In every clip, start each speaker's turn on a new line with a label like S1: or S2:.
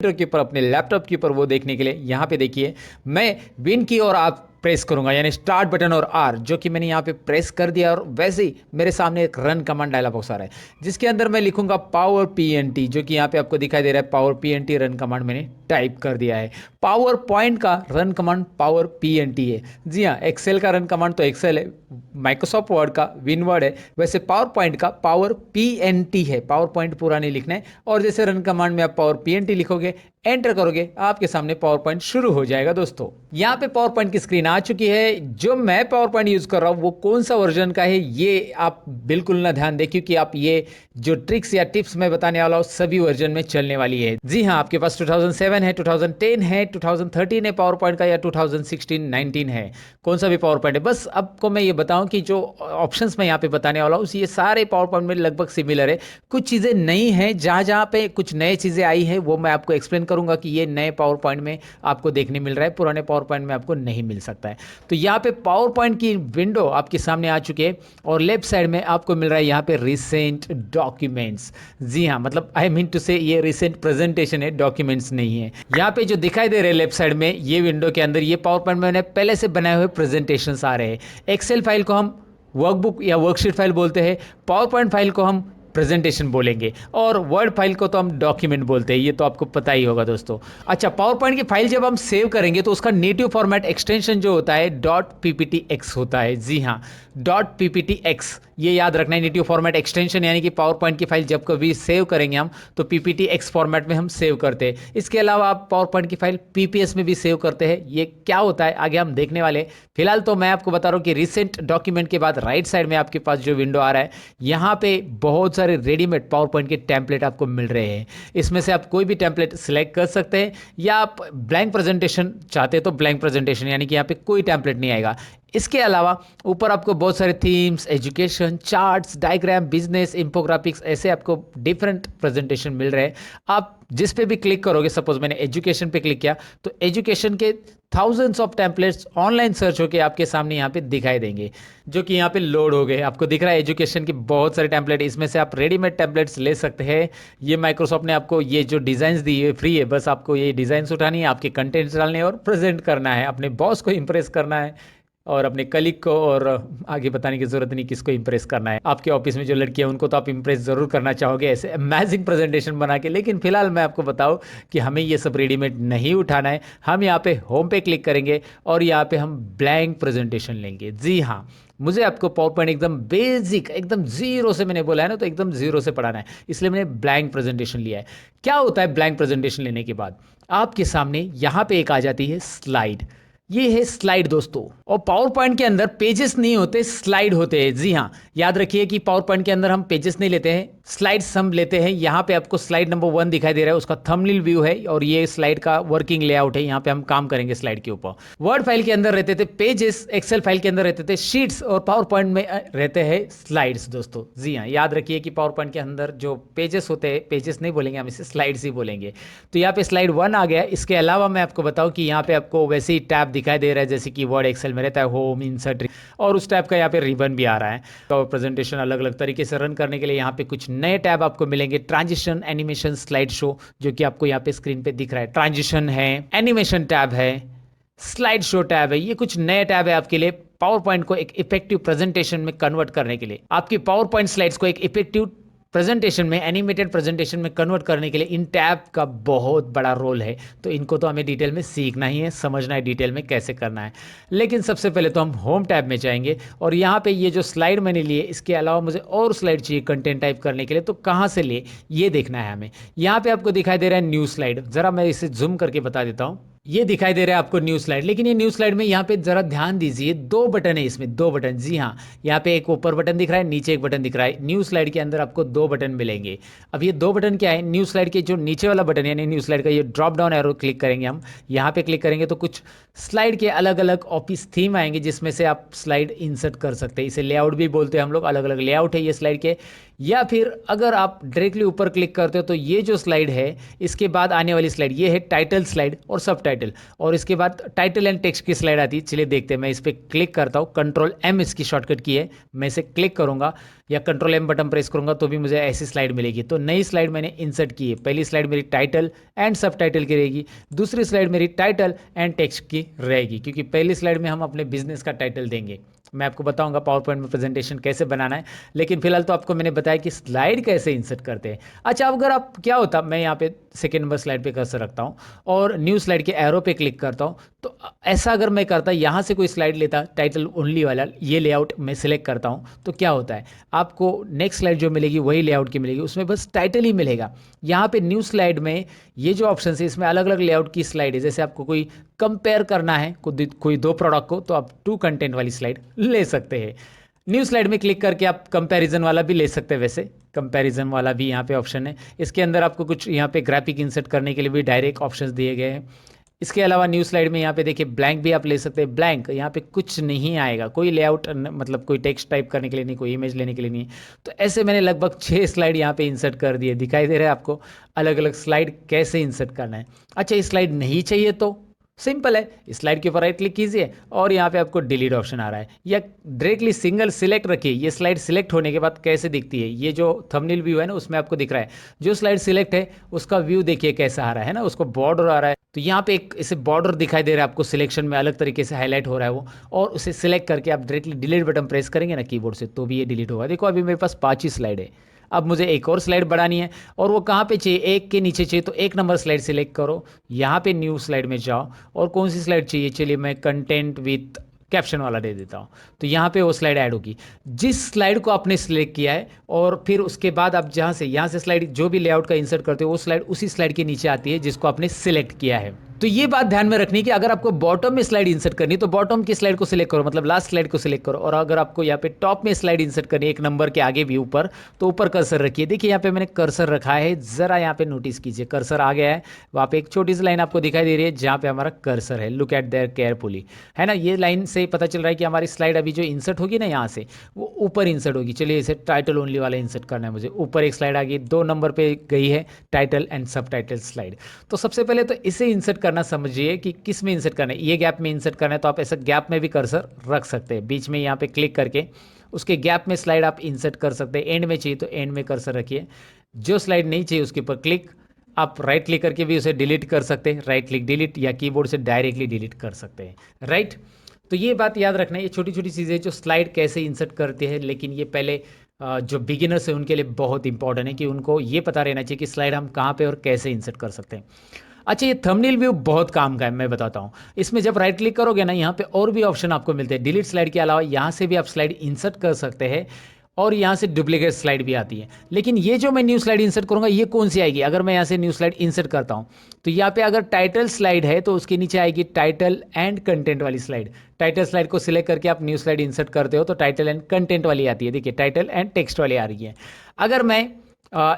S1: के ऊपर अपने लैपटॉप के ऊपर वो देखने के लिए यहाँ पे देखिए मैं विन की और आप प्रेस करूंगा यानी स्टार्ट बटन और आर जो कि मैंने यहाँ पे प्रेस कर दिया और वैसे ही मेरे सामने एक रन कमांड डायलॉग बॉक्स आ रहा है जिसके अंदर मैं लिखूंगा पावर पीएनटी जो कि यहाँ पे आपको दिखाई दे रहा है पावर पीएनटी रन कमांड मैंने टाइप कर दिया है। पावर पॉइंट का रन कमांड पावर पीएनटी है। जी हाँ, एक्सेल का रन कमांड तो एक्सेल है, माइक्रोसॉफ्ट वर्ड का विन वर्ड है, वैसे पावर पॉइंट का पावर पीएनटी है। पावर पॉइंट पूरा नहीं लिखना है और जैसे रन कमांड में आप पावर पीएनटी लिखोगे एंटर करोगे आपके सामने पावर पॉइंट शुरू हो जाएगा। दोस्तों यहाँ पे पावर पॉइंट की स्क्रीन आ चुकी है। जो मैं पावर पॉइंट यूज कर रहा हूँ वो कौन सा वर्जन का है ये आप बिल्कुल ना ध्यान दें क्योंकि आप ये जो ट्रिक्स या टिप्स मैं बताने वाला हूँ सभी वर्जन में चलने वाली है। जी हाँ, आपके पास 2007 है, 2010 है, 2013 है पावर पॉइंट का या 2016-19 है, कौन सा भी पावर पॉइंट है। बस आपको मैं ये बताऊं कि जो ऑप्शंस मैं यहाँ पे बताने वाला हूँ ये सारे पावर पॉइंट में लगभग सिमिलर है। कुछ चीज़ें नई हैं, जहाँ जहाँ पे कुछ नए चीज़ें आई है वो मैं आपको एक्सप्लेन करूंगा कि ये नए पावर पॉइंट में आपको देखने मिल रहा है, पुराने पावर पॉइंट में आपको नहीं मिल सकता है। तो यहाँ पे पावर पॉइंट की विंडो आपके सामने आ चुकी है और लेफ्ट साइड में आपको मिल रहा है यहाँ पे रिसेंट डॉक्यूमेंट्स। जी हाँ, मतलब आई मीन टू से ये रिसेंट प्रेजेंटेशन है, डॉक्यूमेंट्स नहीं है। यहाँ पे जो दिखाई दे रहे हैं लेफ्ट साइड में ये विंडो के अंदर ये पावर पॉइंट में मैंने पहले से बनाए हुए प्रेजेंटेशन आ रहे हैं। एक्सेल फाइल को हम वर्कबुक या वर्कशीट फाइल बोलते हैं, पावर पॉइंट फाइल को हम प्रेजेंटेशन बोलेंगे और वर्ड फाइल को तो हम डॉक्यूमेंट बोलते हैं, ये तो आपको पता ही होगा दोस्तों। अच्छा, पावर पॉइंट की फाइल जब हम सेव करेंगे तो उसका नेटिव फॉर्मेट एक्सटेंशन जो होता है .pptx होता है। जी हाँ, .pptx ये याद रखना है, नेटिव फॉर्मेट एक्सटेंशन यानी कि पावर पॉइंट की फाइल जब कभी सेव करेंगे हम तो PPTX फॉर्मेट में हम सेव करते हैं। इसके अलावा आप पावर पॉइंट की फाइल PPS में भी सेव करते हैं। ये क्या होता है आगे हम देखने वाले। फिलहाल तो मैं आपको बता रहा हूँ कि रिसेंट डॉक्यूमेंट के बाद राइट साइड में आपके पास जो विंडो आ रहा है यहाँ पे बहुत सारे रेडीमेड पावर पॉइंट के टेम्पलेट आपको मिल रहे हैं। इसमें से आप कोई भी टेम्पलेट सिलेक्ट कर सकते हैं या आप ब्लैंक प्रेजेंटेशन चाहते हैं तो ब्लैंक प्रेजेंटेशन यानी कि यहाँ पे कोई टेम्पलेट नहीं आएगा। इसके अलावा ऊपर आपको बहुत सारे themes, education, charts, diagram, business, infographics ऐसे आपको डिफरेंट प्रेजेंटेशन मिल रहे हैं। आप जिस पे भी क्लिक करोगे, सपोज मैंने एजुकेशन पे क्लिक किया तो एजुकेशन के thousands of templates online search होके आपके सामने यहाँ पे दिखाई देंगे जो कि यहाँ पे लोड हो गए। आपको दिख रहा है एजुकेशन की बहुत सारे टेम्पलेट, इसमें से आप रेडीमेड टेम्पलेट्स ले सकते हैं। ये माइक्रोसॉफ्ट ने आपको ये जो डिज़ाइंस दी है फ्री है, बस आपको ये डिज़ाइंस उठानी है, आपके कंटेंट्स डालने हैं और प्रेजेंट करना है, अपने बॉस को इंप्रेस करना है और अपने कलीग को, और आगे बताने की जरूरत नहीं किसको इंप्रेस करना है। आपके ऑफिस में जो लड़कियां उनको तो आप इंप्रेस जरूर करना चाहोगे ऐसे अमेजिंग प्रेजेंटेशन बना के। लेकिन फिलहाल मैं आपको बताऊं कि हमें ये सब रेडीमेड नहीं उठाना है। हम यहाँ पे होम पे क्लिक करेंगे और यहाँ पे हम ब्लैंक प्रेजेंटेशन लेंगे। जी हाँ, मुझे आपको पावर पॉइंट एकदम बेसिक, एकदम जीरो से मैंने बोला है ना, तो एकदम जीरो से पढ़ाना है, इसलिए मैंने ब्लैंक प्रेजेंटेशन लिया है। क्या होता है ब्लैंक प्रेजेंटेशन लेने के बाद आपके सामने यहाँ पे एक आ जाती है स्लाइड। ये है स्लाइड दोस्तों, और पावर पॉइंट के अंदर पेजेस नहीं होते, स्लाइड होते हैं। जी हाँ, याद रखिए कि पावर पॉइंट के अंदर हम पेजेस नहीं लेते हैं, स्लाइड्स हम लेते हैं। यहाँ पे आपको स्लाइड नंबर 1 दिखाई दे रहा है, उसका थंबनेल व्यू है और ये स्लाइड का वर्किंग लेआउट है। यहाँ पे हम काम करेंगे स्लाइड के ऊपर। वर्ड फाइल के अंदर रहते थे पेजेस, एक्सेल फाइल के अंदर रहते थे शीट्स और पावर पॉइंट में रहते हैं स्लाइड्स दोस्तों। जी हाँ, याद रखिए कि पावर पॉइंट के अंदर जो पेजेस होते हैं, पेजेस नहीं बोलेंगे हम इसे, स्लाइड्स ही बोलेंगे। तो यहाँ पे स्लाइड 1 आ गया। इसके अलावा मैं आपको बताऊँ कि यहाँ पे आपको वैसे ही टैब दिखाई दे रहा है जैसे कि वर्ड एक्सेल में रहता है, होम, इंसर्ट, और उस टैब का यहाँ पे रिबन भी आ रहा है। तो प्रेजेंटेशन अलग अलग तरीके से रन करने के लिए यहाँ पे कुछ नए टैब आपको मिलेंगे। ट्रांजिशन, एनिमेशन, स्लाइड शो, जो कि आपको यहाँ पे स्क्रीन पे दिख रहा है। ट्रांजिशन है, एनिमेशन टैब है, स्लाइड शो टैब है। ये कुछ नए टैब है आपके लिए पावर पॉइंट को एक इफेक्टिव प्रेजेंटेशन में कन्वर्ट करने के लिए, आपकी पावर पॉइंट स्लाइड्स को एक इफेक्टिव प्रेजेंटेशन में, एनिमेटेड प्रेजेंटेशन में कन्वर्ट करने के लिए इन टैब का बहुत बड़ा रोल है। तो इनको तो हमें डिटेल में सीखना ही है, समझना है डिटेल में कैसे करना है। लेकिन सबसे पहले तो हम होम टैब में जाएंगे और यहाँ पे ये जो स्लाइड मैंने लिए, इसके अलावा मुझे और स्लाइड चाहिए कंटेंट टाइप करने के लिए, तो कहाँ से लिए ये देखना है हमें। यहाँ पे आपको दिखाई दे रहा है न्यू स्लाइड, ज़रा मैं इसे जूम करके बता देता हूँ। ये दिखाई दे रहा है आपको न्यू स्लाइड, लेकिन ये न्यू स्लाइड में यहाँ पे जरा ध्यान दीजिए, 2 बटन है इसमें, 2 बटन। जी हाँ, यहाँ पे एक ऊपर बटन दिख रहा है, नीचे एक बटन दिख रहा है। न्यू स्लाइड के अंदर आपको 2 बटन मिलेंगे। अब ये 2 बटन क्या है, न्यू स्लाइड के जो नीचे वाला बटन यानी न्यू स्लाइड का ये ड्रॉप डाउन एरो क्लिक करेंगे हम, यहाँ पे क्लिक करेंगे तो कुछ स्लाइड के अलग अलग ऑफिस थीम आएंगे जिसमें से आप स्लाइड इंसर्ट कर सकते हैं। इसे लेआउट भी बोलते हैं हम लोग, अलग अलग लेआउट है ये स्लाइड के। या फिर अगर आप डायरेक्टली ऊपर क्लिक करते हो तो ये जो स्लाइड है इसके बाद आने वाली स्लाइड ये है टाइटल स्लाइड और सब टाइटल, और इसके बाद टाइटल एंड टेक्स्ट की स्लाइड आती है। चलिए देखते हैं, मैं इस पर क्लिक करता हूँ, कंट्रोल एम इसकी शॉर्टकट की है, मैं इसे क्लिक करूँगा या कंट्रोल एम बटन प्रेस करूँगा तो भी मुझे ऐसी स्लाइड मिलेगी। तो नई स्लाइड मैंने इंसर्ट की है। पहली स्लाइड मेरी टाइटल एंड सब टाइटल की रहेगी, दूसरी स्लाइड मेरी टाइटल एंड टेक्स्ट की रहेगी, क्योंकि पहली स्लाइड में हम अपने बिजनेस का टाइटल देंगे। मैं आपको बताऊंगा पावर पॉइंट में प्रेजेंटेशन कैसे बनाना है, लेकिन फिलहाल तो आपको मैंने बताया कि स्लाइड कैसे इंसर्ट करते हैं। अच्छा, अगर आप क्या होता, मैं यहाँ पे सेकेंड नंबर स्लाइड पे कर्सर रखता हूँ और न्यू स्लाइड के एरो पे क्लिक करता हूँ, तो ऐसा अगर मैं करता, यहाँ से कोई स्लाइड लेता टाइटल ओनली वाला, ये लेआउट मैं सिलेक्ट करता हूँ, तो क्या होता है, आपको नेक्स्ट स्लाइड जो मिलेगी वही लेआउट की मिलेगी, उसमें बस टाइटल ही मिलेगा। यहाँ पे न्यू स्लाइड में ये जो ऑप्शन है इसमें अलग अलग लेआउट की स्लाइड है। जैसे आपको कोई कंपेयर करना है कोई दो प्रोडक्ट को, तो आप टू कंटेंट वाली स्लाइड ले सकते हैं। न्यू स्लाइड में क्लिक करके आप कंपैरिजन वाला भी ले सकते हैं। वैसे कंपैरिजन वाला भी यहाँ पे ऑप्शन है। इसके अंदर आपको कुछ यहाँ पे ग्राफिक इंसर्ट करने के लिए भी डायरेक्ट ऑप्शंस दिए गए हैं। इसके अलावा न्यू स्लाइड में यहाँ पे देखिए ब्लैंक भी आप ले सकते हैं। ब्लैंक यहाँ पे कुछ नहीं आएगा, कोई लेआउट मतलब कोई टेक्स्ट टाइप करने के लिए नहीं, कोई इमेज लेने के लिए नहीं। तो ऐसे मैंने लगभग 6 स्लाइड यहाँ पे इंसर्ट कर दिए। दिखाई दे रहा है आपको अलग अलग स्लाइड कैसे इंसर्ट करना है। अच्छा, ये स्लाइड नहीं चाहिए तो सिंपल है, स्लाइड के ऊपर राइट क्लिक कीजिए और यहाँ पे आपको डिलीट ऑप्शन आ रहा है, या डायरेक्टली सिंगल सिलेक्ट रखिए। ये स्लाइड सिलेक्ट होने के बाद कैसे दिखती है, ये जो थंबनेल व्यू है ना उसमें आपको दिख रहा है। जो स्लाइड सिलेक्ट है उसका व्यू देखिए कैसा आ रहा है ना, उसको बॉर्डर आ रहा है। तो यहाँ पे एक इसे बॉर्डर दिखाई दे रहा है आपको, सिलेक्शन में अलग तरीके से हाईलाइट हो रहा है वो, और उसे सिलेक्ट करके आप डायरेक्टली डिलीट बटन प्रेस करेंगे ना कीबोर्ड से, तो भी ये डिलीट होगा। देखो अभी मेरे पास 5 ही स्लाइड है। अब मुझे एक और स्लाइड बढ़ानी है, और वो कहाँ पे चाहिए, एक के नीचे चाहिए, तो एक नंबर स्लाइड सिलेक्ट करो, यहाँ पे न्यू स्लाइड में जाओ, और कौन सी स्लाइड चाहिए, चलिए मैं कंटेंट विथ कैप्शन वाला दे देता हूँ। तो यहाँ पे वो स्लाइड ऐड होगी जिस स्लाइड को आपने सिलेक्ट किया है, और फिर उसके बाद आप यहाँ से स्लाइड जो भी लेआउट का इंसर्ट करते हो वो स्लाइड उसी स्लाइड के नीचे आती है जिसको आपने सिलेक्ट किया है। तो ये बात ध्यान में रखनी कि अगर आपको बॉटम में स्लाइड इंसर्ट करनी तो बॉटम की स्लाइड को सिलेक्ट करो, मतलब लास्ट स्लाइड को सिलेक्ट करो, और अगर आपको यहाँ पे टॉप में स्लाइड इंसर्ट करनी है एक नंबर के आगे भी ऊपर, तो ऊपर कर्सर रखिए। देखिए यहाँ पे मैंने कर्सर रखा है, जरा यहाँ पे नोटिस कीजिए, कर्सर आ गया है। वहाँ पे एक छोटी सी लाइन आपको दिखाई दे रही है जहाँ पे हमारा कर्सर है, लुक एट देयर केयरफुली, है ना। ये लाइन से पता चल रहा है कि हमारी स्लाइड अभी जो इंसर्ट होगी ना यहाँ से, वो ऊपर इंसर्ट होगी। चलिए इसे टाइटल ओनली वाला इंसर्ट करना है मुझे। ऊपर एक स्लाइड आ गई, 2 नंबर पे गई है टाइटल एंड सब टाइटल स्लाइड। तो सबसे पहले तो इसे इंसर्ट करना समझिए कि किस में इंसर्ट करना है। ये गैप में इंसर्ट करना है तो आप ऐसा गैप में भी कर्सर रख सकते हैं, बीच में यहाँ पे क्लिक करके उसके गैप में स्लाइड आप इंसर्ट कर सकते हैं। एंड में चाहिए तो एंड में कर्सर रखिए, जो स्लाइड नहीं चाहिए उसके ऊपर क्लिक, आप राइट क्लिक करके भी उसे डिलीट कर सकते हैं, राइट क्लिक डिलीट, या कीबोर्ड से डायरेक्टली डिलीट कर सकते हैं, राइट। तो ये बात याद रखना है, ये छोटी छोटी चीज़ें जो स्लाइड कैसे इंसर्ट करते हैं, लेकिन ये पहले जो बिगिनर्स है उनके लिए बहुत इंपॉर्टेंट है कि उनको ये पता रहना चाहिए कि स्लाइड हम कहाँ पे और कैसे इंसर्ट कर सकते हैं। अच्छा, ये थंबनेल व्यू बहुत काम का है, मैं बताता हूँ। इसमें जब राइट क्लिक करोगे ना, यहाँ पे और भी ऑप्शन आपको मिलते हैं। डिलीट स्लाइड के अलावा यहाँ से भी आप स्लाइड इंसर्ट कर सकते हैं, और यहाँ से डुप्लीकेट स्लाइड भी आती है। लेकिन ये जो मैं न्यू स्लाइड इंसर्ट करूँगा ये कौन सी आएगी, अगर मैं यहाँ से न्यू स्लाइड इंसर्ट करता हूँ तो यहाँ पे अगर टाइटल स्लाइड है तो उसके नीचे आएगी टाइटल एंड कंटेंट वाली स्लाइड। टाइटल स्लाइड को सिलेक्ट करके आप न्यू स्लाइड इंसर्ट करते हो तो टाइटल एंड कंटेंट वाली आती है। देखिए टाइटल एंड टेक्स्ट वाली आ रही है। अगर मैं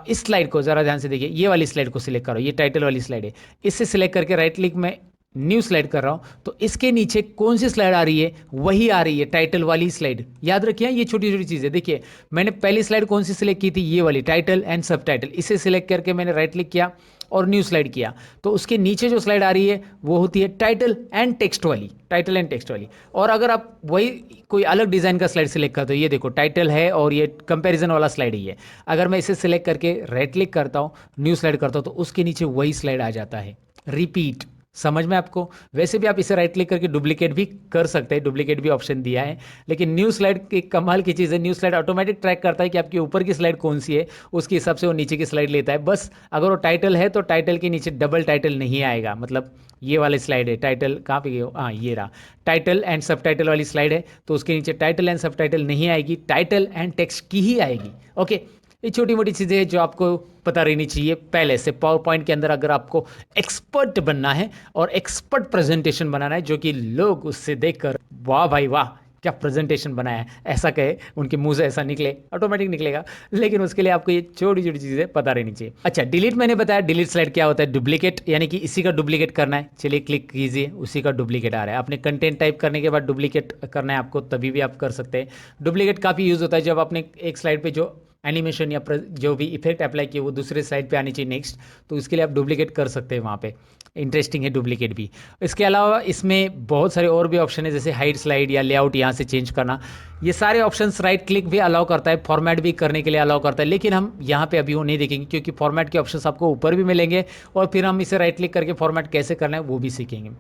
S1: इस स्लाइड को ज़रा ध्यान से देखिए, ये वाली स्लाइड को सिलेक्ट करो, ये टाइटल वाली स्लाइड है, इससे सिलेक्ट करके राइट क्लिक में न्यू स्लाइड कर रहा हूं, तो इसके नीचे कौन सी स्लाइड आ रही है, वही आ रही है टाइटल वाली स्लाइड। याद रखिए ये छोटी छोटी चीज़ें। देखिए मैंने पहली स्लाइड कौन सी सिलेक्ट की थी, ये वाली टाइटल एंड सब टाइटल, इसे सिलेक्ट करके मैंने राइट क्लिक किया और न्यू स्लाइड किया, तो उसके नीचे जो स्लाइड आ रही है वो होती है टाइटल एंड टेक्स्ट वाली, टाइटल एंड टेक्स्ट वाली। और अगर आप वही कोई अलग डिज़ाइन का स्लाइड सिलेक्ट करते हो, ये देखो टाइटल है और ये कंपैरिजन वाला स्लाइड ही है, अगर मैं इसे सिलेक्ट करके राइट क्लिक करता हूँ, न्यू स्लाइड करता हूँ, तो उसके नीचे वही स्लाइड आ जाता है। रिपीट, समझ में आपको। वैसे भी आप इसे राइट क्लिक करके डुप्लीकेट भी कर सकते हैं, डुप्लीकेट भी ऑप्शन दिया है, लेकिन न्यू स्लाइड की कमाल की चीज़ है, न्यू स्लाइड ऑटोमेटिक ट्रैक करता है कि आपके ऊपर की स्लाइड कौन सी है, उसके हिसाब से वो नीचे की स्लाइड लेता है। बस अगर वो टाइटल है तो टाइटल के नीचे डबल टाइटल नहीं आएगा, मतलब ये वाली स्लाइड है टाइटल, कहाँ पे गए, हाँ ये रहा टाइटल एंड सब टाइटल वाली स्लाइड है, तो उसके नीचे टाइटल एंड सब टाइटल नहीं आएगी, टाइटल एंड टेक्स्ट की ही आएगी। ओके, ये छोटी मोटी चीज़ें हैं जो आपको पता रहनी चाहिए पहले से। पावर पॉइंट के अंदर अगर आपको एक्सपर्ट बनना है और एक्सपर्ट प्रेजेंटेशन बनाना है, जो कि लोग उससे देखकर वाह भाई वाह क्या प्रेजेंटेशन बनाया है ऐसा कहे, उनके मुंह से ऐसा निकले, ऑटोमेटिक निकलेगा, लेकिन उसके लिए आपको ये छोटी छोटी चीज़ें पता रहनी चाहिए। अच्छा, डिलीट मैंने बताया, डिलीट स्लाइड क्या होता है, डुप्लीकेट, यानी कि इसी का डुप्लीकेट करना है। चलिए क्लिक कीजिए, उसी का डुप्लीकेट आ रहा है। आपने कंटेंट टाइप करने के बाद डुप्लीकेट करना है आपको, तभी भी आप कर सकते हैं। डुप्लीकेट काफ़ी यूज़ होता है जब आपने एक स्लाइड पर जो एनिमेशन या जो भी इफेक्ट अप्लाई किए वो दूसरे साइड पे आनी चाहिए नेक्स्ट, तो उसके लिए आप डुप्लीकेट कर सकते हैं वहाँ पे। इंटरेस्टिंग है डुप्लीकेट भी। इसके अलावा इसमें बहुत सारे और भी ऑप्शन है, जैसे हाइड स्लाइड या लेआउट यहाँ से चेंज करना। ये सारे ऑप्शंस राइट क्लिक भी अलाउ करता है, फॉर्मेट भी करने के लिए अलाउ करता है, लेकिन हम यहाँ पे अभी वो नहीं देखेंगे क्योंकि फॉर्मेट के ऑप्शंस आपको ऊपर भी मिलेंगे और फिर हम इसे राइट क्लिक करके फॉर्मेट कैसे करना है वो भी सीखेंगे।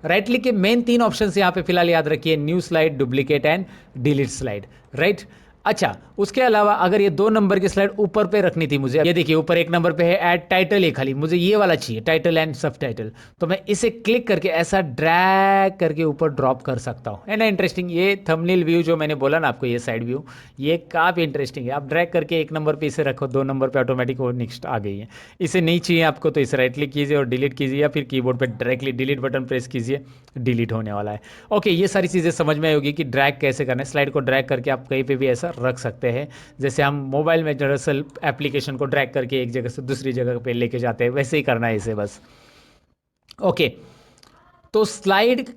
S1: राइट क्लिक के मेन 3 ऑप्शंस यहाँ पे फिलहाल याद रखिए, new slide, duplicate and delete slide, right. अच्छा, उसके अलावा अगर ये 2 नंबर की स्लाइड ऊपर पे रखनी थी मुझे, ये देखिए ऊपर 1 नंबर पे है ऐड टाइटल, ये खाली मुझे ये वाला चाहिए, टाइटल एंड सब टाइटल, तो मैं इसे क्लिक करके ऐसा ड्रैग करके ऊपर ड्रॉप कर सकता हूँ, है ना इंटरेस्टिंग। ये थंबनेल व्यू जो मैंने बोला ना आपको, ये साइड व्यू, ये काफ़ी इंटरेस्टिंग है। आप ड्रैग करके 1 नंबर पे इसे रखो, 2 नंबर पे ऑटोमेटिक वो नेक्स्ट आ गई है। इसे नहीं चाहिए आपको तो इसे राइट क्लिक कीजिए और डिलीट कीजिए, या फिर कीबोर्ड पे डायरेक्टली डिलीट बटन प्रेस कीजिए, डिलीट होने वाला है। ओके, ये सारी चीज़ें समझ में आई होगी कि ड्रैग कैसे करना है। स्लाइड को ड्रैग करके आप कहीं पे भी ऐसा रख सकते हैं, जैसे हम मोबाइल में दरअसल एप्लीकेशन को ड्रैग करके एक जगह से दूसरी जगह पे लेके जाते हैं, वैसे ही करना है इसे बस। ओके, तो स्लाइड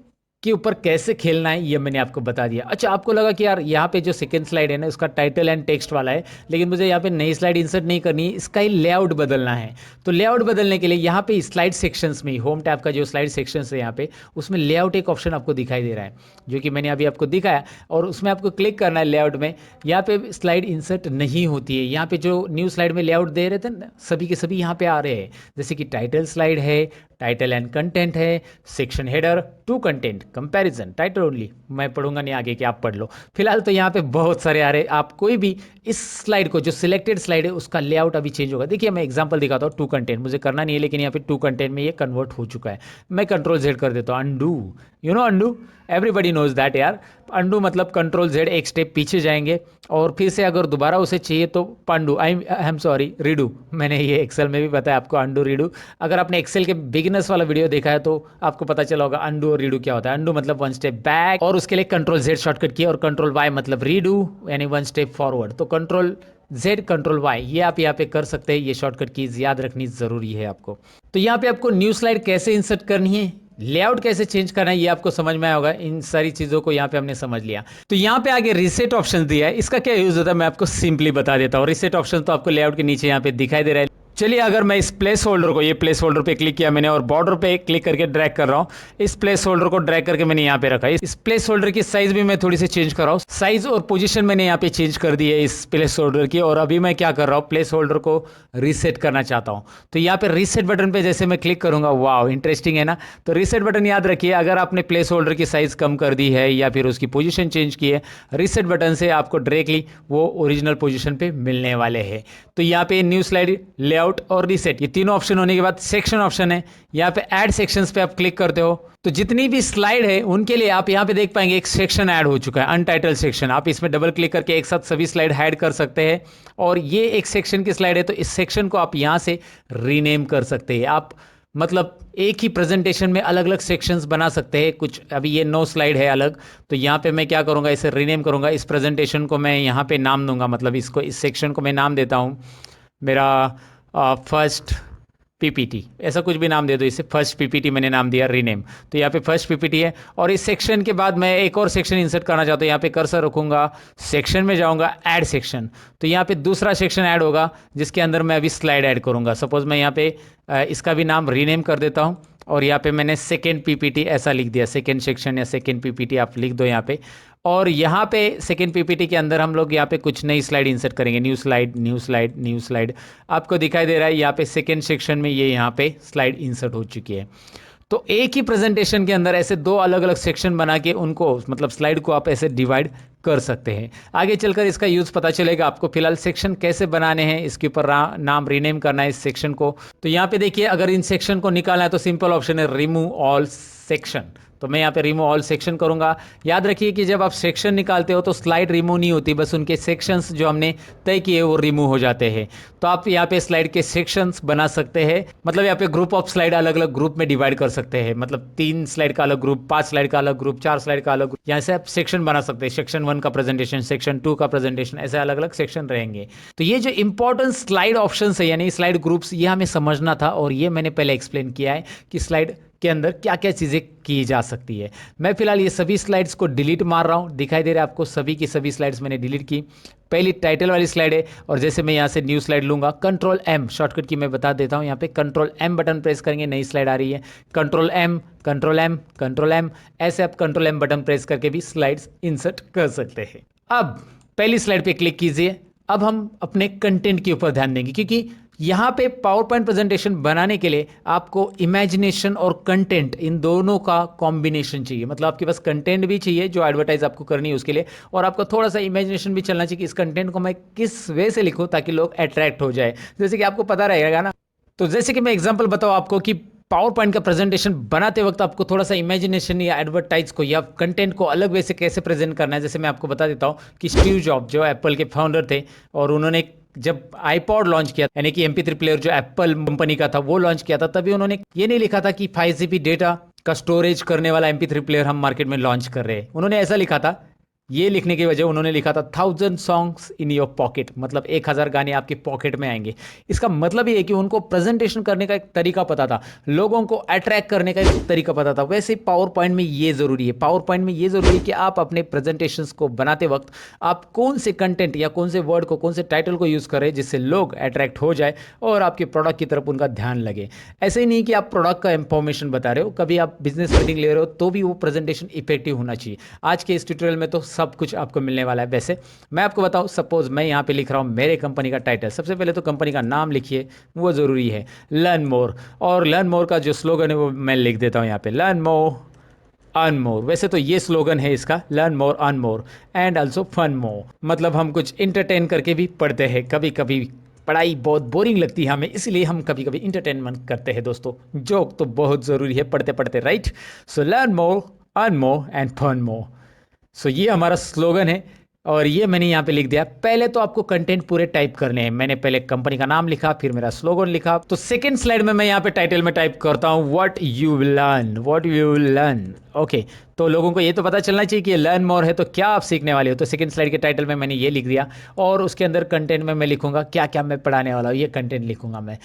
S1: के ऊपर कैसे खेलना है ये मैंने आपको बता दिया। अच्छा, आपको लगा कि यार यहाँ पे जो सेकंड स्लाइड है ना उसका टाइटल एंड टेक्स्ट वाला है, लेकिन मुझे यहाँ पे नई स्लाइड इंसर्ट नहीं करनी है, इसका ही लेआउट बदलना है। तो लेआउट बदलने के लिए यहाँ पे स्लाइड सेक्शंस में, होम टैब का जो स्लाइड सेक्शंस है यहाँ पे, उसमें लेआउट एक ऑप्शन आपको दिखाई दे रहा है, जो कि मैंने अभी आपको दिखाया, और उसमें आपको क्लिक करना है लेआउट में। यहाँ पे स्लाइड इंसर्ट नहीं होती है, यहाँ पे जो न्यू स्लाइड में लेआउट दे रहे थे ना, सभी के सभी यहाँ पे आ रहे हैं, जैसे कि टाइटल स्लाइड है, टाइटल एंड कंटेंट है, section header, two content, comparison, title only, मैं पढ़ूंगा नहीं आगे कि आप पढ़ लो। फिलहाल तो यहाँ पे बहुत सारे आ रहे, आप कोई भी इस स्लाइड को, जो सिलेक्टेड स्लाइड है उसका लेआउट अभी चेंज होगा। देखिए मैं एग्जांपल दिखाता हूँ, टू कंटेंट मुझे करना नहीं है, लेकिन यहाँ पे टू कंटेंट में ये कन्वर्ट हो चुका है। मैं कंट्रोल जेड कर देता हूँ, undo, you know undo, everybody knows that यार। अंडू मतलब कंट्रोल जेड, एक स्टेप पीछे जाएंगे और फिर से अगर दोबारा उसे चाहिए तो Pandu, I am sorry, redo. मैंने ये एक्सेल में भी बताया आपको, अंडू रीडू। अगर आपने एक्सेल के बिगिनर्स वाला वीडियो देखा है तो आपको पता चला होगा अंडू और रीडू क्या होता है। अंडू मतलब 1 स्टेप बैक, और उसके लिए कंट्रोल जेड शॉर्टकट किया, और कंट्रोल वाई मतलब रीडू, यानी 1 स्टेप फॉरवर्ड। तो कंट्रोल जेड, कंट्रोल वाई, ये आप यहाँ पे कर सकते हैं। ये शॉर्टकट कीज याद रखनी जरूरी है आपको। तो यहाँ पे आपको न्यू स्लाइड कैसे इंसर्ट करनी है, लेआउट कैसे चेंज करना है, ये आपको समझ में आया होगा। इन सारी चीज़ों को यहाँ पे हमने समझ लिया। तो यहाँ पे आगे रीसेट ऑप्शन दिया है, इसका क्या यूज़ होता है मैं आपको सिंपली बता देता हूँ। रीसेट ऑप्शन तो आपको लेआउट के नीचे यहाँ पे दिखाई दे रहा है। चलिए, अगर मैं इस प्लेस होल्डर को, ये प्लेस होल्डर पे क्लिक किया मैंने और बॉर्डर पे क्लिक करके ड्रैग कर रहा हूँ, इस प्लेस होल्डर को ड्रैग करके मैंने यहाँ पे रखा है। इस प्लेस होल्डर की साइज भी मैं थोड़ी सी चेंज कर रहा हूँ, साइज और पोजीशन मैंने यहाँ पे चेंज कर दी है इस प्लेस होल्डर की। और अभी मैं क्या कर रहा हूँ, प्लेस होल्डर को रीसेट करना चाहता हूँ। तो यहाँ पे रीसेट बटन पे जैसे मैं क्लिक करूंगा, वाह इंटरेस्टिंग है ना। तो रीसेट बटन याद रखिए, अगर आपने प्लेस होल्डर की साइज कम कर दी है या फिर उसकी पोजीशन चेंज की है, रीसेट बटन से आपको डायरेक्टली वो ओरिजिनल पोजीशन पे मिलने वाले हैं। तो यहाँ पे न्यू स्लाइड, लेआउट और रीसेट, ये तीनों ऑप्शन होने के बाद सेक्शन ऑप्शन है। यहाँ पे ऐड सेक्शंस पे आप क्लिक करते हो तो जितनी भी स्लाइड है उनके लिए आप यहाँ पे देख पाएंगे एक सेक्शन ऐड हो चुका है, अनटाइटल्ड सेक्शन। आप इसमें डबल क्लिक करके एक साथ सभी स्लाइड हाइड कर सकते हैं। और ये एक सेक्शन की स्लाइड है, तो इस सेक्शन को आप यहाँ से रीनेम कर सकते हैं। आप मतलब एक ही प्रेजेंटेशन में अलग अलग सेक्शंस बना सकते हैं। कुछ अभी ये 9 स्लाइड है अलग, तो यहाँ पे मैं क्या करूँगा, इसे रीनेम करूँगा। इस प्रेजेंटेशन को मैं यहाँ पे नाम दूंगा, मतलब इसको, इस सेक्शन को मैं नाम देता हूँ मेरा फर्स्ट पीपीटी, ऐसा कुछ भी नाम दे दो इसे, फर्स्ट पीपीटी मैंने नाम दिया, रीनेम। तो यहाँ पे फर्स्ट पीपीटी है, और इस सेक्शन के बाद मैं एक और सेक्शन इंसर्ट करना चाहता हूँ। यहाँ पे कर्सर रखूँगा, सेक्शन में जाऊँगा, ऐड सेक्शन, तो यहाँ पे दूसरा सेक्शन ऐड होगा जिसके अंदर मैं अभी स्लाइड ऐड करूँगा। सपोज मैं यहाँ पे इसका भी नाम रीनेम कर देता हूँ, और यहाँ पे मैंने सेकेंड पीपीटी ऐसा लिख दिया, सेकेंड सेक्शन या सेकेंड पीपीटी आप लिख दो यहाँ पे। और यहाँ पे सेकेंड पीपीटी के अंदर हम लोग यहाँ पे कुछ नई स्लाइड इंसर्ट करेंगे, new slide, new slide, new slide. आपको दिखाई दे रहा है यहाँ पे सेकेंड सेक्शन में ये यहाँ पे स्लाइड इंसर्ट हो चुकी है। तो एक ही प्रेजेंटेशन के अंदर ऐसे 2 अलग अलग सेक्शन बना के उनको, मतलब स्लाइड को आप ऐसे डिवाइड कर सकते हैं। आगे चलकर इसका यूज़ पता चलेगा आपको। फिलहाल सेक्शन कैसे बनाने हैं, इसके ऊपर नाम रीनेम करना है इस सेक्शन को। तो यहाँ पे देखिए, अगर इन सेक्शन को निकालना है तो सिंपल ऑप्शन है रिमूव ऑल सेक्शन। तो मैं यहाँ पे रिमूव ऑल सेक्शन करूँगा। याद रखिए कि जब आप सेक्शन निकालते हो तो स्लाइड रिमूव नहीं होती, बस उनके सेक्शंस जो हमने तय किए वो रिमूव हो जाते हैं। तो आप यहाँ पे स्लाइड के सेक्शंस बना सकते हैं, मतलब यहाँ पे ग्रुप ऑफ स्लाइड अलग अलग ग्रुप में डिवाइड कर सकते हैं। मतलब 3 स्लाइड का अलग ग्रुप, 5 स्लाइड का अलग ग्रुप, 4 स्लाइड का अलग ग्रुप, यहाँ से आप सेक्शन बना सकते हैं। सेक्शन 1 का प्रेजेंटेशन, सेक्शन 2 का प्रेजेंटेशन, ऐसे अलग अलग सेक्शन रहेंगे। तो ये जो इंपॉर्टेंट स्लाइड ऑप्शन है यानी स्लाइड ग्रुप्स, ये हमें समझना था, और ये मैंने पहले एक्सप्लेन किया है कि स्लाइड के अंदर क्या क्या चीज़ें की जा सकती है। मैं फिलहाल ये सभी स्लाइड्स को डिलीट मार रहा हूँ, दिखाई दे रहा है आपको, सभी की सभी स्लाइड्स मैंने डिलीट की। पहली टाइटल वाली स्लाइड है, और जैसे मैं यहाँ से न्यू स्लाइड लूँगा, कंट्रोल एम शॉर्टकट की मैं बता देता हूँ, यहाँ पे कंट्रोल एम बटन प्रेस करेंगे, नई स्लाइड आ रही है। Control M, control M, control M, ऐसे आप कंट्रोल एम बटन प्रेस करके भी स्लाइड्स इंसर्ट कर सकते हैं। अब पहली स्लाइड पे क्लिक कीजिए। अब हम अपने कंटेंट के ऊपर ध्यान देंगे, क्योंकि यहाँ पे पावर पॉइंट प्रेजेंटेशन बनाने के लिए आपको इमेजिनेशन और कंटेंट, इन दोनों का कॉम्बिनेशन चाहिए। मतलब आपके पास कंटेंट भी चाहिए जो एडवर्टाइज आपको करनी है उसके लिए, और आपको थोड़ा सा इमेजिनेशन भी चलना चाहिए कि इस कंटेंट को मैं किस वे से लिखूँ ताकि लोग अट्रैक्ट हो जाए। जैसे कि आपको पता रहेगा ना, तो जैसे कि मैं एग्जाम्पल बताऊँ आपको कि पावर पॉइंट का प्रेजेंटेशन बनाते वक्त आपको थोड़ा सा इमेजिनेशन या एडवर्टाइज को या कंटेंट को अलग वे से कैसे प्रेजेंट करना है। जैसे मैं आपको बता देता हूँ कि स्टीव जॉब जो एप्पल के फाउंडर थे, और उन्होंने जब आईपॉड लॉन्च किया, यानी कि MP3 प्लेयर जो एप्पल कंपनी का था वो लॉन्च किया था, तभी उन्होंने ये नहीं लिखा था कि 5GB डेटा का स्टोरेज करने वाला MP3 प्लेयर हम मार्केट में लॉन्च कर रहे हैं। उन्होंने ऐसा लिखा था, ये लिखने की वजह उन्होंने लिखा था 1000 सॉन्ग्स इन योर पॉकेट, मतलब 1000 गाने आपके पॉकेट में आएंगे। इसका मतलब ये है कि उनको प्रेजेंटेशन करने का एक तरीका पता था, लोगों को अट्रैक्ट करने का एक तरीका पता था। वैसे ही पावर पॉइंट में ये ज़रूरी है, पावर पॉइंट में ये ज़रूरी है कि आप अपने प्रेजेंटेशंस को बनाते वक्त आप कौन से कंटेंट या कौन से वर्ड को, कौन से टाइटल को यूज़ करें जिससे लोग अट्रैक्ट हो जाए और आपके प्रोडक्ट की तरफ उनका ध्यान लगे। ऐसे ही नहीं कि आप प्रोडक्ट का इंफॉर्मेशन बता रहे हो, कभी आप बिजनेस मीटिंग ले रहे हो तो भी वो प्रेजेंटेशन इफेक्टिव होना चाहिए। आज के इस ट्यूटोरियल में तो सब कुछ आपको मिलने वाला है। वैसे मैं आपको बताऊं, सपोज मैं यहाँ पे लिख रहा हूँ मेरे कंपनी का टाइटल। सबसे पहले तो कंपनी का नाम लिखिए, वो ज़रूरी है, लर्न मोर। और लर्न मोर का जो स्लोगन है वो मैं लिख देता हूँ यहाँ पे, लर्न मोर अर्न मोर। वैसे तो ये स्लोगन है इसका, learn more earn more and also fun more. मतलब हम कुछ इंटरटेन करके भी पढ़ते हैं। कभी कभी पढ़ाई बहुत बोरिंग लगती है हमें, इसलिए हम कभी कभी इंटरटेनमेंट करते हैं दोस्तों। जोक तो बहुत ज़रूरी है पढ़ते पढ़ते, right. So learn more earn more and fun more. So ये हमारा स्लोगन है, और ये मैंने यहाँ पे लिख दिया। पहले तो आपको कंटेंट पूरे टाइप करने हैं। मैंने पहले कंपनी का नाम लिखा, फिर मेरा स्लोगन लिखा। तो सेकंड स्लाइड में मैं यहाँ पे टाइटल में टाइप करता हूँ what you will learn, what you will learn. Okay, तो लोगों को ये तो पता चलना चाहिए कि ये लर्न मोर है, तो क्या आप सीखने वाले हो। तो सेकंड स्लाइड के टाइटल में मैंने ये लिख दिया, और उसके अंदर कंटेंट में मैं लिखूंगा क्या क्या मैं पढ़ाने वाला हूँ, ये कंटेंट लिखूंगा मैं।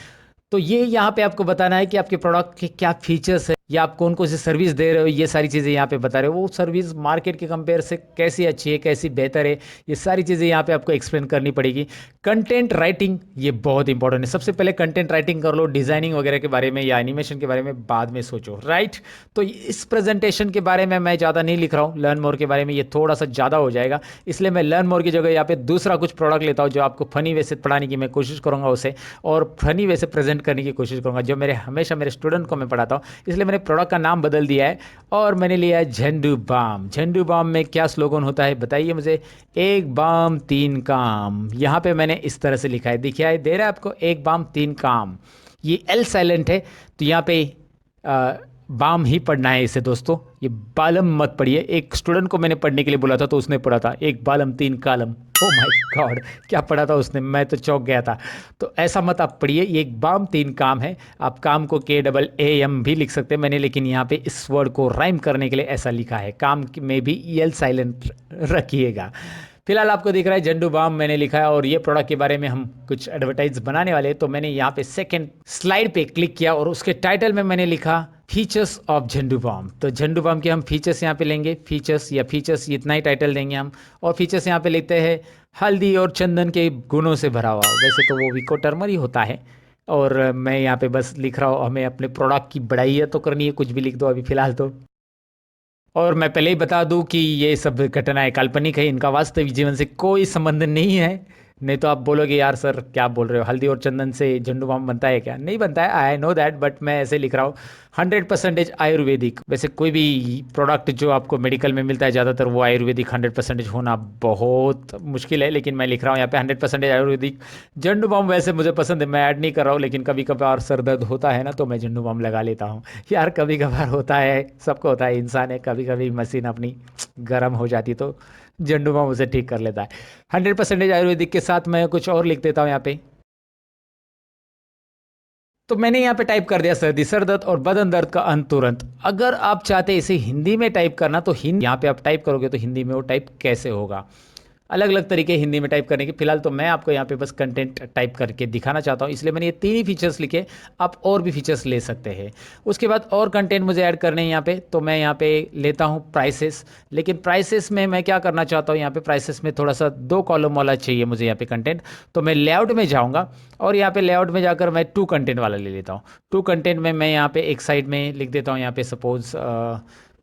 S1: तो ये यहाँ पे आपको बताना है कि आपके प्रोडक्ट के क्या फीचर्स है, या आप कौन कौन सी सर्विस दे रहे हो, ये सारी चीज़ें यहाँ पे बता रहे हो। वो सर्विस मार्केट के कंपेयर से कैसी अच्छी है, कैसी बेहतर है, ये सारी चीज़ें यहाँ पे आपको एक्सप्लेन करनी पड़ेगी। कंटेंट राइटिंग ये बहुत इंपॉर्टेंट है। सबसे पहले कंटेंट राइटिंग कर लो, डिज़ाइनिंग वगैरह के बारे में या एनिमेशन के बारे में बाद में सोचो, राइट। तो इस प्रेजेंटेशन के बारे में मैं ज़्यादा नहीं लिख रहा हूँ, लर्न मोर के बारे में ये थोड़ा सा ज़्यादा हो जाएगा, इसलिए मैं लर्न मोर की जगह यहाँ पे दूसरा कुछ प्रोडक्ट लेता हूँ जो आपको फनी वे से पढ़ाने की मैं कोशिश करूँगा उसे, और फनी वे से प्रेजेंट करने की कोशिश करूँगा जो मेरे हमेशा मेरे स्टूडेंट को मैं पढ़ाता हूँ। इसलिए मैंने प्रोडक्ट का नाम बदल दिया है, और मैंने लिया है झंडू बाम। झंडू बाम में क्या स्लोगन होता है बताइए मुझे, एक बाम तीन काम। यहाँ पे मैंने इस तरह से लिखा है, दिखाई दे रहा है आपको, एक बाम तीन काम। ये एल साइलेंट है, तो यहाँ पे बाम ही पढ़ना है इसे दोस्तों, ये बालम मत पढ़िए। एक स्टूडेंट को मैंने पढ़ने के लिए बोला था तो उसने पढ़ा था एक बालम तीन कालम। ओ माय गॉड, क्या पढ़ा था उसने, मैं तो चौंक गया था। तो ऐसा मत आप पढ़िए, ये एक बाम तीन काम है। आप काम को KAAM भी लिख सकते हैं मैंने, लेकिन यहाँ पे इस वर्ड को राइम करने के लिए ऐसा लिखा है, काम में भी एल साइलेंट रखिएगा। फिलहाल आपको दिख रहा है झंडू बाम मैंने लिखा है, और ये प्रोडक्ट के बारे में हम कुछ एडवर्टाइज बनाने वाले हैं। तो मैंने यहाँ पे सेकंड स्लाइड पे क्लिक किया, और उसके टाइटल में मैंने लिखा फीचर्स ऑफ झंडू बाम। तो झंडू बाम के हम फीचर्स यहाँ पे लेंगे, फीचर्स या फीचर्स इतना ही टाइटल देंगे हम। और फीचर्स यहाँ पे लिखते हैं हल्दी और चंदन के गुणों से भरा हुआ। वैसे तो वो विको टर्मर ही होता है, और मैं यहाँ पे बस लिख रहा हूँ, हमें अपने प्रोडक्ट की बढ़ाई तो करनी है, कुछ भी लिख दो अभी फिलहाल तो। और मैं पहले ही बता दूं कि ये सब घटनाएं काल्पनिक है, इनका वास्तविक जीवन से कोई संबंध नहीं है। नहीं तो आप बोलोगे यार सर क्या बोल रहे हो, हल्दी और चंदन से झंडू बाम बनता है क्या? नहीं बनता है, आई नो दैट, बट मैं ऐसे लिख रहा हूँ 100% आयुर्वेदिक। वैसे कोई भी प्रोडक्ट जो आपको मेडिकल में मिलता है ज़्यादातर वो आयुर्वेदिक 100% होना बहुत मुश्किल है, लेकिन मैं लिख रहा हूँ यहाँ पे 100% आयुर्वेदिक। झंडू बाम वैसे मुझे पसंद है, मैं ऐड नहीं कर रहा हूँ, लेकिन कभी कभार सर दर्द होता है ना तो मैं झंडू बाम लगा लेता हूँ। यार कभी कभार होता है, सबको होता है, इंसान है, कभी कभी मशीन अपनी गर्म हो जाती तो झंडू बाम उसे ठीक कर लेता है। 100% आयुर्वेदिक के साथ मैं कुछ और लिख देता हूँ यहाँ पे। तो मैंने यहाँ पे टाइप कर दिया सर्दी, सर दर्द और बदन दर्द का अंत तुरंत। अगर आप चाहते इसे हिंदी में टाइप करना तो हिंदी यहाँ पे आप टाइप करोगे तो हिंदी में वो टाइप कैसे होगा। अलग अलग तरीके हिंदी में टाइप करने के। फिलहाल तो मैं आपको यहाँ पे बस कंटेंट टाइप करके दिखाना चाहता हूँ, इसलिए मैंने ये 3 ही फीचर्स लिखे। आप और भी फीचर्स ले सकते हैं। उसके बाद और कंटेंट मुझे ऐड करने हैं यहाँ पे, तो मैं यहाँ पे लेता हूँ प्राइसेस। लेकिन प्राइसेस में मैं क्या करना चाहता हूँ, यहाँ पे प्राइसेस में थोड़ा सा 2 कॉलम वाला चाहिए मुझे यहाँ पे कंटेंट। तो मैं लेआउट में जाऊँगा और यहाँ पे लेआउट में जाकर मैं 2 कंटेंट वाला ले लेता हूँ। 2 कंटेंट में मैं यहाँ पे एक साइड में लिख देता हूँ, यहाँ पे सपोज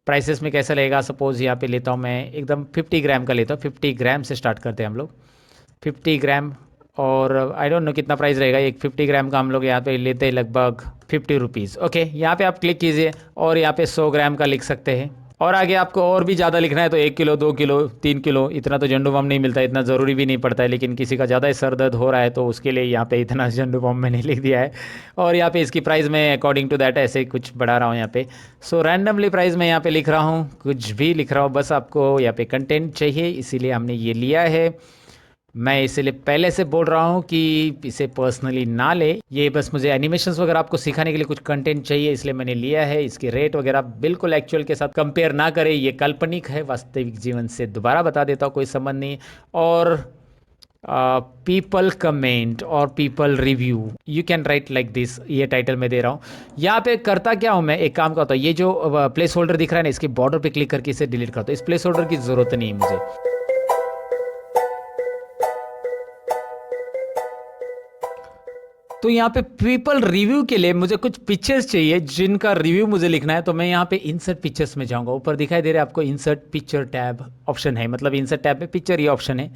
S1: प्राइसेस में कैसा लगेगा, सपोज यहाँ पे लेता हूँ मैं एकदम 50 ग्राम का लेता हूँ। 50 ग्राम से स्टार्ट करते हैं हम लोग, 50 ग्राम। और आई डोंट नो कितना प्राइस रहेगा, एक 50 ग्राम का हम लोग यहाँ पे लेते हैं लगभग 50 रुपीज़। ओके, यहाँ पे आप क्लिक कीजिए और यहाँ पे 100 ग्राम का लिख सकते हैं। और आगे आपको और भी ज़्यादा लिखना है तो 1 किलो, 2 किलो, 3 किलो, इतना तो झंडू बम नहीं मिलता है, इतना ज़रूरी भी नहीं पड़ता है। लेकिन किसी का ज़्यादा सर दर्द हो रहा है तो उसके लिए यहाँ पे इतना झंडू बम मैंने लिख दिया है। और यहाँ पे इसकी प्राइस मैं अकॉर्डिंग टू दैट ऐसे कुछ बढ़ा रहा हूँ यहाँ पे। सो रैंडमली प्राइस मैं यहाँ पे लिख रहा हूँ, कुछ भी लिख रहा हूँ, बस आपको यहाँ पे कंटेंट चाहिए इसीलिए हमने ये लिया है। मैं इसलिए पहले से बोल रहा हूँ कि इसे पर्सनली ना ले, ये बस मुझे एनिमेशंस वगैरह आपको सिखाने के लिए कुछ कंटेंट चाहिए इसलिए मैंने लिया है। इसकी रेट वगैरह बिल्कुल एक्चुअल के साथ कंपेयर ना करें, ये काल्पनिक है, वास्तविक जीवन से दोबारा बता देता हूँ, कोई संबंध नहीं। और पीपल कमेंट और people review you can write like this, ये टाइटल मैं दे रहा हूँ। यहाँ पे करता क्या हूँ मैं, एक काम करता हूँ, ये जो प्लेस होल्डर दिख रहा है ना, इसके बॉर्डर पे क्लिक करके इसे डिलीट करता हूँ। इस प्लेस होल्डर की ज़रूरत नहीं है मुझे। तो यहाँ पे पीपल रिव्यू के लिए मुझे कुछ पिक्चर्स चाहिए जिनका रिव्यू मुझे लिखना है। तो मैं यहाँ पे इंसर्ट पिक्चर्स में जाऊँगा। ऊपर दिखाई दे रहा है आपको इंसर्ट पिक्चर टैब ऑप्शन है, मतलब इंसर्ट टैब में पिक्चर ये ऑप्शन है।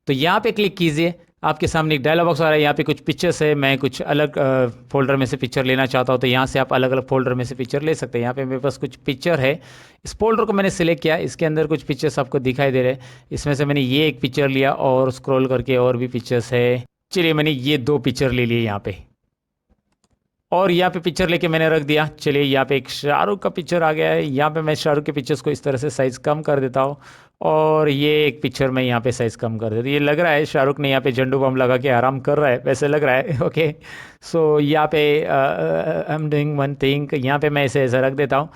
S1: तो यहाँ पे क्लिक कीजिए, आपके सामने एक डायलॉग बॉक्स आ रहा है। यहाँ पे कुछ पिक्चर्स है, मैं कुछ अलग फोल्डर में से पिक्चर लेना चाहता हूँ तो यहाँ से आप अलग अलग फोल्डर में से पिक्चर ले सकते हैं। यहाँ पे मेरे पास कुछ पिक्चर है, इस फोल्डर को मैंने सिलेक्ट किया, इसके अंदर कुछ पिक्चर्स आपको दिखाई दे रहे हैं। इसमें से मैंने ये एक पिक्चर लिया और स्क्रॉल करके और भी पिक्चर्स है। चलिए मैंने ये 2 पिक्चर ले लिए यहाँ पे, और यहाँ पे पिक्चर लेके मैंने रख दिया। चलिए यहाँ पे एक शाहरुख का पिक्चर आ गया है। यहाँ पे मैं शाहरुख के पिक्चर्स को इस तरह से साइज़ कम कर देता हूँ और ये एक पिक्चर मैं यहाँ पे साइज़ कम कर देता हूँ। ये लग रहा है शाहरुख ने यहाँ पे झंडू बम लगा के आराम कर रहा है, वैसे लग रहा है। ओके, सो यहाँ पे I am doing one thing, यहाँ पे मैं इसे ऐसे रख देता हूँ।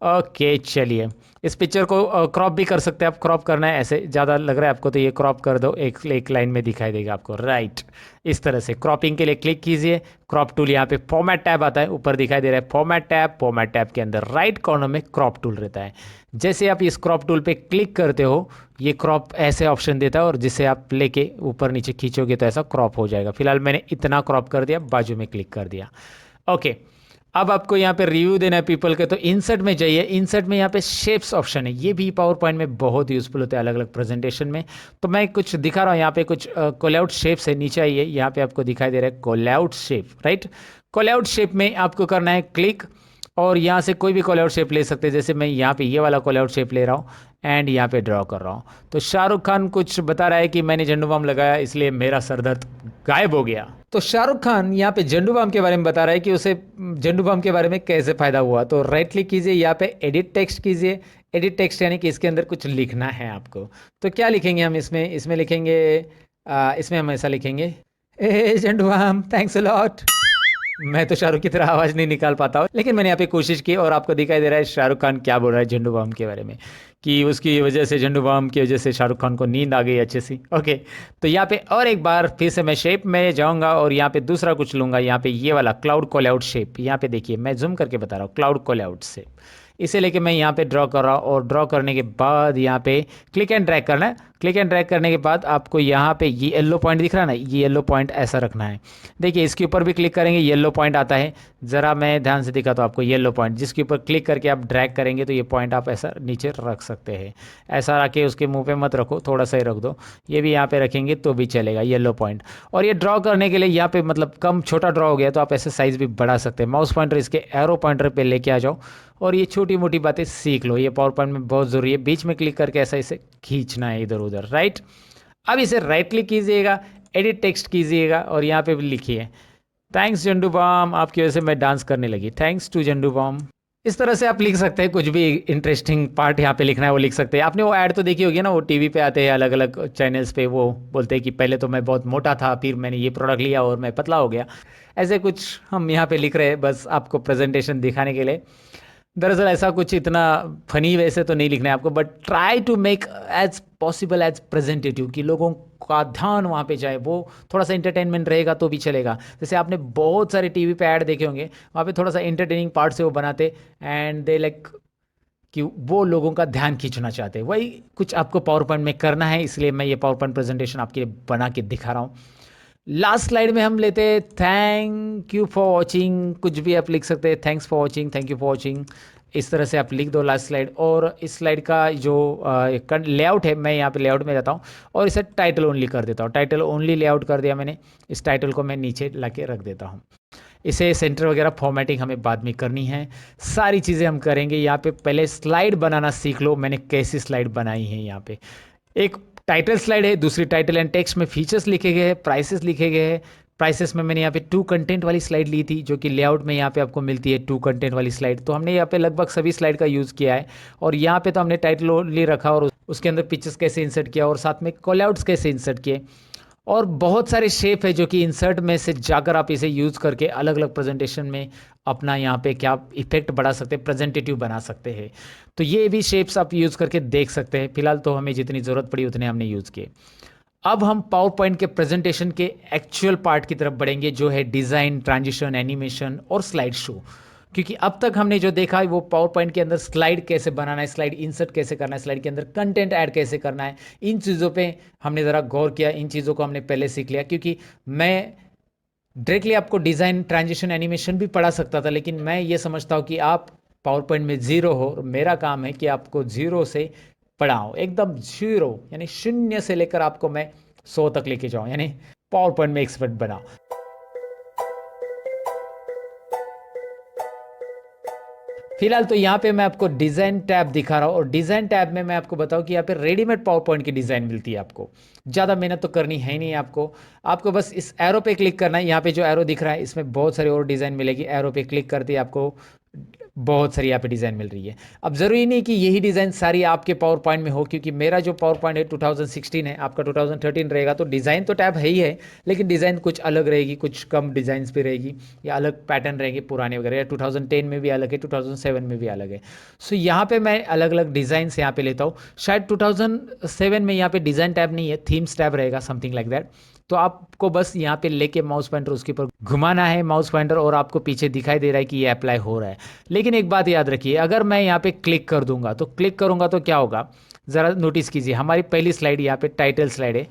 S1: ओके चलिए, इस पिक्चर को क्रॉप भी कर सकते हैं आप। क्रॉप करना है, ऐसे ज़्यादा लग रहा है आपको तो ये क्रॉप कर दो, एक लाइन में दिखाई देगा आपको, राइट। इस तरह से क्रॉपिंग के लिए क्लिक कीजिए, क्रॉप टूल, यहाँ पे फॉर्मेट टैब आता है, ऊपर दिखाई दे रहा है फॉर्मेट टैब। फॉर्मेट टैब के अंदर राइट कॉर्नर में क्रॉप टूल रहता है। जैसे आप इस क्रॉप टूल पे क्लिक करते हो, ये क्रॉप ऐसे ऑप्शन देता है और जिसे आप लेके ऊपर नीचे खींचोगे तो ऐसा क्रॉप हो जाएगा। फिलहाल मैंने इतना क्रॉप कर दिया, बाजू में क्लिक कर दिया। ओके, अब आपको यहाँ पे रिव्यू देना है पीपल के, तो इंसर्ट में जाइए। इंसर्ट में यहाँ पे शेप्स ऑप्शन है, ये भी पावर पॉइंट में बहुत यूजफुल होता है अलग अलग प्रेजेंटेशन में। तो मैं कुछ दिखा रहा हूँ, यहाँ पे कुछ कॉलआउट शेप्स है। नीचे आइए, यहाँ पे आपको दिखाई दे रहा है callout shape, right. Callout shape में आपको करना है क्लिक और यहाँ से कोई भी कॉलआउट शेप ले सकते हैं। जैसे मैं यहाँ पे ये वाला कॉलआउट शेप ले रहा हूँ एंड यहाँ पे ड्रॉ कर रहा हूँ। तो शाहरुख खान कुछ बता रहा है कि मैंने झंडू बाम लगाया इसलिए मेरा सर दर्द गायब हो गया। तो शाहरुख खान यहाँ पे झंडू बाम के बारे में बता रहा है कि उसे झंडू बाम के बारे में कैसे फ़ायदा हुआ। तो राइट क्लिक कीजिए, यहाँ पे एडिट टेक्स्ट कीजिए। एडिट टेक्स्ट यानी कि इसके अंदर कुछ लिखना है आपको। तो क्या लिखेंगे हम इसमें लिखेंगे, इसमें हम ऐसा लिखेंगे, ए झंडू बाम थैंक्स अ लॉट। मैं तो शाहरुख की तरह आवाज़ नहीं निकाल पाता हूँ, लेकिन मैंने यहाँ पे कोशिश की और आपको दिखाई दे रहा है शाहरुख खान क्या बोल रहा है झंडू बाम के बारे में, कि उसकी वजह से, झंडू बाम की वजह से शाहरुख खान को नींद आ गई अच्छे सी। ओके, तो यहाँ पे और एक बार फिर से मैं शेप में जाऊँगा और यहाँ पे दूसरा कुछ लूँगा। यहाँ पे ये वाला क्लाउड कॉल आउट शेप, यहाँ पे देखिए मैं जूम करके बता रहा हूँ, क्लाउड कॉल आउट शेप, इसे लेके मैं यहाँ पे ड्रॉ कर रहा हूँ। और ड्रॉ करने के बाद यहाँ पे क्लिक एंड ड्रैग करना है। क्लिक एंड ड्रैग करने के बाद आपको यहाँ पे ये येलो पॉइंट दिख रहा है ना, ये येलो पॉइंट ऐसा रखना है। देखिए इसके ऊपर भी क्लिक करेंगे, येलो पॉइंट आता है। ज़रा मैं ध्यान से दिखाता हूँ आपको, येलो पॉइंट जिसके ऊपर क्लिक करके आप ड्रैग करेंगे तो ये पॉइंट आप ऐसा नीचे रख सकते हैं। ऐसा रख के उसके मुँह पे मत रखो, थोड़ा सा ही रख दो। ये भी यहाँ पे रखेंगे तो भी चलेगा, येलो पॉइंट। और ये ड्रॉ करने के लिए यहाँ पे मतलब कम छोटा ड्रॉ हो गया तो आप ऐसे साइज़ भी बढ़ा सकते हैं। माउस पॉइंटर इसके एरो पॉइंटर पे लेके आ जाओ और ये छोटी मोटी बातें सीख लो, ये पावर पॉइंट में बहुत ज़रूरी है। बीच में क्लिक करके ऐसा इसे खींचना है इधर उधर, राइट। अब इसे राइट क्लिक कीजिएगा, एडिट टेक्स्ट कीजिएगा और यहाँ पे भी लिखिए, थैंक्स झंडू बाम, आपकी वजह से मैं डांस करने लगी, थैंक्स टू झंडू बाम। इस तरह से आप लिख सकते हैं, कुछ भी इंटरेस्टिंग पार्ट यहाँ पे लिखना है वो लिख सकते हैं। आपने वो ऐड तो देखी होगी ना, वो टीवी पे आते हैं अलग अलग चैनल्स पे, वो बोलते हैं कि पहले तो मैं बहुत मोटा था, फिर मैंने ये प्रोडक्ट लिया और मैं पतला हो गया। ऐसे कुछ हम यहाँ पे लिख रहे हैं बस आपको प्रेजेंटेशन दिखाने के लिए। दरअसल ऐसा कुछ इतना फनी वैसे तो नहीं लिखना है आपको, but try to make as possible as presentative, कि लोगों का ध्यान वहाँ पे जाए, वो थोड़ा सा इंटरटेनमेंट रहेगा तो भी चलेगा। जैसे आपने बहुत सारे टीवी पे ऐड देखे होंगे, वहाँ पे थोड़ा सा इंटरटेनिंग पार्ट से वो बनाते, एंड दे लाइक कि वो लोगों का ध्यान खींचना चाहते हैं। वही कुछ आपको पावर पॉइंट में करना है, इसलिए मैं ये पावर पॉइंट प्रेजेंटेशन आपके लिए बना के दिखा रहा हूँ। लास्ट स्लाइड में हम लेते हैं थैंक यू फॉर वॉचिंग, कुछ भी आप लिख सकते हैं, thanks for watching, thank you for watching, इस तरह से आप लिख दो लास्ट स्लाइड। और इस स्लाइड का जो लेआउट है, मैं यहाँ पे लेआउट में जाता हूँ और इसे टाइटल ओनली कर देता हूँ। टाइटल ओनली लेआउट कर दिया मैंने, इस टाइटल को मैं नीचे ला के रख देता हूँ। इसे सेंटर वगैरह फॉर्मेटिंग हमें बाद में करनी है, सारी चीज़ें हम करेंगे। यहाँ पे पहले स्लाइड बनाना सीख लो, मैंने कैसी स्लाइड बनाई है। यहाँ पे एक टाइटल स्लाइड है, दूसरी टाइटल एंड टेक्स्ट में फीचर्स लिखे गए हैं, प्राइसेस लिखे गए हैं। प्राइसेस में मैंने यहाँ पे टू कंटेंट वाली स्लाइड ली थी, जो कि लेआउट में यहाँ पे आपको मिलती है टू कंटेंट वाली स्लाइड। तो हमने यहाँ पे लगभग सभी स्लाइड का यूज़ किया है। और यहाँ पे तो हमने टाइटल ओनली रखा और उसके अंदर पिक्चर्स कैसे इंसर्ट किया और साथ में कॉलआउट्स कैसे इंसर्ट किए। और बहुत सारे शेप है जो कि इंसर्ट में से जाकर आप इसे यूज़ करके अलग अलग प्रेजेंटेशन में अपना यहाँ पे क्या इफेक्ट बढ़ा सकते हैं, प्रेजेंटेटिव बना सकते हैं। तो ये भी शेप्स आप यूज़ करके देख सकते हैं। फिलहाल तो हमें जितनी ज़रूरत पड़ी उतने हमने यूज़ किए। अब हम पावर पॉइंट के प्रेजेंटेशन के एक्चुअल पार्ट की तरफ बढ़ेंगे, जो है डिज़ाइन, ट्रांजिशन, एनिमेशन और स्लाइड शो। क्योंकि अब तक हमने जो देखा है वो पावर पॉइंट के अंदर स्लाइड कैसे बनाना है, स्लाइड इंसर्ट कैसे करना है, स्लाइड के अंदर कंटेंट ऐड कैसे करना है, इन चीज़ों पे हमने ज़रा गौर किया। इन चीज़ों को हमने पहले सीख लिया, क्योंकि मैं डायरेक्टली आपको डिज़ाइन, ट्रांजिशन, एनिमेशन भी पढ़ा सकता था, लेकिन मैं ये समझता हूँ कि आप पावर पॉइंट में ज़ीरो हो, और मेरा काम है कि आपको ज़ीरो से पढ़ाऊँ, एकदम ज़ीरो यानी शून्य से लेकर आपको मैं 100 तक लेके जाऊँ, यानी पावर पॉइंट में एक्सपर्ट बनाऊँ। फिलहाल तो यहाँ पे मैं आपको डिज़ाइन टैब दिखा रहा हूँ, और डिज़ाइन टैब में मैं आपको बताऊँ कि यहाँ पे रेडीमेड पावर पॉइंट की डिज़ाइन मिलती है आपको। ज़्यादा मेहनत तो करनी है ही नहीं आपको। आपको बस इस एरो पे क्लिक करना है। यहाँ पे जो एरो दिख रहा है इसमें बहुत सारी और डिज़ाइन मिलेगी। एरो पे क्लिक करते ही आपको बहुत सारी यहाँ पे डिज़ाइन मिल रही है। अब ज़रूरी नहीं कि यही डिज़ाइन सारी आपके पावर पॉइंट में हो, क्योंकि मेरा जो पावर पॉइंट है 2016 है, आपका 2013 रहेगा। तो डिज़ाइन तो टैब है ही है, लेकिन डिज़ाइन कुछ अलग रहेगी, कुछ कम डिज़ाइंस पे रहेगी, या अलग पैटर्न रहेंगे पुराने वगैरह, या 2010 में भी अलग है, 2007 में भी अलग है। सो यहाँ पे मैं अलग अलग डिज़ाइंस यहाँ पे लेता हूँ। शायद 2007 में यहाँ पे डिज़ाइन टैब नहीं है, थीम्स टैब रहेगा, समथिंग लाइक दैट। तो आपको बस यहाँ पे लेके माउस पॉइंटर उसके ऊपर घुमाना है, माउस पॉइंटर, और आपको पीछे दिखाई दे रहा है कि ये अप्लाई हो रहा है। लेकिन एक बात याद रखिए, अगर मैं यहाँ पे क्लिक कर दूंगा, तो क्लिक करूंगा तो क्या होगा, ज़रा नोटिस कीजिए। हमारी पहली स्लाइड यहाँ पे टाइटल स्लाइड है,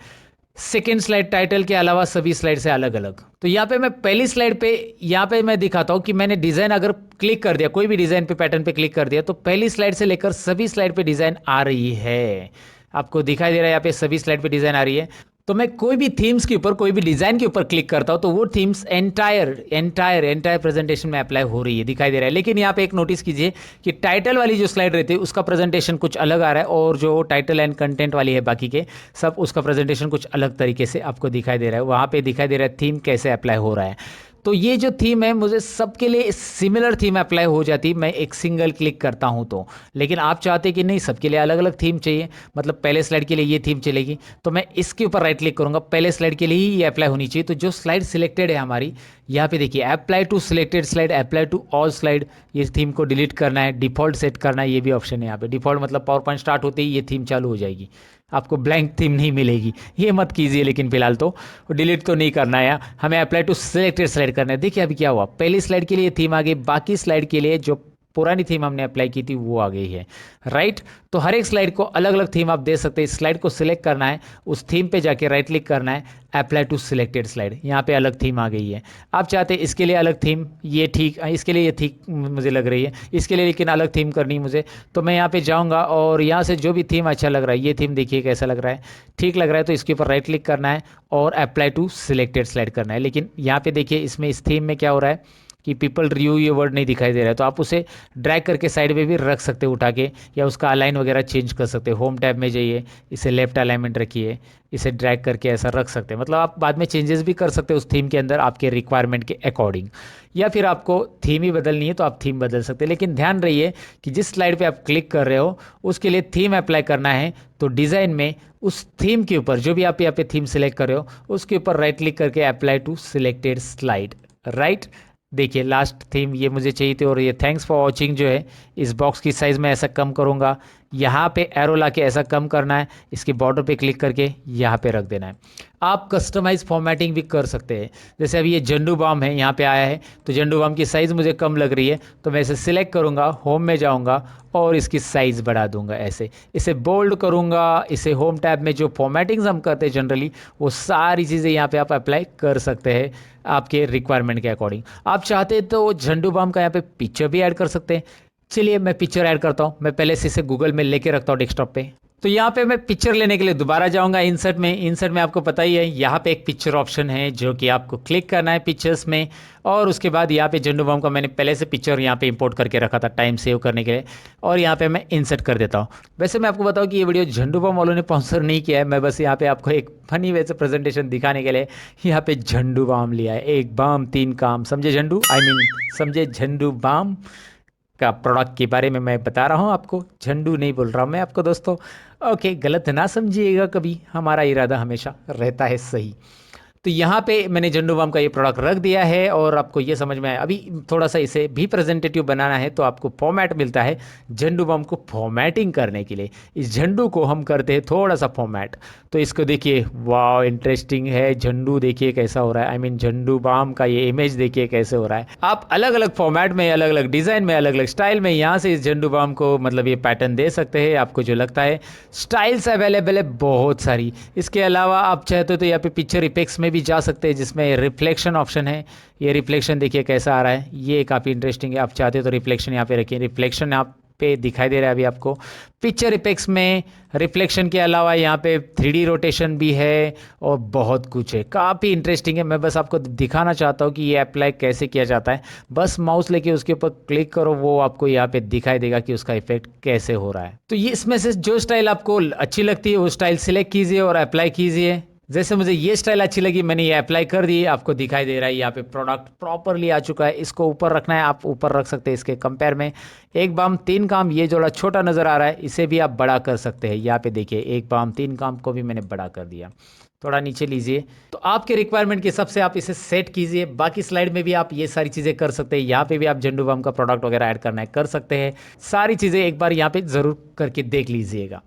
S1: सेकेंड स्लाइड टाइटल के अलावा सभी स्लाइड से अलग अलग। तो यहाँ पे मैं पहली स्लाइड पे यहाँ पे मैं दिखाता हूँ कि मैंने डिज़ाइन अगर क्लिक कर दिया, कोई भी डिज़ाइन पे, पैटर्न पे क्लिक कर दिया, तो पहली स्लाइड से लेकर सभी स्लाइड पे डिज़ाइन आ रही है। आपको दिखाई दे रहा है यहाँ पे सभी स्लाइड पे डिज़ाइन आ रही है। तो मैं कोई भी थीम्स के ऊपर, कोई भी डिज़ाइन के ऊपर क्लिक करता हूँ, तो वो थीम्स एंटायर प्रेजेंटेशन में अप्लाई हो रही है, दिखाई दे रहा है। लेकिन यहाँ पे एक नोटिस कीजिए कि टाइटल वाली जो स्लाइड रहती है उसका प्रेजेंटेशन कुछ अलग आ रहा है, और जो टाइटल एंड कंटेंट वाली है बाकी के सब, उसका प्रेजेंटेशन कुछ अलग तरीके से आपको दिखाई दे रहा है। वहाँ पे दिखाई दे रहा है थीम कैसे अप्लाई हो रहा है। तो ये जो थीम है, मुझे सबके लिए सिमिलर थीम अप्लाई हो जाती, मैं एक सिंगल क्लिक करता हूँ तो। लेकिन आप चाहते कि नहीं, सबके लिए अलग अलग थीम चाहिए, मतलब पहले स्लाइड के लिए ये थीम चलेगी, तो मैं इसके ऊपर राइट क्लिक करूँगा, पहले स्लाइड के लिए ही ये अप्लाई होनी चाहिए। तो जो स्लाइड सिलेक्टेड है हमारी, यहाँ पे देखिए apply to selected slide, apply to all slide, ये थीम को डिलीट करना है, डिफॉल्ट सेट करना है, ये भी ऑप्शन है यहाँ पे। डिफॉल्ट मतलब पावर पॉइंट स्टार्ट होते ही ये थीम चालू हो जाएगी, आपको ब्लैंक थीम नहीं मिलेगी, ये मत कीजिए। लेकिन फिलहाल तो डिलीट तो नहीं करना है, हमें अप्लाई टू सिलेक्टेड स्लाइड करना है। देखिए अभी क्या हुआ, पहली स्लाइड के लिए थीम आ गई, बाकी स्लाइड के लिए जो पुरानी थीम हमने अप्लाई की थी वो आ गई है, राइट। तो हर एक स्लाइड को अलग अलग थीम आप दे सकते हैं। इस स्लाइड को सिलेक्ट करना है, उस थीम पे जाके राइट क्लिक करना है, अप्लाई टू सिलेक्टेड स्लाइड, यहाँ पे अलग थीम आ गई है। आप चाहते हैं इसके लिए अलग थीम, ये ठीक, इसके लिए ये ठीक मुझे लग रही है, इसके लिए लेकिन अलग थीम करनी मुझे, तो मैं यहाँ पे जाऊँगा और यहाँ से जो भी थीम अच्छा लग रहा है, ये थीम देखिए कैसा लग रहा है, ठीक लग रहा है, तो इसके ऊपर राइट क्लिक करना है और अप्लाई टू सिलेक्टेड स्लाइड करना है। लेकिन यहाँ पे देखिए इसमें इस थीम में क्या हो रहा है कि पीपल रिव्यू, ये वर्ड नहीं दिखाई दे रहा है, तो आप उसे ड्रैग करके साइड में भी रख सकते हो उठा के, या उसका अलाइन वगैरह चेंज कर सकते हो। होम टैब में जाइए, इसे लेफ्ट अलाइनमेंट रखिए, इसे ड्रैग करके ऐसा रख सकते हैं। मतलब आप बाद में चेंजेस भी कर सकते हो उस थीम के अंदर आपके रिक्वायरमेंट के अकॉर्डिंग, या फिर आपको थीम ही बदलनी है तो आप थीम बदल सकते हैं। लेकिन ध्यान रहिए कि जिस स्लाइड पे आप क्लिक कर रहे हो उसके लिए थीम अप्लाई करना है, तो डिज़ाइन में उस थीम के ऊपर, जो भी आप यहाँ पे थीम सेलेक्ट कर रहे हो, उसके ऊपर राइट क्लिक करके apply to selected slide, right. देखिए लास्ट थीम ये मुझे चाहिए थी, और ये थैंक्स फॉर वॉचिंग जो है, इस बॉक्स की साइज़ में ऐसा कम करूँगा, यहाँ पे एरो ला के ऐसा कम करना है, इसकी बॉर्डर पे क्लिक करके यहाँ पे रख देना है। आप कस्टमाइज फॉर्मेटिंग भी कर सकते हैं। जैसे अभी ये झंडू बाम है, यहाँ पे आया है, तो झंडू बाम की साइज़ मुझे कम लग रही है, तो मैं इसे सिलेक्ट करूँगा, होम में जाऊँगा और इसकी साइज़ बढ़ा दूंगा ऐसे। इसे बोल्ड करूँगा, इसे होम टैब में जो फॉर्मेटिंग्स हम करते हैं जनरली, वो सारी चीज़ें यहाँ पे आप अप्लाई कर सकते हैं आपके रिक्वायरमेंट के अकॉर्डिंग। आप चाहते हैं तो झंडू बाम का यहाँ पे पिक्चर भी ऐड कर सकते हैं। चलिए मैं पिक्चर ऐड करता हूँ। मैं पहले से इसे गूगल में लेके रखता हूँ डेस्कटॉप पे। तो यहाँ पे मैं पिक्चर लेने के लिए दोबारा जाऊँगा इंसर्ट में। इंसर्ट में आपको पता ही है, यहाँ पे एक पिक्चर ऑप्शन है जो कि आपको क्लिक करना है पिक्चर्स में, और उसके बाद यहाँ पे झंडू बाम का मैंने पहले से पिक्चर यहाँ पे इंपोर्ट करके रखा था टाइम सेव करने के लिए, और यहाँ पे मैं इंसर्ट कर देता हूँ। वैसे मैं आपको बताऊँ कि ये वीडियो झंडू बाम वालों ने स्पॉन्सर नहीं किया है, मैं बस यहाँ पे आपको एक फनी वे से प्रेजेंटेशन दिखाने के लिए यहाँ पे झंडू बाम लिया है। एक बाम तीन काम, समझे झंडू, आई मीन समझे झंडू बाम का प्रोडक्ट के बारे में मैं बता रहा हूँ आपको, झंडू नहीं बोल रहा हूँ मैं आपको दोस्तों। ओके, गलत ना समझिएगा कभी, हमारा इरादा हमेशा रहता है सही। तो यहाँ पे मैंने झंडू बाम का ये प्रोडक्ट रख दिया है, और आपको ये समझ में आया। अभी थोड़ा सा इसे भी प्रेजेंटेटिव बनाना है, तो आपको फॉर्मेट मिलता है झंडू बाम को फॉर्मेटिंग करने के लिए। इस झंडू को हम करते हैं थोड़ा सा फॉर्मेट। तो इसको देखिए, वाह इंटरेस्टिंग है झंडू, देखिए कैसा हो रहा है। आई मीन झंडू बाम का ये इमेज देखिए कैसे हो रहा है। आप अलग अलग फॉर्मेट में, अलग अलग डिज़ाइन में, अलग अलग स्टाइल में यहाँ से इस झंडू बाम को मतलब ये पैटर्न दे सकते हैं, आपको जो लगता है। स्टाइल्स अवेलेबल है बहुत सारी। इसके अलावा आप चाहते हो तो यहाँ पे पिक्चर इफेक्ट्स में भी जा सकते हैं, जिसमें रिफ्लेक्शन ऑप्शन है। ये रिफ्लेक्शन देखिए कैसा आ रहा है, ये काफ़ी इंटरेस्टिंग है। आप चाहते हो तो रिफ्लेक्शन यहाँ पे रखिए, रिफ्लेक्शन यहाँ पे दिखाई दे रहा है अभी आपको। पिक्चर इफेक्ट्स में रिफ्लेक्शन के अलावा यहाँ पे 3D रोटेशन भी है, और बहुत कुछ है, काफ़ी इंटरेस्टिंग है। मैं बस आपको दिखाना चाहता हूँ कि ये अप्लाई कैसे किया जाता है। बस माउस लेके उसके ऊपर क्लिक करो, वो आपको यहाँ पे दिखाई देगा कि उसका इफेक्ट कैसे हो रहा है। तो ये इसमें से जो स्टाइल आपको अच्छी लगती है वो स्टाइल सिलेक्ट कीजिए और अप्लाई कीजिए। जैसे मुझे ये स्टाइल अच्छी लगी, मैंने ये अप्लाई कर दी। आपको दिखाई दे रहा है यहाँ पे प्रोडक्ट प्रॉपरली आ चुका है। इसको ऊपर रखना है, आप ऊपर रख सकते हैं इसके कंपेयर में। एक बाम तीन काम, ये जोड़ा छोटा नज़र आ रहा है, इसे भी आप बड़ा कर सकते हैं। यहाँ पे देखिए, एक बाम तीन काम को भी मैंने बड़ा कर दिया। थोड़ा नीचे लीजिए, तो आपके रिक्वायरमेंट के हिसाब से आप इसे सेट कीजिए। बाकी स्लाइड में भी आप ये सारी चीज़ें कर सकते हैं। यहाँ पे भी आप झंडू बाम का प्रोडक्ट वगैरह ऐड करना है, कर सकते हैं। सारी चीज़ें एक बार यहाँ पे ज़रूर करके देख लीजिएगा।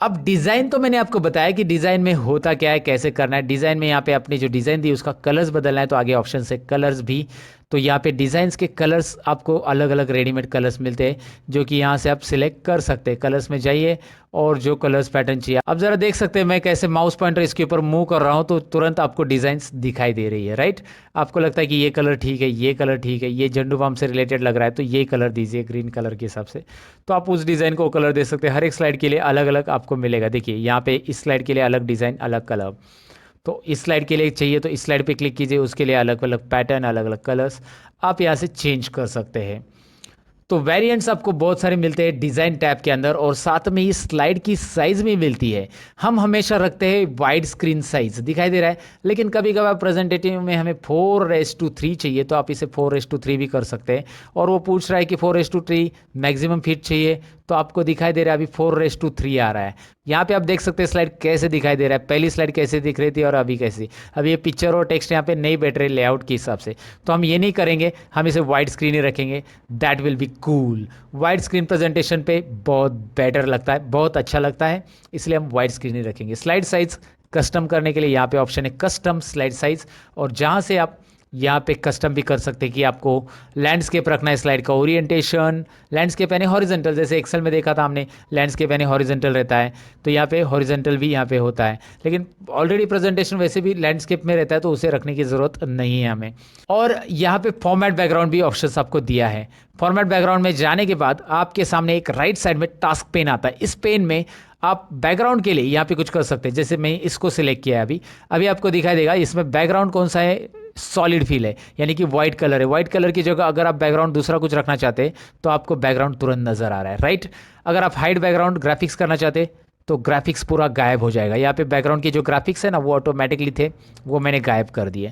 S1: अब डिज़ाइन तो मैंने आपको बताया कि डिज़ाइन में होता क्या है, कैसे करना है। डिज़ाइन में यहाँ पे आपने जो डिज़ाइन दी उसका कलर्स बदलना है, तो आगे ऑप्शन से कलर्स भी। तो यहाँ पे डिज़ाइंस के कलर्स आपको अलग अलग रेडीमेड कलर्स मिलते हैं, जो कि यहाँ से आप सिलेक्ट कर सकते हैं। कलर्स में जाइए और जो कलर्स पैटर्न चाहिए, अब ज़रा देख सकते हैं मैं कैसे माउस पॉइंटर इसके ऊपर मूव कर रहा हूँ, तो तुरंत आपको डिज़ाइंस दिखाई दे रही है, राइट। आपको लगता है कि ये कलर ठीक है, ये कलर ठीक है, ये झंडू बाम से रिलेटेड लग रहा है, तो ये कलर दीजिए ग्रीन कलर के हिसाब से। तो आप उस डिज़ाइन को कलर दे सकते हैं। हर एक स्लाइड के लिए अलग अलग आपको मिलेगा। देखिए यहाँ पे इस स्लाइड के लिए अलग डिज़ाइन, अलग कलर। तो इस स्लाइड के लिए चाहिए तो इस स्लाइड पे क्लिक कीजिए, उसके लिए अलग अलग पैटर्न, अलग अलग कलर्स आप यहाँ से चेंज कर सकते हैं। तो वेरिएंट्स आपको बहुत सारे मिलते हैं डिज़ाइन टैब के अंदर, और साथ में ये स्लाइड की साइज़ भी मिलती है। हम हमेशा रखते हैं वाइड स्क्रीन साइज़, दिखाई दे रहा है, लेकिन कभी कभार प्रेजेंटेटिव में हमें 4:3 चाहिए, तो आप इसे 4:3 भी कर सकते हैं। और वो पूछ रहा है कि 4:3 मैक्सिमम फिट चाहिए, तो आपको दिखाई दे रहा है अभी 4:3 आ रहा है। यहाँ पे आप देख सकते हैं स्लाइड कैसे दिखाई दे रहा है। पहली स्लाइड कैसे दिख रही थी और अभी कैसी। अभी ये पिक्चर और टेक्स्ट यहाँ पे नहीं बैठ रहे लेआउट के हिसाब से, तो हम ये नहीं करेंगे, हम इसे वाइड स्क्रीन ही रखेंगे। That will be cool. Wide screen presentation पे बहुत बेटर लगता है, बहुत अच्छा लगता है, इसलिए हम वाइड स्क्रीन ही रखेंगे। स्लाइड साइज कस्टम करने के लिए यहाँ पे ऑप्शन है कस्टम स्लाइड साइज, और जहाँ से आप यहाँ पे कस्टम भी कर सकते हैं कि आपको लैंडस्केप रखना है, स्लाइड का ओरिएंटेशन। लैंडस्केप यानी हॉरिजॉन्टल, जैसे एक्सेल में देखा था हमने, लैंडस्केप यानी हॉरिजॉन्टल रहता है, तो यहाँ पे हॉरिजॉन्टल भी यहाँ पे होता है। लेकिन ऑलरेडी प्रेजेंटेशन वैसे भी लैंडस्केप में रहता है, तो उसे रखने की ज़रूरत नहीं है हमें। और यहाँ पे फॉर्मेट बैकग्राउंड भी ऑप्शन आपको दिया है। फॉर्मेट बैकग्राउंड में जाने के बाद आपके सामने एक राइट साइड में टास्क पेन आता है। इस पेन में आप बैकग्राउंड के लिए यहाँ पे कुछ कर सकते हैं। जैसे मैं इसको सिलेक्ट किया है, अभी आपको दिखाई देगा इसमें बैकग्राउंड कौन सा है, सॉलिड फील है, यानी कि वाइट कलर है। वाइट कलर की जगह अगर आप बैकग्राउंड दूसरा कुछ रखना चाहते हैं, तो आपको बैकग्राउंड तुरंत नजर आ रहा है, राइट। अगर आप हाइड बैकग्राउंड ग्राफिक्स करना चाहते हैं, तो ग्राफिक्स पूरा गायब हो जाएगा। यहाँ पे बैकग्राउंड के जो ग्राफिक्स है ना, वो ऑटोमेटिकली थे, वो मैंने गायब कर दिए।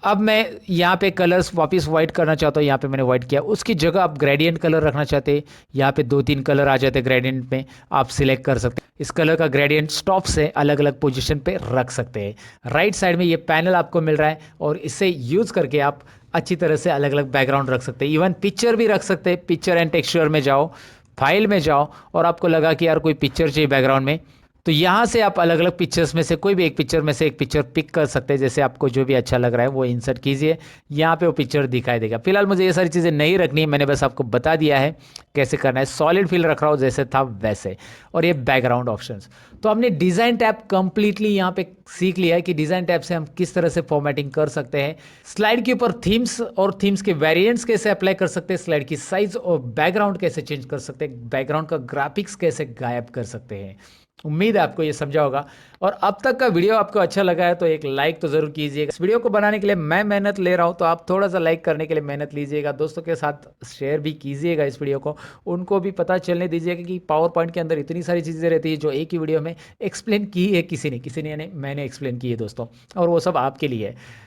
S1: अब मैं यहाँ पे कलर्स वापस वाइट करना चाहता हूँ, यहाँ पे मैंने वाइट किया। उसकी जगह आप ग्रेडियंट कलर रखना चाहते हैं, यहाँ पे 2-3 कलर आ जाते हैं ग्रेडियंट में, आप सिलेक्ट कर सकते हैं। इस कलर का ग्रेडियंट स्टॉप से अलग अलग पोजीशन पे रख सकते हैं। राइट साइड में ये पैनल आपको मिल रहा है, और इससे यूज़ करके आप अच्छी तरह से अलग अलग बैकग्राउंड रख सकते हैं, इवन पिक्चर भी रख सकते हैं। पिक्चर एंड टेक्सचर में जाओ, फाइल में जाओ, और आपको लगा कि यार कोई पिक्चर चाहिए बैकग्राउंड में, तो यहाँ से आप अलग अलग पिक्चर्स में से कोई भी एक पिक्चर में से एक पिक्चर पिक कर सकते हैं। जैसे आपको जो भी अच्छा लग रहा है वो इंसर्ट कीजिए, यहाँ पे वो पिक्चर दिखाई देगा। फिलहाल मुझे ये सारी चीज़ें नहीं रखनी है, मैंने बस आपको बता दिया है कैसे करना है। सॉलिड फिल रख रहा हूँ जैसे था वैसे। और ये बैकग्राउंड ऑप्शंस, तो हमने डिज़ाइन टैब कंप्लीटली यहाँ पे सीख लिया है कि डिज़ाइन टैब से हम किस तरह से फॉर्मेटिंग कर सकते हैं। स्लाइड के ऊपर थीम्स और थीम्स के वेरिएंट्स कैसे अप्लाई कर सकते हैं, स्लाइड की साइज और बैकग्राउंड कैसे चेंज कर सकते हैं, बैकग्राउंड का ग्राफिक्स कैसे गायब कर सकते हैं। उम्मीद है आपको ये समझा होगा। और अब तक का वीडियो आपको अच्छा लगा है तो एक लाइक तो ज़रूर कीजिएगा। इस वीडियो को बनाने के लिए मैं मेहनत ले रहा हूँ, तो आप थोड़ा सा लाइक करने के लिए मेहनत लीजिएगा। दोस्तों के साथ शेयर भी कीजिएगा इस वीडियो को, उनको भी पता चलने दीजिएगा कि पावर पॉइंट के अंदर इतनी सारी चीज़ें रहती है जो एक ही वीडियो में एक्सप्लेन की है किसी ने यानी मैंने एक्सप्लेन की है दोस्तों, और वो सब आपके लिए है।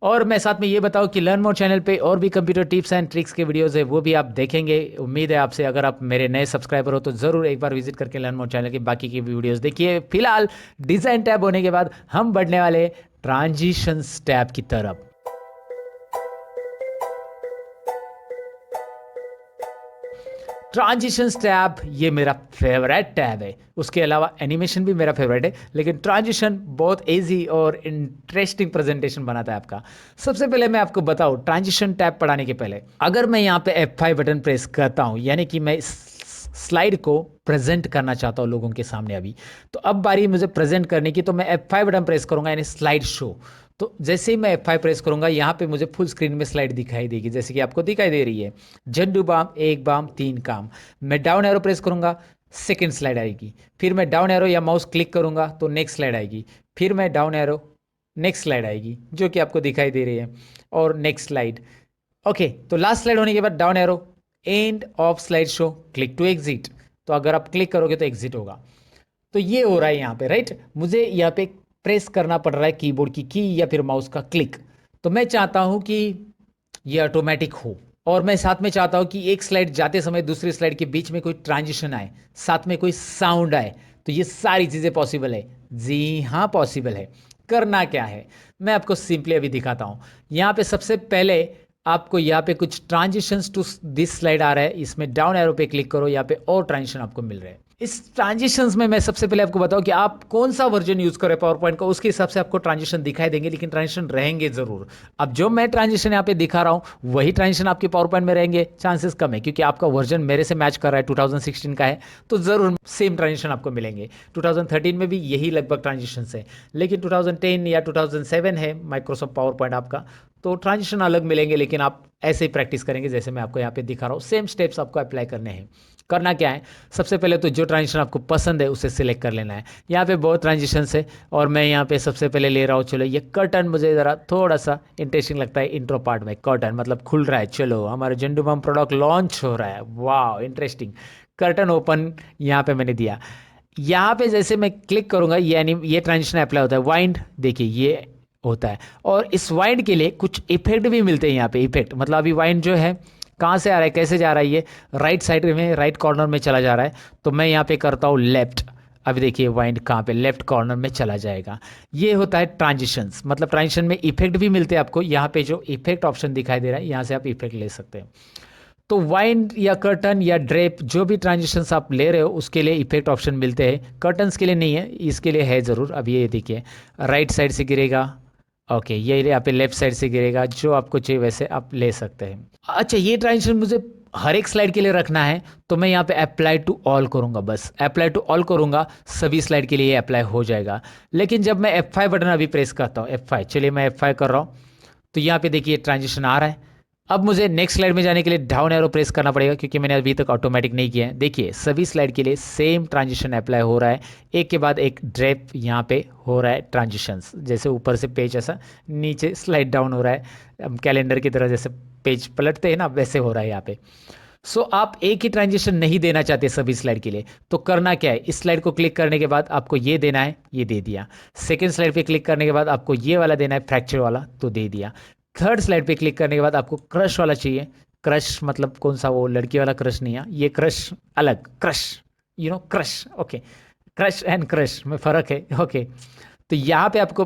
S1: और मैं साथ में ये बताऊं कि लर्न मोर चैनल पे और भी कंप्यूटर टिप्स एंड ट्रिक्स के वीडियोस है, वो भी आप देखेंगे। उम्मीद है आपसे, अगर आप मेरे नए सब्सक्राइबर हो तो ज़रूर एक बार विजिट करके लर्न मोर चैनल के बाकी की वीडियोस देखिए। फिलहाल डिज़ाइन टैब होने के बाद हम बढ़ने वाले ट्रांजिशंस टैब की तरफ। ट्रांजिशंस टैब ये मेरा फेवरेट टैब है, उसके अलावा एनिमेशन भी मेरा फेवरेट है, लेकिन ट्रांजिशन बहुत इजी और इंटरेस्टिंग प्रेजेंटेशन बनाता है आपका। सबसे पहले मैं आपको बताऊं, ट्रांजिशन टैब पढ़ाने के पहले अगर मैं यहाँ पे F5 बटन प्रेस करता हूँ, यानी कि मैं स्लाइड को प्रेजेंट करना चाहता हूँ लोगों के सामने अभी, तो अब बारी मुझे प्रेजेंट करने की, तो मैं F5 बटन प्रेस करूंगा, यानी स्लाइड शो। तो जैसे ही मैं F5 प्रेस करूंगा, यहाँ पे मुझे फुल स्क्रीन में स्लाइड दिखाई देगी, जैसे कि आपको दिखाई दे रही है। झंडू बाम, एक बाम, तीन काम। मैं डाउन एरो प्रेस करूंगा, सेकंड स्लाइड आएगी। फिर मैं डाउन एरो या माउस क्लिक करूंगा तो नेक्स्ट स्लाइड आएगी। फिर मैं डाउन एरो, नेक्स्ट स्लाइड आएगी जो कि आपको दिखाई दे रही है, और नेक्स्ट स्लाइड। ओके, तो लास्ट स्लाइड होने के बाद down arrow, end of slide show, click to exit. तो अगर आप क्लिक करोगे तो एग्जिट होगा। तो ये हो रहा है यहाँ पे, राइट। मुझे यहाँ पे प्रेस करना पड़ रहा है कीबोर्ड की की या फिर माउस का क्लिक। तो मैं चाहता हूँ कि ये ऑटोमेटिक हो, और मैं साथ में चाहता हूँ कि एक स्लाइड जाते समय दूसरी स्लाइड के बीच में कोई ट्रांजिशन आए, साथ में कोई साउंड आए। तो ये सारी चीज़ें पॉसिबल है, जी हाँ पॉसिबल है। करना क्या है, मैं आपको सिंपली अभी दिखाता हूँ। यहाँ पे सबसे पहले आपको यहाँ पे कुछ ट्रांजिशंस टू दिस स्लाइड आ रहा है, इसमें डाउन एरो पे क्लिक करो, यहाँ पे और ट्रांजिशन आपको मिल रहे हैं। इस ट्रांजिशंस में मैं सबसे पहले आपको बताऊं कि आप कौन सा वर्जन यूज करें पावर पॉइंट का, उसके हिसाब से आपको ट्रांजिशन दिखाई देंगे, लेकिन ट्रांजिशन रहेंगे जरूर। अब जो मैं ट्रांजिशन यहाँ पे दिखा रहा हूँ वही ट्रांजिशन आपके पावर पॉइंट में रहेंगे, चांसेस कम है, क्योंकि आपका वर्जन मेरे से मैच कर रहा है, 2016 का है, तो जरूर सेम ट्रांजिशन आपको मिलेंगे। 2013 में भी यही लगभग ट्रांजिशन है, लेकिन 2010 या 2007 है माइक्रोसॉफ्ट पावर पॉइंट आपका, तो ट्रांजिशन अलग मिलेंगे। लेकिन आप ऐसे ही प्रैक्टिस करेंगे जैसे मैं आपको यहाँ पे दिखा रहा हूँ, सेम स्टेप्स आपको अप्लाई करने हैं। करना क्या है, सबसे पहले तो जो ट्रांजिशन आपको पसंद है उसे सिलेक्ट कर लेना है। यहाँ पे बहुत ट्रांजिशन है, और मैं यहाँ पे सबसे पहले ले रहा हूँ, चलो ये कर्टन मुझे ज़रा थोड़ा सा इंटरेस्टिंग लगता है। इंट्रो पार्ट में कर्टन मतलब खुल रहा है, चलो हमारे झंडू बम प्रोडक्ट लॉन्च हो रहा है, वाह इंटरेस्टिंग। कर्टन ओपन यहाँ पे मैंने दिया। यहाँ पे जैसे मैं क्लिक करूँगा, यानी ये ट्रांजिशन अप्लाई होता है। वाइंड देखिए ये होता है, और इस वाइंड के लिए कुछ इफेक्ट भी मिलते हैं यहाँ पे। इफेक्ट मतलब अभी वाइंड जो है कहाँ से आ रहा है, कैसे जा रहा है, ये राइट साइड में, राइट कॉर्नर में चला जा रहा है। तो मैं यहाँ पे करता हूँ लेफ्ट, अभी देखिए वाइंड कहाँ पे, लेफ्ट कॉर्नर में चला जाएगा। ये होता है ट्रांजिशंस, मतलब ट्रांजिशन में इफेक्ट भी मिलते हैं आपको। यहाँ पे जो इफेक्ट ऑप्शन दिखाई दे रहा है, यहाँ से आप इफेक्ट ले सकते हैं। तो वाइंड या कर्टन या ड्रेप, जो भी ट्रांजिशंस आप ले रहे हो उसके लिए इफेक्ट ऑप्शन मिलते हैं। कर्टन्स के लिए नहीं है, इसके लिए है ज़रूर। अब ये देखिए राइट साइड से गिरेगा, ओके ये यहाँ पे लेफ्ट साइड से गिरेगा, जो आपको चाहिए वैसे आप ले सकते हैं। अच्छा, ये ट्रांजिशन मुझे हर एक स्लाइड के लिए रखना है, तो मैं यहाँ पे अप्लाई टू ऑल करूँगा, बस अप्लाई टू ऑल करूँगा, सभी स्लाइड के लिए अप्लाई हो जाएगा। लेकिन जब मैं F5 बटन अभी प्रेस करता हूँ, F5, चलिए मैं F5 कर रहा हूँ, तो यहाँ पे देखिए ट्रांजिशन आ रहा है। अब मुझे नेक्स्ट स्लाइड में जाने के लिए डाउन एरो प्रेस करना पड़ेगा, क्योंकि मैंने अभी तक ऑटोमेटिक नहीं किया है। देखिए सभी स्लाइड के लिए सेम ट्रांजिशन अप्लाई हो रहा है, एक के बाद एक ड्रैप यहाँ पे हो रहा है ट्रांजिशंस। जैसे ऊपर से पेज ऐसा नीचे स्लाइड डाउन हो रहा है, कैलेंडर की तरह जैसे पेज पलटते हैं ना, वैसे हो रहा है यहाँ पे। सो आप एक ही ट्रांजिशन नहीं देना चाहते सभी स्लाइड के लिए, तो करना क्या है, इस स्लाइड को क्लिक करने के बाद आपको ये देना है, ये दे दिया। सेकेंड स्लाइड पे क्लिक करने के बाद आपको ये वाला देना है, फ्रैक्चर वाला, तो दे दिया। थर्ड स्लाइड पे क्लिक करने के बाद आपको क्रश वाला चाहिए। क्रश मतलब कौन सा, वो लड़की वाला क्रश नहीं है, ये क्रश अलग, crush you know crush, okay. Crush and crush में फ़र्क है, ओके। तो यहाँ पे आपको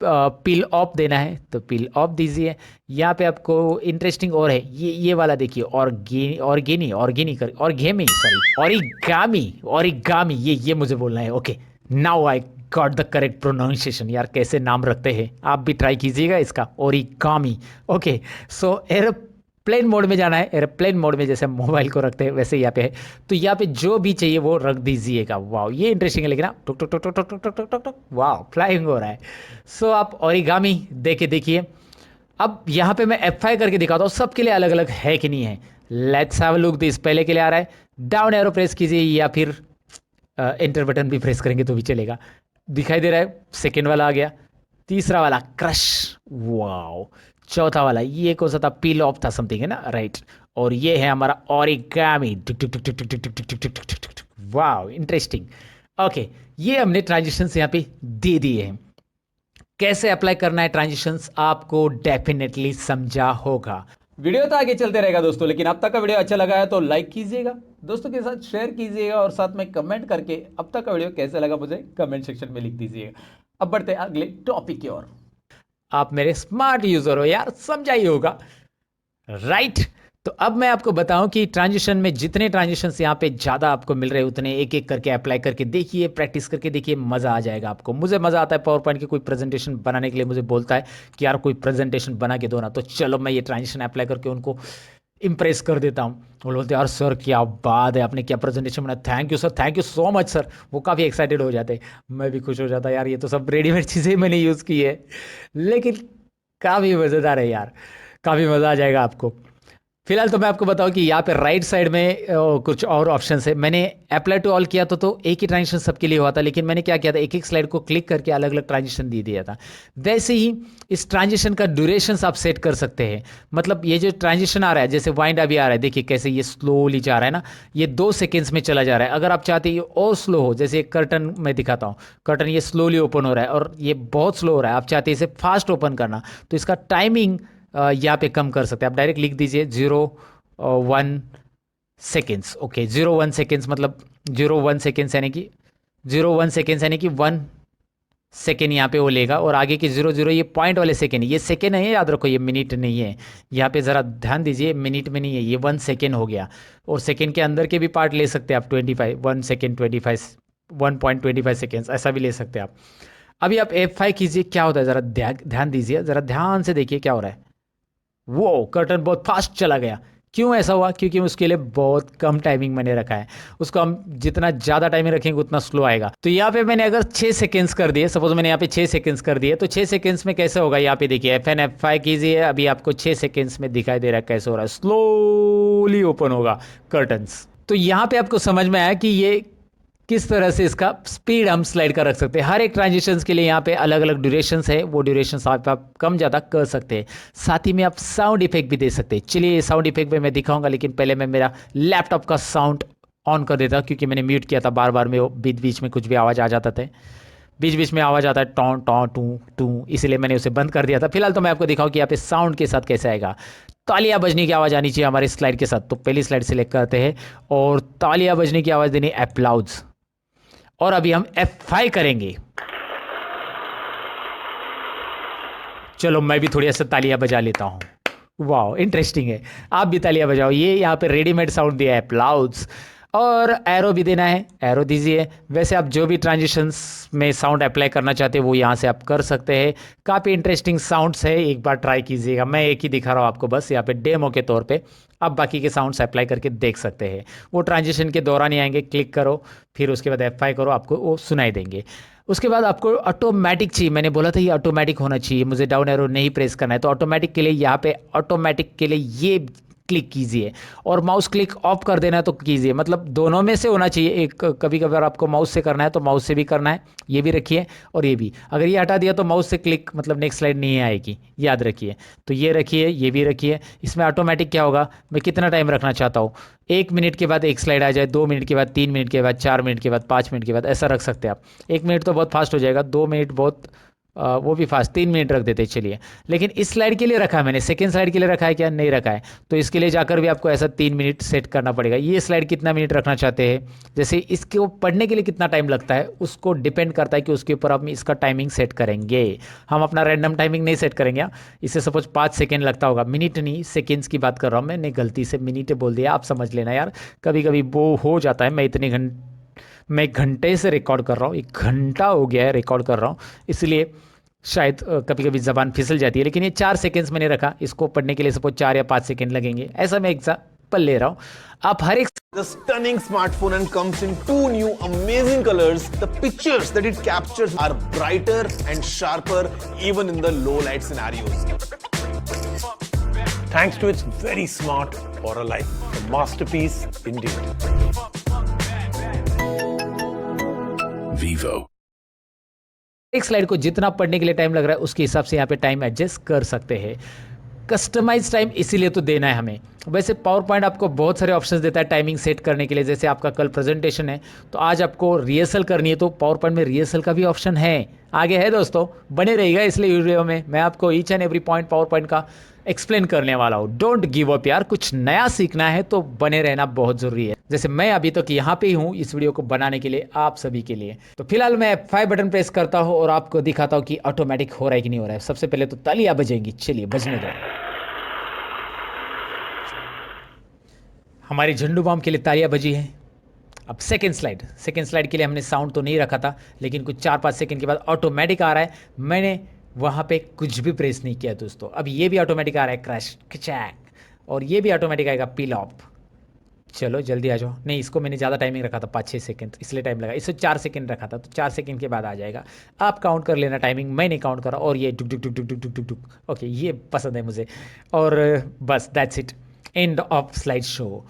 S1: पिल ऑफ देना है तो पिल ऑफ दीजिए। यहाँ पे आपको इंटरेस्टिंग और है, ये वाला देखिए, ऑर्गेमी, सॉरी, ओरिगामी, ये मुझे बोलना है। Okay, now I got the correct pronunciation. यार कैसे नाम रखते हैं, आप भी ट्राई कीजिएगा इसका, ओरिगामी। ओके, सो एरोप्लेन मोड में जाना है, एरोप्लेन मोड में जैसे हम मोबाइल को रखते हैं वैसे यहाँ पे है। तो यहाँ पे जो भी चाहिए वो रख दीजिएगा। वाह, ये इंटरेस्टिंग है, लेकिन ना टुक टुक टुक टुक टुक टुक टुक टुक टुक, वाह फ्लाइंग हो रहा है। सो आप ओरिगामी देखिए। अब यहाँ पे मैं F5 करके दिखाता हूँ, सबके लिए अलग अलग है कि नहीं है। Let's have a look this. पहले के लिए आ रहा है, डाउन एरो प्रेस कीजिए या फिर एंटर बटन भी प्रेस करेंगे तो भी चलेगा। दिखाई दे रहा है, सेकेंड वाला आ गया, तीसरा वाला क्रश, वाओ, चौथा वाला ये कौन सा था, पील ऑफ था समथिंग, है ना, राइट। और ये है हमारा ओरिगामी, वाओ इंटरेस्टिंग। ओके, ये हमने ट्रांजिशंस यहाँ पे दे दिए हैं। कैसे अप्लाई करना है ट्रांजिशंस आपको डेफिनेटली समझा होगा। वीडियो तो आगे चलते रहेगा दोस्तों, लेकिन अब तक का वीडियो अच्छा लगा है तो लाइक कीजिएगा, दोस्तों के साथ शेयर कीजिएगा और साथ में कमेंट करके अब तक का वीडियो कैसा लगा मुझे कमेंट सेक्शन में लिख दीजिएगा। अब बढ़ते हैं अगले टॉपिक की ओर। आप मेरे स्मार्ट यूजर हो यार, समझा ही होगा, राइट। तो अब मैं आपको बताऊं कि ट्रांजिशन में जितने ट्रांजिशंस यहाँ पे ज़्यादा आपको मिल रहे हैं उतने एक एक करके अप्लाई करके देखिए, प्रैक्टिस करके देखिए, मज़ा आ जाएगा आपको। मुझे मज़ा आता है पावर पॉइंट की कोई प्रेजेंटेशन बनाने के लिए, मुझे बोलता है कि यार कोई प्रेजेंटेशन बना के दो ना, तो चलो मैं ये ट्रांजिशन अप्लाई करके उनको इंप्रेस कर देता हूँ। वो बोलते हैं यार सर क्या बात है, आपने क्या प्रेजेंटेशन बनाया, thank you sir, thank you so much sir. वो काफ़ी एक्साइटेड हो जाते हैं, मैं भी खुश हो जाता यार, ये तो सब रेडीमेड चीज़ें मैंने यूज़ की है, लेकिन काफ़ी मज़ेदार है यार, काफ़ी मज़ा आ जाएगा आपको। फिलहाल तो मैं आपको बताऊं कि यहाँ पे राइट साइड में कुछ और ऑप्शंस है। मैंने अप्लाई टू ऑल किया तो एक ही ट्रांजिशन सबके लिए हुआ था, लेकिन मैंने क्या किया था, एक एक स्लाइड को क्लिक करके अलग अलग ट्रांजिशन दे दिया था। वैसे ही इस ट्रांजिशन का ड्यूरेशन आप सेट कर सकते हैं। मतलब ये जो ट्रांजिशन आ रहा है, जैसे वाइंड अभी आ रहा है, देखिए कैसे ये स्लोली जा रहा है ना, ये 2 सेकेंड्स में चला जा रहा है। अगर आप चाहते हैं ये और स्लो हो, जैसे कर्टन मैं दिखाता हूँ, कर्टन ये स्लोली ओपन हो रहा है और ये बहुत स्लो हो रहा है, आप चाहते हैं इसे फास्ट ओपन करना, तो इसका टाइमिंग यहाँ पे कम कर सकते हैं। आप डायरेक्ट लिख दीजिए 0 1 सेकेंड्स। ओके, 0 1 सेकेंड्स मतलब 0 1 सेकेंड्स यानी कि 0 1 सेकेंड्स यानी कि 1 सेकेंड यहाँ पे वो लेगा, और आगे की 0 0 ये पॉइंट वाले सेकेंड, ये सेकेंड है, याद रखो ये मिनट नहीं है। यहाँ पे ज़रा ध्यान दीजिए, मिनट में नहीं है, ये 1 सेकेंड हो गया। और सेकेंड के अंदर के भी पार्ट ले सकते हैं आप, 25 1 सेकेंड 25 1.25 सेकेंड्स ऐसा भी ले सकते हैं आप। अभी आप F5 कीजिए, क्या होता है ज़रा ध्यान दीजिए, ज़रा ध्यान से देखिए क्या हो रहा है। वो कर्टन बहुत फास्ट चला गया। क्यों ऐसा हुआ, क्योंकि उसके लिए बहुत कम टाइमिंग मैंने रखा है, उसको हम जितना ज़्यादा टाइमिंग रखेंगे उतना स्लो आएगा। तो यहाँ पे मैंने अगर 6 सेकेंड्स कर दिए, सपोज मैंने यहाँ पे 6 सेकेंड्स कर दिए, तो 6 सेकेंड्स में कैसे होगा, यहाँ पे देखिए F5 F5 कीजिए, अभी आपको 6 सेकेंड्स में दिखाई दे रहा है कैसे हो रहा है, स्लोली ओपन होगा कर्टन्स। तो यहाँ पे आपको समझ में आया कि ये किस तरह से इसका स्पीड हम स्लाइड कर रख सकते हैं। हर एक ट्रांजिशंस के लिए यहाँ पे अलग अलग ड्यूरेशंस है, वो ड्यूरेशंस आप कम ज़्यादा कर सकते हैं। साथ ही में आप साउंड इफेक्ट भी दे सकते हैं। चलिए साउंड इफेक्ट में मैं दिखाऊंगा, लेकिन पहले मैं मेरा लैपटॉप का साउंड ऑन कर देता हूँ, क्योंकि मैंने म्यूट किया था, बार बार में वो बीच बीच में कुछ भी आवाज़ आ जाता था, बीच बीच में आवाज़ आता है टॉन टॉन टू टू, इसलिए मैंने उसे बंद कर दिया था। फिलहाल तो मैं आपको दिखाऊँ कि यहाँ पे साउंड के साथ कैसे आएगा। तालियां बजने की आवाज़ आनी चाहिए हमारे स्लाइड के साथ, तो पहली स्लाइड सेलेक्ट करते हैं और तालियां बजने की आवाज़ देनी एप्लाउड्स, और अभी हम F5 करेंगे। चलो मैं भी थोड़ी ऐसा तालियां बजा लेता हूँ, वाह इंटरेस्टिंग है, आप भी तालियां बजाओ। ये यहाँ पे रेडीमेड साउंड दिया है अप्लाउड्स, और एरो भी देना है, एरो दीजिए। वैसे आप जो भी ट्रांजिशंस में साउंड अप्लाई करना चाहते हैं वो यहाँ से आप कर सकते हैं। काफ़ी इंटरेस्टिंग साउंड्स है, एक बार ट्राई कीजिएगा। मैं एक ही दिखा रहा हूँ आपको बस यहाँ पे डेमो के तौर पे, आप बाकी के साउंड्स अप्लाई करके देख सकते हैं। वो ट्रांजिशन के दौरान ही आएंगे, क्लिक करो फिर उसके बाद F5 करो, आपको वो सुनाई देंगे। उसके बाद आपको ऑटोमेटिक चाहिए, मैंने बोला था ये ऑटोमेटिक होना चाहिए, मुझे डाउन एरो नहीं प्रेस करना है, तो ऑटोमेटिक के लिए यहाँ पे ऑटोमेटिक के लिए ये क्लिक कीजिए, और माउस क्लिक ऑफ कर देना है तो कीजिए, मतलब दोनों में से होना चाहिए। एक कभी कभार आपको माउस से करना है तो माउस से भी करना है, ये भी रखिए और ये भी। अगर ये हटा दिया तो माउस से क्लिक मतलब नेक्स्ट स्लाइड नहीं आएगी, याद रखिए। तो ये रखिए, ये भी रखिए। इसमें ऑटोमेटिक क्या होगा, मैं कितना टाइम रखना चाहता हूँ, 1 मिनट के बाद एक स्लाइड आ जाए, 2 मिनट के बाद, 3 मिनट के बाद, 4 मिनट के बाद, 5 मिनट के बाद, ऐसा रख सकते हैं आप। 1 मिनट तो बहुत फास्ट हो जाएगा, 2 मिनट बहुत वो भी फास्ट 3 मिनट रख देते चलिए। लेकिन इस स्लाइड के लिए रखा है मैंने, सेकेंड स्लाइड के लिए रखा है क्या, नहीं रखा है। तो इसके लिए जाकर भी आपको ऐसा 3 मिनट सेट करना पड़ेगा। ये स्लाइड कितना मिनट रखना चाहते हैं, जैसे इसको पढ़ने के लिए कितना टाइम लगता है उसको डिपेंड करता है कि उसके ऊपर हम इसका टाइमिंग सेट करेंगे। हम अपना रैंडम टाइमिंग नहीं सेट करेंगे। इससे सपोज 5 सेकेंड लगता होगा, मिनट नहीं सेकेंड्स की बात कर रहा हूँ, मैंने गलती से मिनट बोल दिया, आप समझ लेना यार, कभी कभी वो हो जाता है। मैं 1 घंटे से रिकॉर्ड कर रहा हूँ, 1 घंटा हो गया है रिकॉर्ड कर रहा हूँ, इसलिए शायद कभी कभी जबान फिसल जाती है। लेकिन ये 4 सेकेंड्स मैंने रखा, इसको पढ़ने के लिए सपोज 4 या 5 सेकेंड लगेंगे, ऐसा मैं एग्जाम्पल ले रहा हूँ। आप हर एक
S2: The stunning smartphone and comes in 2 new amazing colors. The pictures that it captures are brighter and sharper even in the low light scenarios. Thanks to its very smart Aura Light, a masterpiece indeed.
S3: Vivo.
S1: एक slide को जितना पढ़ने के लिए time लग रहा है उसके हिसाब से यहाँ पे टाइम एडजस्ट कर सकते हैं। कस्टमाइज टाइम इसीलिए तो देना है हमें। वैसे पावर पॉइंट आपको बहुत सारे ऑप्शंस देता है टाइमिंग सेट करने के लिए। जैसे आपका कल प्रेजेंटेशन है तो आज आपको रिहर्सल करनी है, तो पावर पॉइंट में रिहर्सल का भी ऑप्शन है, आगे है दोस्तों, बने रहिएगा। इसलिए वीडियो में मैं आपको each and every point power point का एक्सप्लेन करने वाला हूँ। डोंट गिव अप यार, कुछ नया सीखना है तो बने रहना बहुत ज़रूरी है। जैसे मैं अभी तक यहाँ पे ही हूँ इस वीडियो को बनाने के लिए आप सभी के लिए। तो फिलहाल मैं F5 बटन प्रेस करता हूँ और आपको दिखाता हूँ कि ऑटोमेटिक हो रहा है कि नहीं हो रहा है। सबसे पहले तो तालियां बजेंगी, चलिए बजने दो। हमारी झंडू बम के लिए तालियां बजी है। अब सेकेंड स्लाइड के लिए हमने साउंड तो नहीं रखा था, लेकिन कुछ 4-5 सेकेंड के बाद ऑटोमेटिक आ रहा है। मैंने वहाँ पे कुछ भी प्रेस नहीं किया दोस्तों। अब ये भी ऑटोमेटिक आ रहा है, क्रैश खचैक, और ये भी ऑटोमेटिक आएगा, पील ऑफ। चलो जल्दी आ जाओ। नहीं, इसको मैंने ज़्यादा टाइमिंग रखा था, 5-6 सेकेंड, इसलिए टाइम लगा। इसको 4 सेकेंड रखा था, तो 4 सेकेंड के बाद आ जाएगा। आप काउंट कर लेना टाइमिंग, मैं नहीं काउंट कर रहा। और ये टुक टुक टुक टुक टुक टुक टुक टुक, ओके, ये पसंद है मुझे। और बस that's it, and of slide show.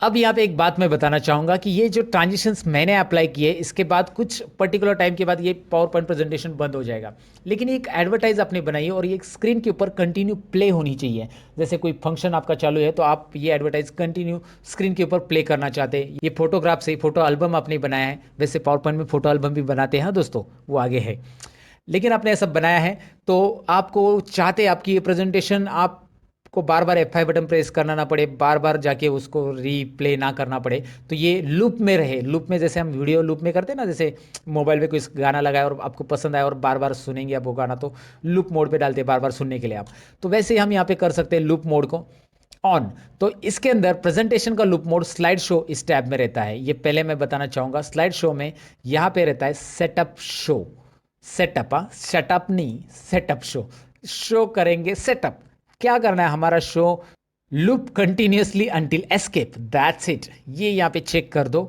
S1: अब यहाँ पे एक बात मैं बताना चाहूँगा कि ये जो ट्रांजिशंस मैंने अप्लाई किए, इसके बाद कुछ पर्टिकुलर टाइम के बाद ये पावर पॉइंट प्रेजेंटेशन बंद हो जाएगा। लेकिन एक एडवर्टाइज आपने बनाई है और ये स्क्रीन के ऊपर कंटिन्यू प्ले होनी चाहिए। जैसे कोई फंक्शन आपका चालू है तो आप ये एडवर्टाइज कंटिन्यू स्क्रीन के ऊपर प्ले करना चाहते हैं। ये फोटोग्राफ से फोटो एल्बम आपने बनाया है, वैसे पावर पॉइंट में फोटो एल्बम भी बनाते हैं दोस्तों, वो आगे है। लेकिन आपने ऐसा बनाया है तो आपको चाहते आपकी ये प्रेजेंटेशन आप को बार बार F5 बटन प्रेस करना ना पड़े, बार बार जाके उसको रीप्ले ना करना पड़े, तो ये लूप में रहे। लूप में जैसे हम वीडियो लूप में करते हैं ना, जैसे मोबाइल में कोई गाना लगाया और आपको पसंद आया और बार बार सुनेंगे आप वो गाना, तो लूप मोड पे डालते हैं बार बार सुनने के लिए आप। तो वैसे ही हम यहाँ पे कर सकते हैं लूप मोड को ऑन। तो इसके अंदर प्रेजेंटेशन का लूप मोड स्लाइड शो इस टैब में रहता है। ये पहले मैं बताना चाहूँगा, स्लाइड शो में यहाँ पे रहता है सेटअप शो। सेटअप, शटअप नहीं, सेटअप शो करेंगे सेटअप। क्या करना है, हमारा show loop continuously until escape, that's it. ये यहाँ पे चेक कर दो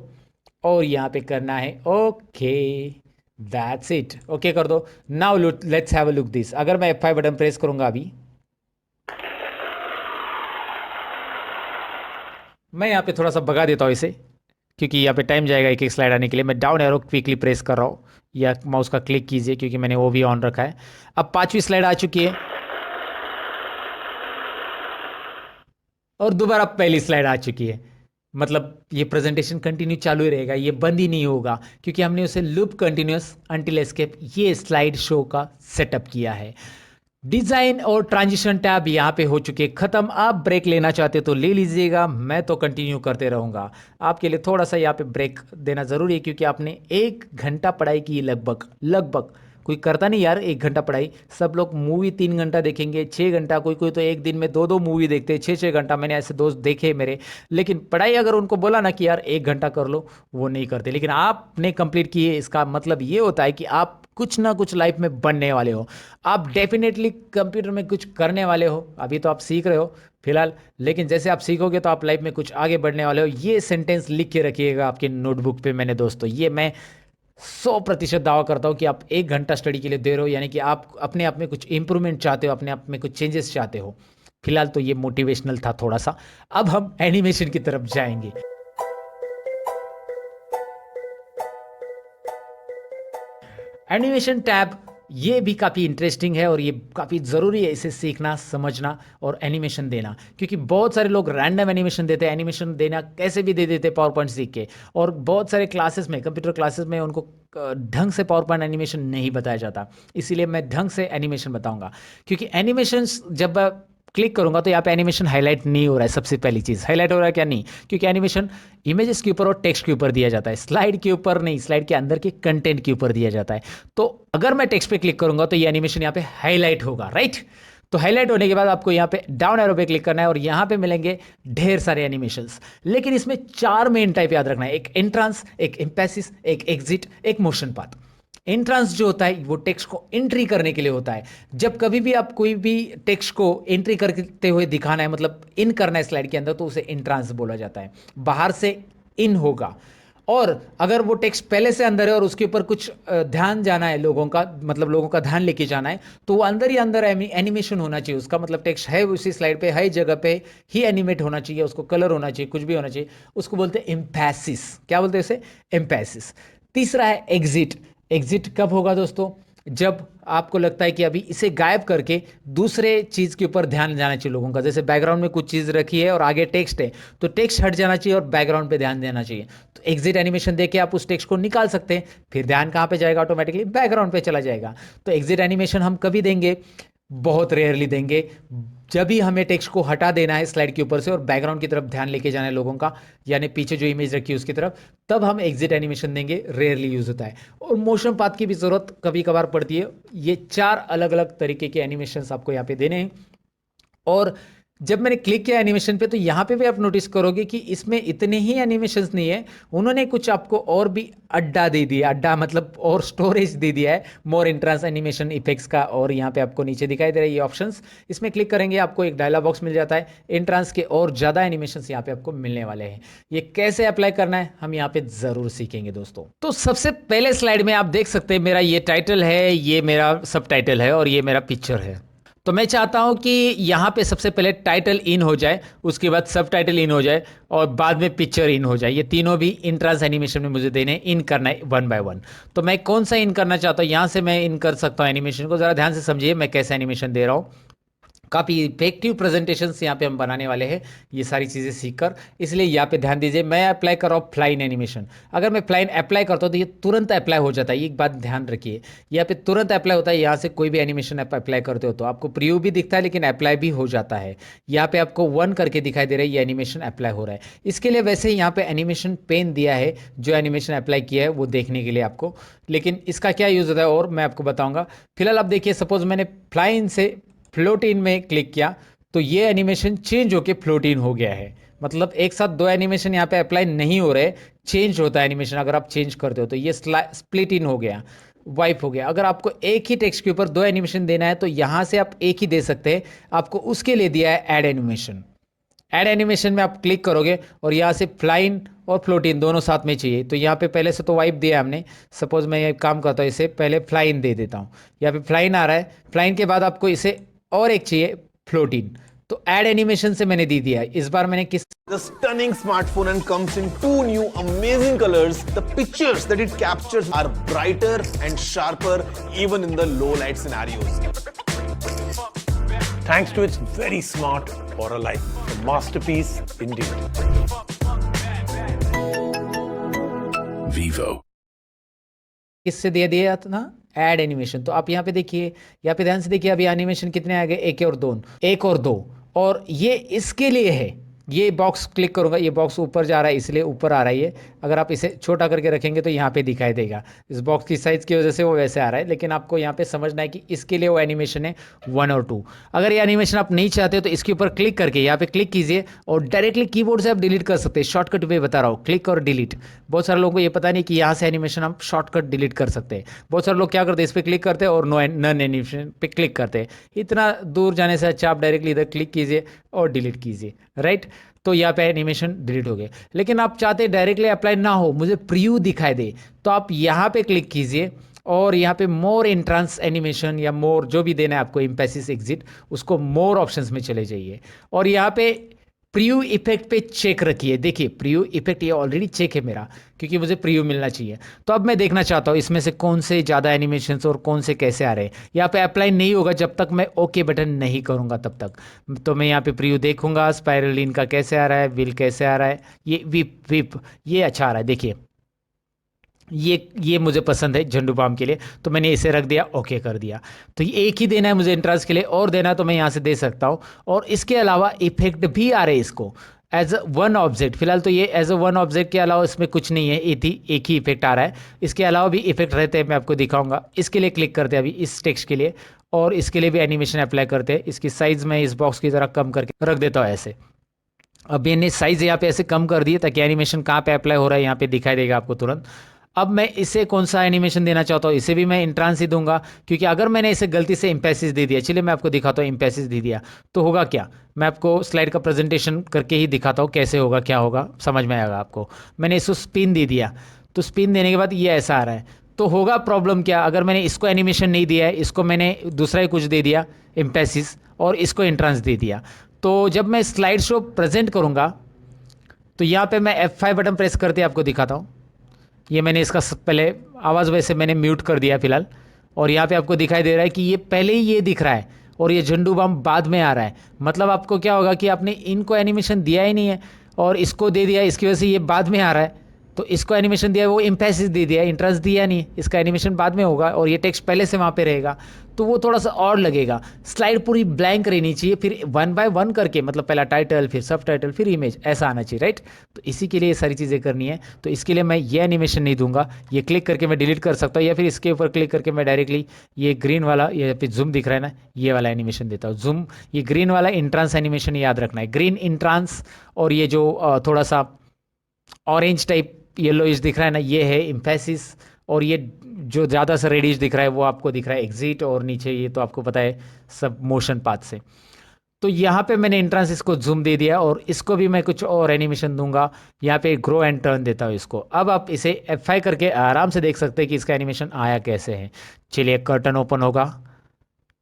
S1: और यहाँ पे करना है ओके, दैट्स इट, ओके कर दो। Now let's have a look this. अगर मैं F5 बटन प्रेस करूंगा अभी, मैं यहाँ पे थोड़ा सा भगा देता हूँ इसे, क्योंकि यहाँ पे टाइम जाएगा एक एक स्लाइड आने के लिए। मैं डाउन एरो क्विकली प्रेस कर रहा हूँ, या माउस का क्लिक कीजिए क्योंकि मैंने वो भी ऑन रखा है। अब 5वीं स्लाइड आ चुकी है और दोबारा पहली स्लाइड आ चुकी है। मतलब ये प्रेजेंटेशन कंटिन्यू चालू ही रहेगा, ये बंद ही नहीं होगा, क्योंकि हमने उसे लूप कंटिन्यूअस अंटिल एस्केप ये स्लाइड शो का सेटअप किया है। डिजाइन और ट्रांजिशन टैब यहाँ पे हो चुके खत्म। आप ब्रेक लेना चाहते तो ले लीजिएगा, मैं तो कंटिन्यू करते रहूँगा। आपके लिए थोड़ा सा यहाँ पे ब्रेक देना ज़रूरी है, क्योंकि आपने 1 घंटा पढ़ाई की लगभग। कोई करता नहीं यार 1 घंटा पढ़ाई, सब लोग मूवी 3 घंटा देखेंगे, 6 घंटा, कोई तो एक दिन में 2 मूवी देखते हैं 6-6 घंटा। मैंने ऐसे दोस्त देखे मेरे। लेकिन पढ़ाई अगर उनको बोला ना कि यार 1 घंटा कर लो, वो नहीं करते। लेकिन आपने कंप्लीट किए, इसका मतलब ये होता है कि आप कुछ ना कुछ लाइफ में बनने वाले हो। आप डेफिनेटली कंप्यूटर में कुछ करने वाले हो। अभी तो आप सीख रहे हो फिलहाल, लेकिन जैसे आप सीखोगे तो आप लाइफ में कुछ आगे बढ़ने वाले हो। ये सेंटेंस लिख के रखिएगा आपके नोटबुक पे। मैंने दोस्तों, ये मैं 100% दावा करता हूँ कि आप 1 घंटा स्टडी के लिए दे रहे हो, यानी कि आप अपने आप में कुछ इंप्रूवमेंट चाहते हो, अपने आप में कुछ चेंजेस चाहते हो। फिलहाल तो ये मोटिवेशनल था थोड़ा सा। अब हम एनिमेशन की तरफ जाएंगे। एनिमेशन टैब ये भी काफ़ी इंटरेस्टिंग है और ये काफ़ी ज़रूरी है इसे सीखना, समझना और एनिमेशन देना, क्योंकि बहुत सारे लोग रैंडम एनिमेशन देते हैं, एनिमेशन देना कैसे भी दे देते हैं पावर पॉइंट सीख के, और बहुत सारे क्लासेस में, कंप्यूटर क्लासेस में उनको ढंग से पावर पॉइंट एनिमेशन नहीं बताया जाता। इसीलिए मैं ढंग से एनिमेशन बताऊंगा, क्योंकि एनिमेशन जब क्लिक करूंगा तो यहाँ पे एनिमेशन हाईलाइट नहीं हो रहा है। सबसे पहली चीज़, हाईलाइट हो रहा है क्या? नहीं, क्योंकि एनिमेशन इमेजेस के ऊपर और टेक्स्ट के ऊपर दिया जाता है, स्लाइड के ऊपर नहीं, स्लाइड के अंदर के कंटेंट के ऊपर दिया जाता है। तो अगर मैं टेक्स्ट पे क्लिक करूंगा तो ये एनिमेशन यहाँ पे हाईलाइट होगा, राइट? तो हाईलाइट होने के बाद आपको यहाँ पे डाउन एरो पे क्लिक करना है और यहाँ पे मिलेंगे ढेर सारे एनिमेशंस, लेकिन इसमें 4 मेन टाइप याद रखना है। एक एंट्रांस, एक एम्पैसिस, एक एग्जिट, एक मोशन पाथ। एंट्रांस जो होता है वो टेक्स्ट को एंट्री करने के लिए होता है। जब कभी भी आप कोई भी टेक्स्ट को एंट्री करते हुए दिखाना है, मतलब इन करना है स्लाइड के अंदर, तो उसे एंट्रांस बोला जाता है। बाहर से इन होगा, और अगर वो टेक्स्ट पहले से अंदर है और उसके ऊपर कुछ ध्यान जाना है लोगों का, मतलब लोगों का ध्यान लेके जाना है, तो वो अंदर ही अंदर एनिमेशन होना चाहिए उसका, मतलब टेक्स्ट है उसी स्लाइड पे, हर जगह पे ही एनिमेट होना चाहिए, उसको कलर होना चाहिए, कुछ भी होना चाहिए। उसको बोलते हैं एम्पैसिस। क्या बोलते हैं उसे? एम्पैसिस। तीसरा है एग्जिट। एग्जिट कब होगा दोस्तों? जब आपको लगता है कि अभी इसे गायब करके दूसरे चीज़ के ऊपर ध्यान जाना चाहिए लोगों का। जैसे बैकग्राउंड में कुछ चीज़ रखी है और आगे टेक्स्ट है, तो टेक्स्ट हट जाना चाहिए और बैकग्राउंड पे ध्यान देना चाहिए। तो एग्जिट एनिमेशन देके आप उस टेक्स्ट को निकाल सकते हैं, फिर ध्यान कहाँ पे जाएगा? ऑटोमेटिकली बैकग्राउंड पे चला जाएगा। तो एग्जिट एनिमेशन हम कभी देंगे? बहुत रेयरली देंगे, जब भी हमें टेक्स्ट को हटा देना है स्लाइड के ऊपर से और बैकग्राउंड की तरफ ध्यान लेके जाना है लोगों का, यानी पीछे जो इमेज रखी है उसकी तरफ, तब हम एग्जिट एनिमेशन देंगे। रेयरली यूज होता है। और मोशन पाथ की भी जरूरत कभी कभार पड़ती है। ये 4 अलग अलग तरीके के एनिमेशंस आपको यहाँ पे देने हैं। और जब मैंने क्लिक किया एनिमेशन पे, तो यहाँ पे भी आप नोटिस करोगे कि इसमें इतने ही एनिमेशंस नहीं है, उन्होंने कुछ आपको और भी अड्डा दे दिया। अड्डा मतलब और स्टोरेज दे दिया है, मोर एंट्रांस एनिमेशन इफेक्ट्स का। और यहाँ पे आपको नीचे दिखाई दे रहा है ये ऑप्शंस, इसमें क्लिक करेंगे आपको एक डायलॉग बॉक्स मिल जाता है। एंट्रांस के और ज़्यादा एनिमेशंस यहाँ पे आपको मिलने वाले हैं। ये कैसे अप्लाई करना है हम यहाँ पे ज़रूर सीखेंगे दोस्तों। तो सबसे पहले स्लाइड में आप देख सकते हैं मेरा ये टाइटल है, ये मेरा सब टाइटल है और ये मेरा पिक्चर है। तो मैं चाहता हूं कि यहाँ पे सबसे पहले टाइटल इन हो जाए, उसके बाद सब टाइटल इन हो जाए और बाद में पिक्चर इन हो जाए। ये तीनों भी इंट्रांस एनिमेशन में मुझे देने, इन करना है 1 बाय 1। तो मैं कौन सा इन करना चाहता हूँ, यहाँ से मैं इन कर सकता हूँ एनिमेशन को। ज़रा ध्यान से समझिए मैं कैसा एनिमेशन दे रहा हूँ। काफ़ी इफेक्टिव प्रेजेंटेशंस यहाँ पे हम बनाने वाले हैं ये सारी चीज़ें सीखकर, इसलिए यहाँ पे ध्यान दीजिए। मैं अप्लाई कर रहा हूँ फ्लाइन एनिमेशन। अगर मैं फ्लाइन अप्लाई करता हूँ तो ये तुरंत अप्लाई हो जाता है। एक बात ध्यान रखिए, यहाँ पे तुरंत अप्लाई होता है। यहाँ से कोई भी एनिमेशन आप अप्लाई करते हो तो आपको प्रीव्यू भी दिखता है, लेकिन अप्लाई भी हो जाता है। यहाँ पे आपको 1 करके दिखाई दे रहा है, ये एनिमेशन अप्लाई हो रहा है। इसके लिए वैसे ही यहाँ पे एनिमेशन पेन दिया है, जो एनिमेशन अप्लाई किया है वो देखने के लिए आपको, लेकिन इसका क्या यूज़ होता है और मैं आपको बताऊँगा। फिलहाल आप देखिए, सपोज मैंने फ्लाइन से फ्लोट इन में क्लिक किया तो ये एनिमेशन चेंज होके फ्लोट इन हो गया है। मतलब एक साथ 2 एनिमेशन यहाँ पे अप्लाई नहीं हो रहे, चेंज होता है एनिमेशन। अगर आप चेंज करते हो तो ये स्प्लिट इन हो गया, वाइप हो गया। अगर आपको एक ही टेक्स्ट के ऊपर 2 एनिमेशन देना है तो यहाँ से आप एक ही दे सकते हैं। आपको उसके लिए दिया है ऐड एनिमेशन। ऐड एनिमेशन में आप क्लिक करोगे और यहाँ से फ्लाइन और फ्लोटिन दोनों साथ में चाहिए। तो यहाँ पे पहले से तो वाइप दिया हमने, सपोज मैं ये काम करता हूँ, इसे पहले फ्लाइन दे देता हूँ। यहाँ पे फ्लाइन आ रहा है, फ्लाइन के बाद आपको इसे और एक चाहिए फ्लोटिन, तो ऐड एनिमेशन से मैंने दे दिया है। इस बार मैंने किस
S2: The stunning smartphone and comes in 2 new amazing colors. The pictures that it captures are brighter and sharper even in the low light scenarios.
S4: Thanks to its very smart Aura Light, a masterpiece indeed.
S3: Vivo.
S1: किससे दे दिया था? Add animation. तो आप यहाँ पे देखिए, यहाँ पे ध्यान से देखिए, अभी एनिमेशन कितने आ गए? 1 और 2, 1 और 2, और ये इसके लिए है। ये बॉक्स क्लिक करूंगा, ये बॉक्स ऊपर जा रहा है इसलिए ऊपर आ रहा है ये। अगर आप इसे छोटा करके रखेंगे तो यहाँ पे दिखाई देगा। इस बॉक्स की साइज़ की वजह से वो वैसे आ रहा है, लेकिन आपको यहाँ पे समझना है कि इसके लिए वो एनिमेशन है 1 और 2। अगर ये एनिमेशन आप नहीं चाहते हो तो इसके ऊपर क्लिक करके यहाँ पे क्लिक कीजिए और डायरेक्टली कीबोर्ड से आप डिलीट कर सकते हैं। शॉर्टकट वे बता रहा हूँ, क्लिक और डिलीट। बहुत सारे लोगों को ये पता नहीं कि यहाँ से एनिमेशन हम शॉर्टकट डिलीट कर सकते हैं। बहुत सारे लोग क्या करते हैं, इस पर क्लिक करते हैं और नन एनिमेशन पे क्लिक करते हैं। इतना दूर जाने से अच्छा आप डायरेक्टली इधर क्लिक कीजिए और डिलीट कीजिए, राइट। तो यहाँ पे एनिमेशन डिलीट हो गए। लेकिन आप चाहते हैं डायरेक्टली अप्लाई ना हो, मुझे प्रीव्यू दिखाई दे, तो आप यहाँ पे क्लिक कीजिए और यहाँ पे मोर एंट्रांस एनिमेशन या मोर जो भी देना है आपको, एम्पैसिस एग्जिट, उसको मोर ऑप्शंस में चले जाइए और यहाँ पे प्रीव्यू इफेक्ट पे चेक रखिए। देखिए प्रीव्यू इफेक्ट ये ऑलरेडी चेक है मेरा, क्योंकि मुझे प्रीव्यू मिलना चाहिए। तो अब मैं देखना चाहता हूँ इसमें से कौन से ज़्यादा एनिमेशंस और कौन से कैसे आ रहे हैं। यहाँ पे अप्लाई नहीं होगा जब तक मैं ओके बटन नहीं करूँगा तब तक। तो मैं यहाँ पे प्रीव्यू देखूंगा, स्पाइरलिन का कैसे आ रहा है, व्हील कैसे आ रहा है, ये विप विप ये अच्छा आ रहा है। देखिए ये मुझे पसंद है झंडू बाम के लिए, तो मैंने इसे रख दिया, ओके कर दिया। तो ये एक ही देना है मुझे एंट्रांस के लिए, और देना है तो मैं यहाँ से दे सकता हूँ। और इसके अलावा इफेक्ट भी आ रहे हैं इसको एज अ वन ऑब्जेक्ट। फिलहाल तो ये एज अ वन ऑब्जेक्ट के अलावा इसमें कुछ नहीं है, एक ही इफेक्ट आ रहा है। इसके अलावा भी इफेक्ट रहते हैं, मैं आपको दिखाऊंगा। इसके लिए क्लिक करते हैं अभी इस टेक्स्ट के लिए, और इसके लिए भी एनिमेशन अप्लाई करते हैं। इसकी साइज मैं इस बॉक्स की तरह कम करके रख देता हूँ ऐसे। अब मैंने साइज यहाँ पे ऐसे कम कर दिए ताकि एनिमेशन कहाँ पे अप्लाई हो रहा है यहाँ पे दिखाई देगा आपको तुरंत। अब मैं इसे कौन सा एनिमेशन देना चाहता हूँ, इसे भी मैं इंट्रांस ही दूंगा, क्योंकि अगर मैंने इसे गलती से इम्पेसिस दे दिया, चलिए मैं आपको दिखाता हूँ इम्पेसिस दे दिया तो होगा क्या। मैं आपको स्लाइड का प्रेजेंटेशन करके ही दिखाता हूँ कैसे होगा, क्या होगा, समझ में आएगा आपको। मैंने इसको स्पिन दे दिया, तो स्पिन देने के बाद ये ऐसा आ रहा है, तो होगा प्रॉब्लम क्या। अगर मैंने इसको एनिमेशन नहीं दिया है, इसको मैंने दूसरा ही कुछ दे दिया इम्पेसिस, और इसको इंट्रांस दे दिया, तो जब मैं स्लाइड शो प्रेजेंट करूँगा तो यहाँ पे मैं F5 बटन प्रेस करते आपको दिखाता हूँ। ये मैंने इसका पहले आवाज़ वैसे मैंने म्यूट कर दिया फिलहाल, और यहाँ पे आपको दिखाई दे रहा है कि ये पहले ही ये दिख रहा है और ये झंडू बम बाद में आ रहा है। मतलब आपको क्या होगा कि आपने इनको एनिमेशन दिया ही नहीं है और इसको दे दिया, इसकी वजह से ये बाद में आ रहा है। तो इसको एनिमेशन दिया, वो इम्पेसिस दे दिया, इंट्रांस दिया नहीं, इसका एनिमेशन बाद में होगा और ये टेक्स्ट पहले से वहाँ पे रहेगा, तो वो थोड़ा सा और लगेगा। स्लाइड पूरी ब्लैंक रहनी चाहिए, फिर 1 बाय 1 करके, मतलब पहला टाइटल, फिर सब टाइटल, फिर इमेज, ऐसा आना चाहिए, राइट। तो इसी के लिए ये सारी चीज़ें करनी है। तो इसके लिए मैं ये एनिमेशन नहीं दूंगा, ये क्लिक करके मैं डिलीट कर सकता हूँ, या फिर इसके ऊपर क्लिक करके मैं डायरेक्टली ये ग्रीन वाला, ये पे जूम दिख रहा है ना, ये वाला एनिमेशन देता हूँ। जूम, ये ग्रीन वाला इंट्रांस एनिमेशन याद रखना है, ग्रीन इंट्रांस। और ये जो थोड़ा सा ऑरेंज टाइप येलोइश दिख रहा है ना, ये है इम्फेसिस। और ये जो ज़्यादा सा रेडिश दिख रहा है वो आपको दिख रहा है एग्जिट, और नीचे ये तो आपको पता है सब मोशन पाथ से। तो यहाँ पे मैंने इंट्रांस इसको जूम दे दिया, और इसको भी मैं कुछ और एनिमेशन दूंगा। यहाँ पे ग्रो एंड टर्न देता हूँ इसको। अब आप इसे F5 करके आराम से देख सकते हैं कि इसका एनिमेशन आया कैसे है। चलिए कर्टन ओपन होगा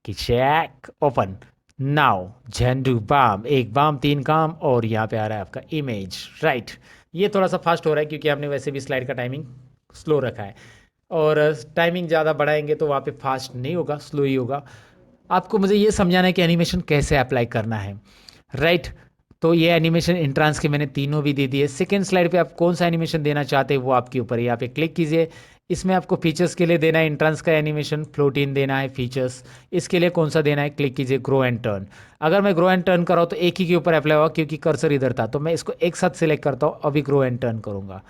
S1: कि चेक ओपन नाउ, झंडू बाम, एक बाम 3 काम, और यहाँ पे आ रहा है आपका इमेज, राइट। ये थोड़ा सा फास्ट हो रहा है क्योंकि आपने वैसे भी स्लाइड का टाइमिंग स्लो रखा है, और टाइमिंग ज़्यादा बढ़ाएंगे तो वहाँ पे फास्ट नहीं होगा, स्लो ही होगा। आपको मुझे ये समझाना है कि एनिमेशन कैसे अप्लाई करना है, राइट। तो ये एनिमेशन इंट्रांस के मैंने तीनों भी दे दिए। सेकेंड स्लाइड पे आप कौन सा एनिमेशन देना चाहते हैं वो आपके ऊपर है। यहाँ पे क्लिक कीजिए, इसमें आपको फीचर्स के लिए देना है इंट्रांस का एनिमेशन, फ्लोटिन देना है फीचर्स। इसके लिए कौन सा देना है, क्लिक कीजिए ग्रो एंड टर्न। अगर मैं ग्रो एंड टर्न कर रहा हूँ तो एक ही के ऊपर अप्लाई होगा क्योंकि कर्सर इधर था, तो मैं इसको एक साथ सिलेक्ट करता हूँ, अभी ग्रो एंड टर्न करूँगा।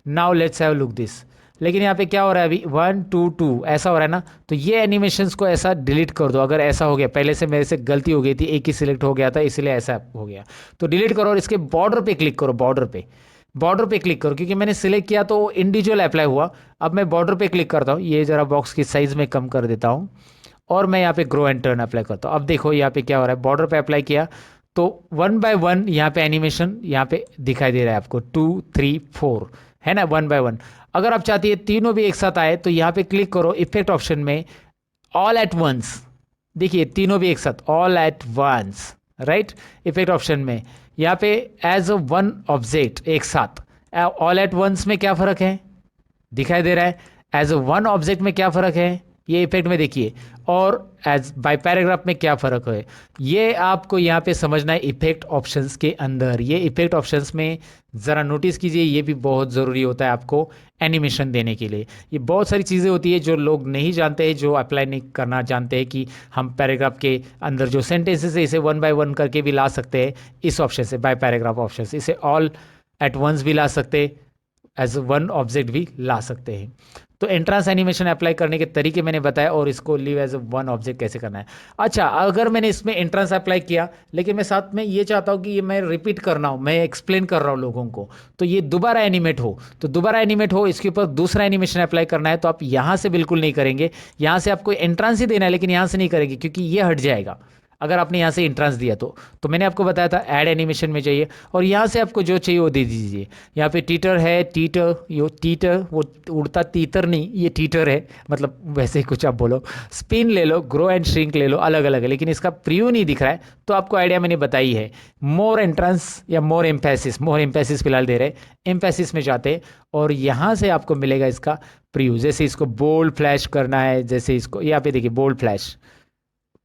S1: Now let's have look this. लेकिन यहाँ पे क्या हो रहा है, अभी 1 2 2 ऐसा हो रहा है ना, तो ये एनिमेशंस को ऐसा डिलीट कर दो। अगर ऐसा हो गया, पहले से मेरे से गलती हो गई थी, एक ही सिलेक्ट हो गया था इसलिए ऐसा हो गया, तो डिलीट करो और इसके बॉर्डर पे क्लिक करो, बॉर्डर पे क्लिक करो, क्योंकि मैंने सिलेक्ट किया तो इंडिविजुअल अप्लाई हुआ। अब मैं बॉर्डर पे क्लिक करता हूँ, ये जरा बॉक्स की साइज में कम कर देता हूँ, और मैं यहाँ पे ग्रो एंड टर्न अप्लाई करता हूँ। अब देखो यहाँ पे क्या हो रहा है, बॉर्डर पे अप्लाई किया तो 1 बाय 1 यहाँ पे एनिमेशन यहाँ पे दिखाई दे रहा है आपको, 2 3 4 है ना, 1 बाय 1। अगर आप चाहती है तीनों भी एक साथ आए तो यहाँ पे क्लिक करो इफेक्ट ऑप्शन में, ऑल एट वंस। देखिए तीनों भी एक साथ, all at once, right. Effect option में यहाँ पे एज अ वन ऑब्जेक्ट, एक साथ। ऑल एट वंस में क्या फ़र्क है, दिखाई दे रहा है। एज अ वन ऑब्जेक्ट में क्या फ़र्क है, ये इफेक्ट में देखिए। और एज बाय पैराग्राफ में क्या फ़र्क है, ये आपको यहाँ पे समझना है इफेक्ट ऑप्शंस के अंदर। ये इफेक्ट ऑप्शंस में ज़रा नोटिस कीजिए, ये भी बहुत ज़रूरी होता है आपको एनिमेशन देने के लिए। ये बहुत सारी चीज़ें होती है जो लोग नहीं जानते हैं, जो अप्लाई नहीं करना जानते हैं, कि हम पैराग्राफ के अंदर जो सेंटेंसेस है इसे 1 बाय 1 करके भी ला सकते हैं इस ऑप्शन से, बाय पैराग्राफ ऑप्शन से। इसे ऑल एट वंस भी ला सकते, एज वन ऑब्जेक्ट भी ला सकते हैं। तो एंट्रांस एनिमेशन अप्लाई करने के तरीके मैंने बताया, और इसको लीव एज वन ऑब्जेक्ट कैसे करना है। अच्छा, अगर मैंने इसमें एंट्रांस अप्लाई किया, लेकिन मैं साथ में ये चाहता हूँ कि ये मैं रिपीट करना हूँ, मैं एक्सप्लेन कर रहा हूँ लोगों को, तो ये दोबारा एनिमेट हो, तो दोबारा एनिमेट हो, इसके ऊपर दूसरा एनिमेशन अप्लाई करना है, तो आप यहाँ से बिल्कुल नहीं करेंगे। यहाँ से आपको एंट्रांस ही देना है, लेकिन यहाँ से नहीं करेंगे क्योंकि ये हट जाएगा। अगर आपने यहाँ से इंट्रांस दिया तो मैंने आपको बताया था ऐड एनिमेशन में जाइए और यहाँ से आपको जो चाहिए वो दे दीजिए। यहाँ पे टीटर है, टीटर वो उड़ता तीतर नहीं, ये टीटर है, मतलब वैसे ही कुछ आप बोलो। स्पिन ले लो, ग्रो एंड श्रिंक ले लो, अलग अलग है, लेकिन इसका प्रीव्यू नहीं दिख रहा है तो आपको आइडिया मैंने बताई है। मोर एंट्रेंस या मोर एम्फेसिस फिलहाल दे रहे, एम्फेसिस में जाते और यहाँ से आपको मिलेगा इसका प्रीव्यू। जैसे इसको बोल्ड फ्लैश करना है, जैसे इसको यहाँ पे देखिए बोल्ड फ्लैश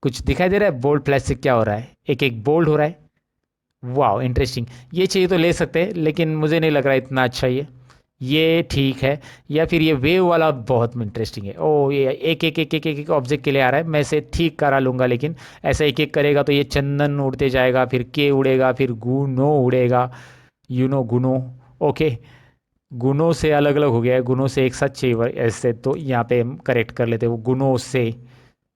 S1: कुछ दिखाई दे रहा है, बोल्ड फ्लैश से क्या हो रहा है, एक एक बोल्ड हो रहा है। वाह इंटरेस्टिंग, ये चाहिए तो ले सकते हैं लेकिन मुझे नहीं लग रहा है इतना अच्छा ये ठीक है। या फिर ये वेव वाला बहुत इंटरेस्टिंग है। ओ ये एक ऑब्जेक्ट के लिए आ रहा है, मैं इसे ठीक करा लूँगा, लेकिन ऐसा एक एक करेगा तो ये चंदन उड़ते जाएगा, फिर के उड़ेगा, फिर गुनो उड़ेगा, गुनो। ओके, गुनों से अलग अलग हो गया है, गुनों से एक साथ चाहिए ऐसे, तो यहाँ पे हम करेक्ट कर लेते हैं, वो गुनों से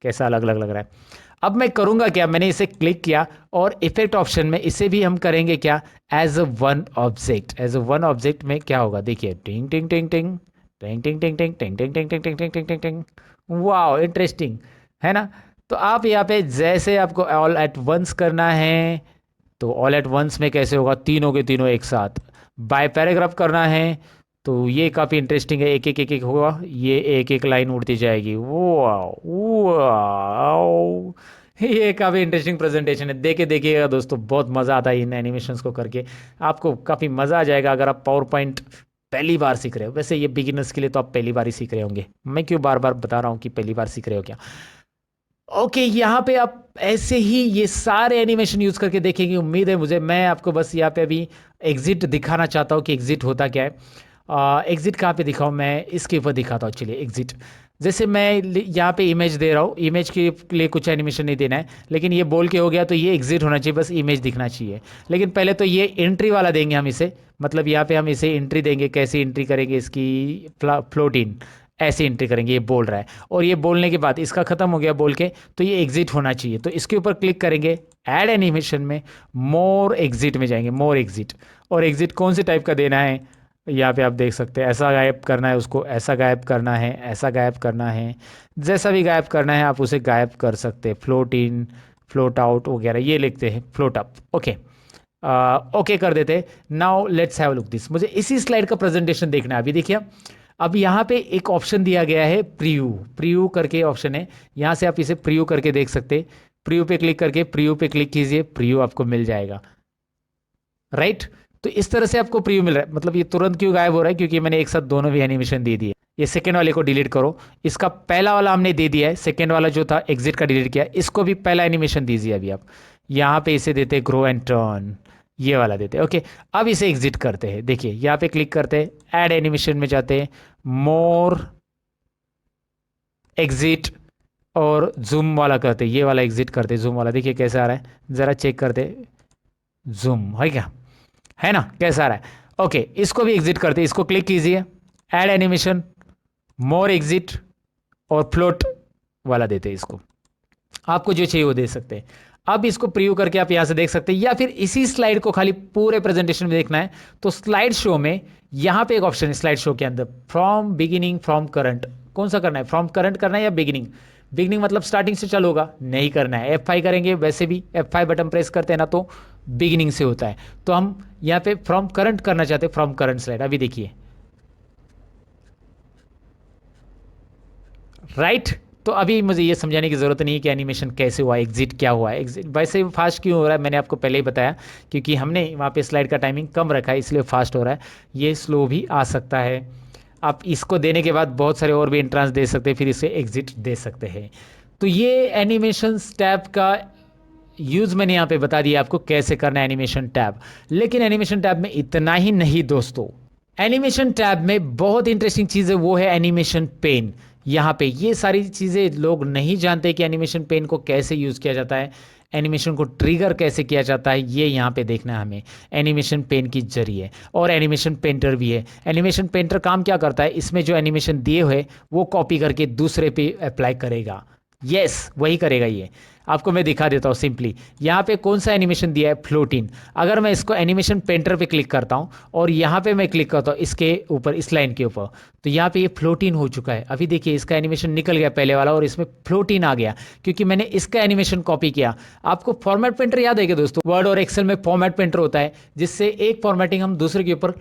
S1: कैसा अलग अलग लग रहा है। अब मैं करूँगा क्या, मैंने इसे क्लिक किया और इफेक्ट ऑप्शन में इसे भी हम करेंगे क्या, एज अ वन ऑब्जेक्ट में क्या होगा देखिए, टिंग टिंग टिंग टिंग टिंग टिंग टिंग टिंग टिंग टिंग टिंग टिंग टिंग टिंग टिंग टिंग टिंग। वाह इंटरेस्टिंग है ना। तो आप यहाँ पे जैसे आपको ऑल एट वंस करना है तो ऑल एट वंस में कैसे होगा, तीनों के तीनों एक साथ। बाय पैराग्राफ करना है तो ये काफ़ी इंटरेस्टिंग है, एक एक होगा, ये एक एक लाइन उड़ती जाएगी। वाओ ये काफ़ी इंटरेस्टिंग प्रेजेंटेशन है, देखिएगा दोस्तों, बहुत मज़ा आता है इन एनिमेशंस को करके, आपको काफ़ी मज़ा आ जाएगा अगर आप पावर पॉइंट पहली बार सीख रहे हो। वैसे ये बिगिनर्स के लिए तो आप पहली बार ही सीख रहे होंगे, मैं क्यों बार बार बता रहा हूँ कि पहली बार सीख रहे हो क्या। ओके यहाँ पे आप ऐसे ही ये सारे एनिमेशन यूज़ करके देखेंगे, उम्मीद है मुझे। मैं आपको बस यहाँ पे अभी एग्जिट दिखाना चाहता हूँ कि एग्जिट होता क्या है। एग्जिट कहाँ पे दिखाऊँ, मैं इसके ऊपर दिखाता हूँ। चलिए एग्जिट, जैसे मैं यहाँ पे इमेज दे रहा हूँ, इमेज के लिए कुछ एनिमेशन नहीं देना है, लेकिन ये बोल के हो गया तो ये एग्जिट होना चाहिए, बस इमेज दिखना चाहिए। लेकिन पहले तो ये एंट्री वाला देंगे हम इसे, मतलब यहाँ पे हम इसे एंट्री देंगे। कैसे एंट्री करेंगे, इसकी फ्लोट इन ऐसे एंट्री करेंगे, ये बोल रहा है, और ये बोलने के बाद इसका ख़त्म हो गया बोल के, तो ये एग्जिट होना चाहिए। तो इसके ऊपर क्लिक करेंगे, ऐड एनिमेशन में मोर एग्जिट में जाएंगे, मोर एग्जिट। और एग्जिट कौन से टाइप का देना है यहाँ पे आप देख सकते हैं, ऐसा गायब करना है उसको, ऐसा गायब करना है, ऐसा गायब करना है, जैसा भी गायब करना है आप उसे गायब कर सकते हैं। फ्लोट इन, फ्लोट आउट वगैरह ये लिखते हैं, फ्लोट अप। ओके ओके कर देते। Now let's have look this, मुझे इसी स्लाइड का प्रेजेंटेशन देखना है। अभी देखिए, अब यहाँ पे एक ऑप्शन दिया गया है प्रीव्यू करके ऑप्शन है, यहाँ से आप इसे प्रीव्यू करके देख सकते हैं। प्रीव्यू पे क्लिक करके प्रीव्यू पे क्लिक कीजिए, प्रीव्यू आपको मिल जाएगा, राइट। तो इस तरह से आपको प्रीव्यू मिल रहा है। मतलब ये तुरंत क्यों गायब हो रहा है, क्योंकि मैंने एक साथ दोनों भी एनिमेशन दे दिए। ये सेकेंड वाले को डिलीट करो, इसका पहला वाला हमने दे दिया है, सेकेंड वाला जो था एग्जिट का डिलीट किया, इसको भी पहला एनिमेशन दीजिए। अभी आप यहाँ पे इसे देते ग्रो एंड टर्न, ये वाला देते हैं। ओके अब इसे एग्जिट करते हैं। देखिए यहाँ पे क्लिक करते हैं, ऐड एनिमेशन में जाते हैं, मोर एग्जिट और जूम वाला करते हैं, ये वाला एग्जिट करते हैं, जूम वाला देखिए कैसा आ रहा है, ज़रा चेक करते, जूम है क्या, है ना, कैसा आ रहा है। ओके इसको भी एग्जिट करते हैं, इसको क्लिक कीजिए, ऐड एनिमेशन, मोर एग्जिट और फ्लोट वाला देते हैं इसको, आपको जो चाहिए वो दे सकते हैं। अब इसको प्रीव्यू करके आप यहाँ से देख सकते हैं, या फिर इसी स्लाइड को खाली पूरे प्रेजेंटेशन में देखना है तो स्लाइड शो में यहाँ पे एक ऑप्शन है, स्लाइड शो के अंदर फ्रॉम बिगिनिंग फ्रॉम करंट, कौन सा करना है, फ्रॉम करंट करना है या बिगिनिंग। बिगिनिंग मतलब स्टार्टिंग से चालू होगा, नहीं करना है। F5 करेंगे, वैसे भी F5 बटन प्रेस करते हैं ना तो बिगिनिंग से होता है, तो हम यहाँ पे फ्रॉम करंट करना चाहते हैं, फ्रॉम करंट स्लाइड। अभी देखिए राइट। तो अभी मुझे ये समझाने की ज़रूरत नहीं है कि एनिमेशन कैसे हुआ, एग्जिट क्या हुआ है, एग्जिट वैसे फास्ट क्यों हो रहा है, मैंने आपको पहले ही बताया, क्योंकि हमने वहाँ पे स्लाइड का टाइमिंग कम रखा है इसलिए फास्ट हो रहा है। ये स्लो भी आ सकता है, आप इसको देने के बाद बहुत सारे और भी एंट्रांस दे सकते हैं, फिर इसे एग्जिट दे सकते हैं। तो ये एनिमेशन टैब का यूज़ मैंने यहाँ पे बता दिया आपको कैसे करना है एनिमेशन टैब। लेकिन एनिमेशन टैब में इतना ही नहीं दोस्तों, एनिमेशन टैब में बहुत इंटरेस्टिंग चीज़ है, वो है एनिमेशन पेन। यहाँ पे ये सारी चीज़ें लोग नहीं जानते कि एनिमेशन पेन को कैसे यूज़ किया जाता है, एनिमेशन को ट्रिगर कैसे किया जाता है, ये यहाँ पे देखना है हमें एनिमेशन पेन की जरिए। और एनिमेशन पेंटर भी है। एनिमेशन पेंटर काम क्या करता है, इसमें जो एनिमेशन दिए हुए वो कॉपी करके दूसरे पे अप्लाई करेगा, यस वही करेगा ये। आपको मैं दिखा देता हूँ सिंपली। यहाँ पे कौन सा एनिमेशन दिया है, फ्लोट इन। अगर मैं इसको एनिमेशन पेंटर पे क्लिक करता हूँ और यहाँ पे मैं क्लिक करता हूँ इसके ऊपर, इस लाइन के ऊपर, तो यहाँ पे ये फ्लोट इन हो चुका है। अभी देखिए इसका एनिमेशन निकल गया पहले वाला और इसमें फ्लोट इन आ गया क्योंकि मैंने इसका एनिमेशन कॉपी किया। आपको फॉर्मेट पेंटर याद है क्या दोस्तों, वर्ड और एक्सेल में फॉर्मेट पेंटर होता है जिससे एक फॉर्मेटिंग हम दूसरे के ऊपर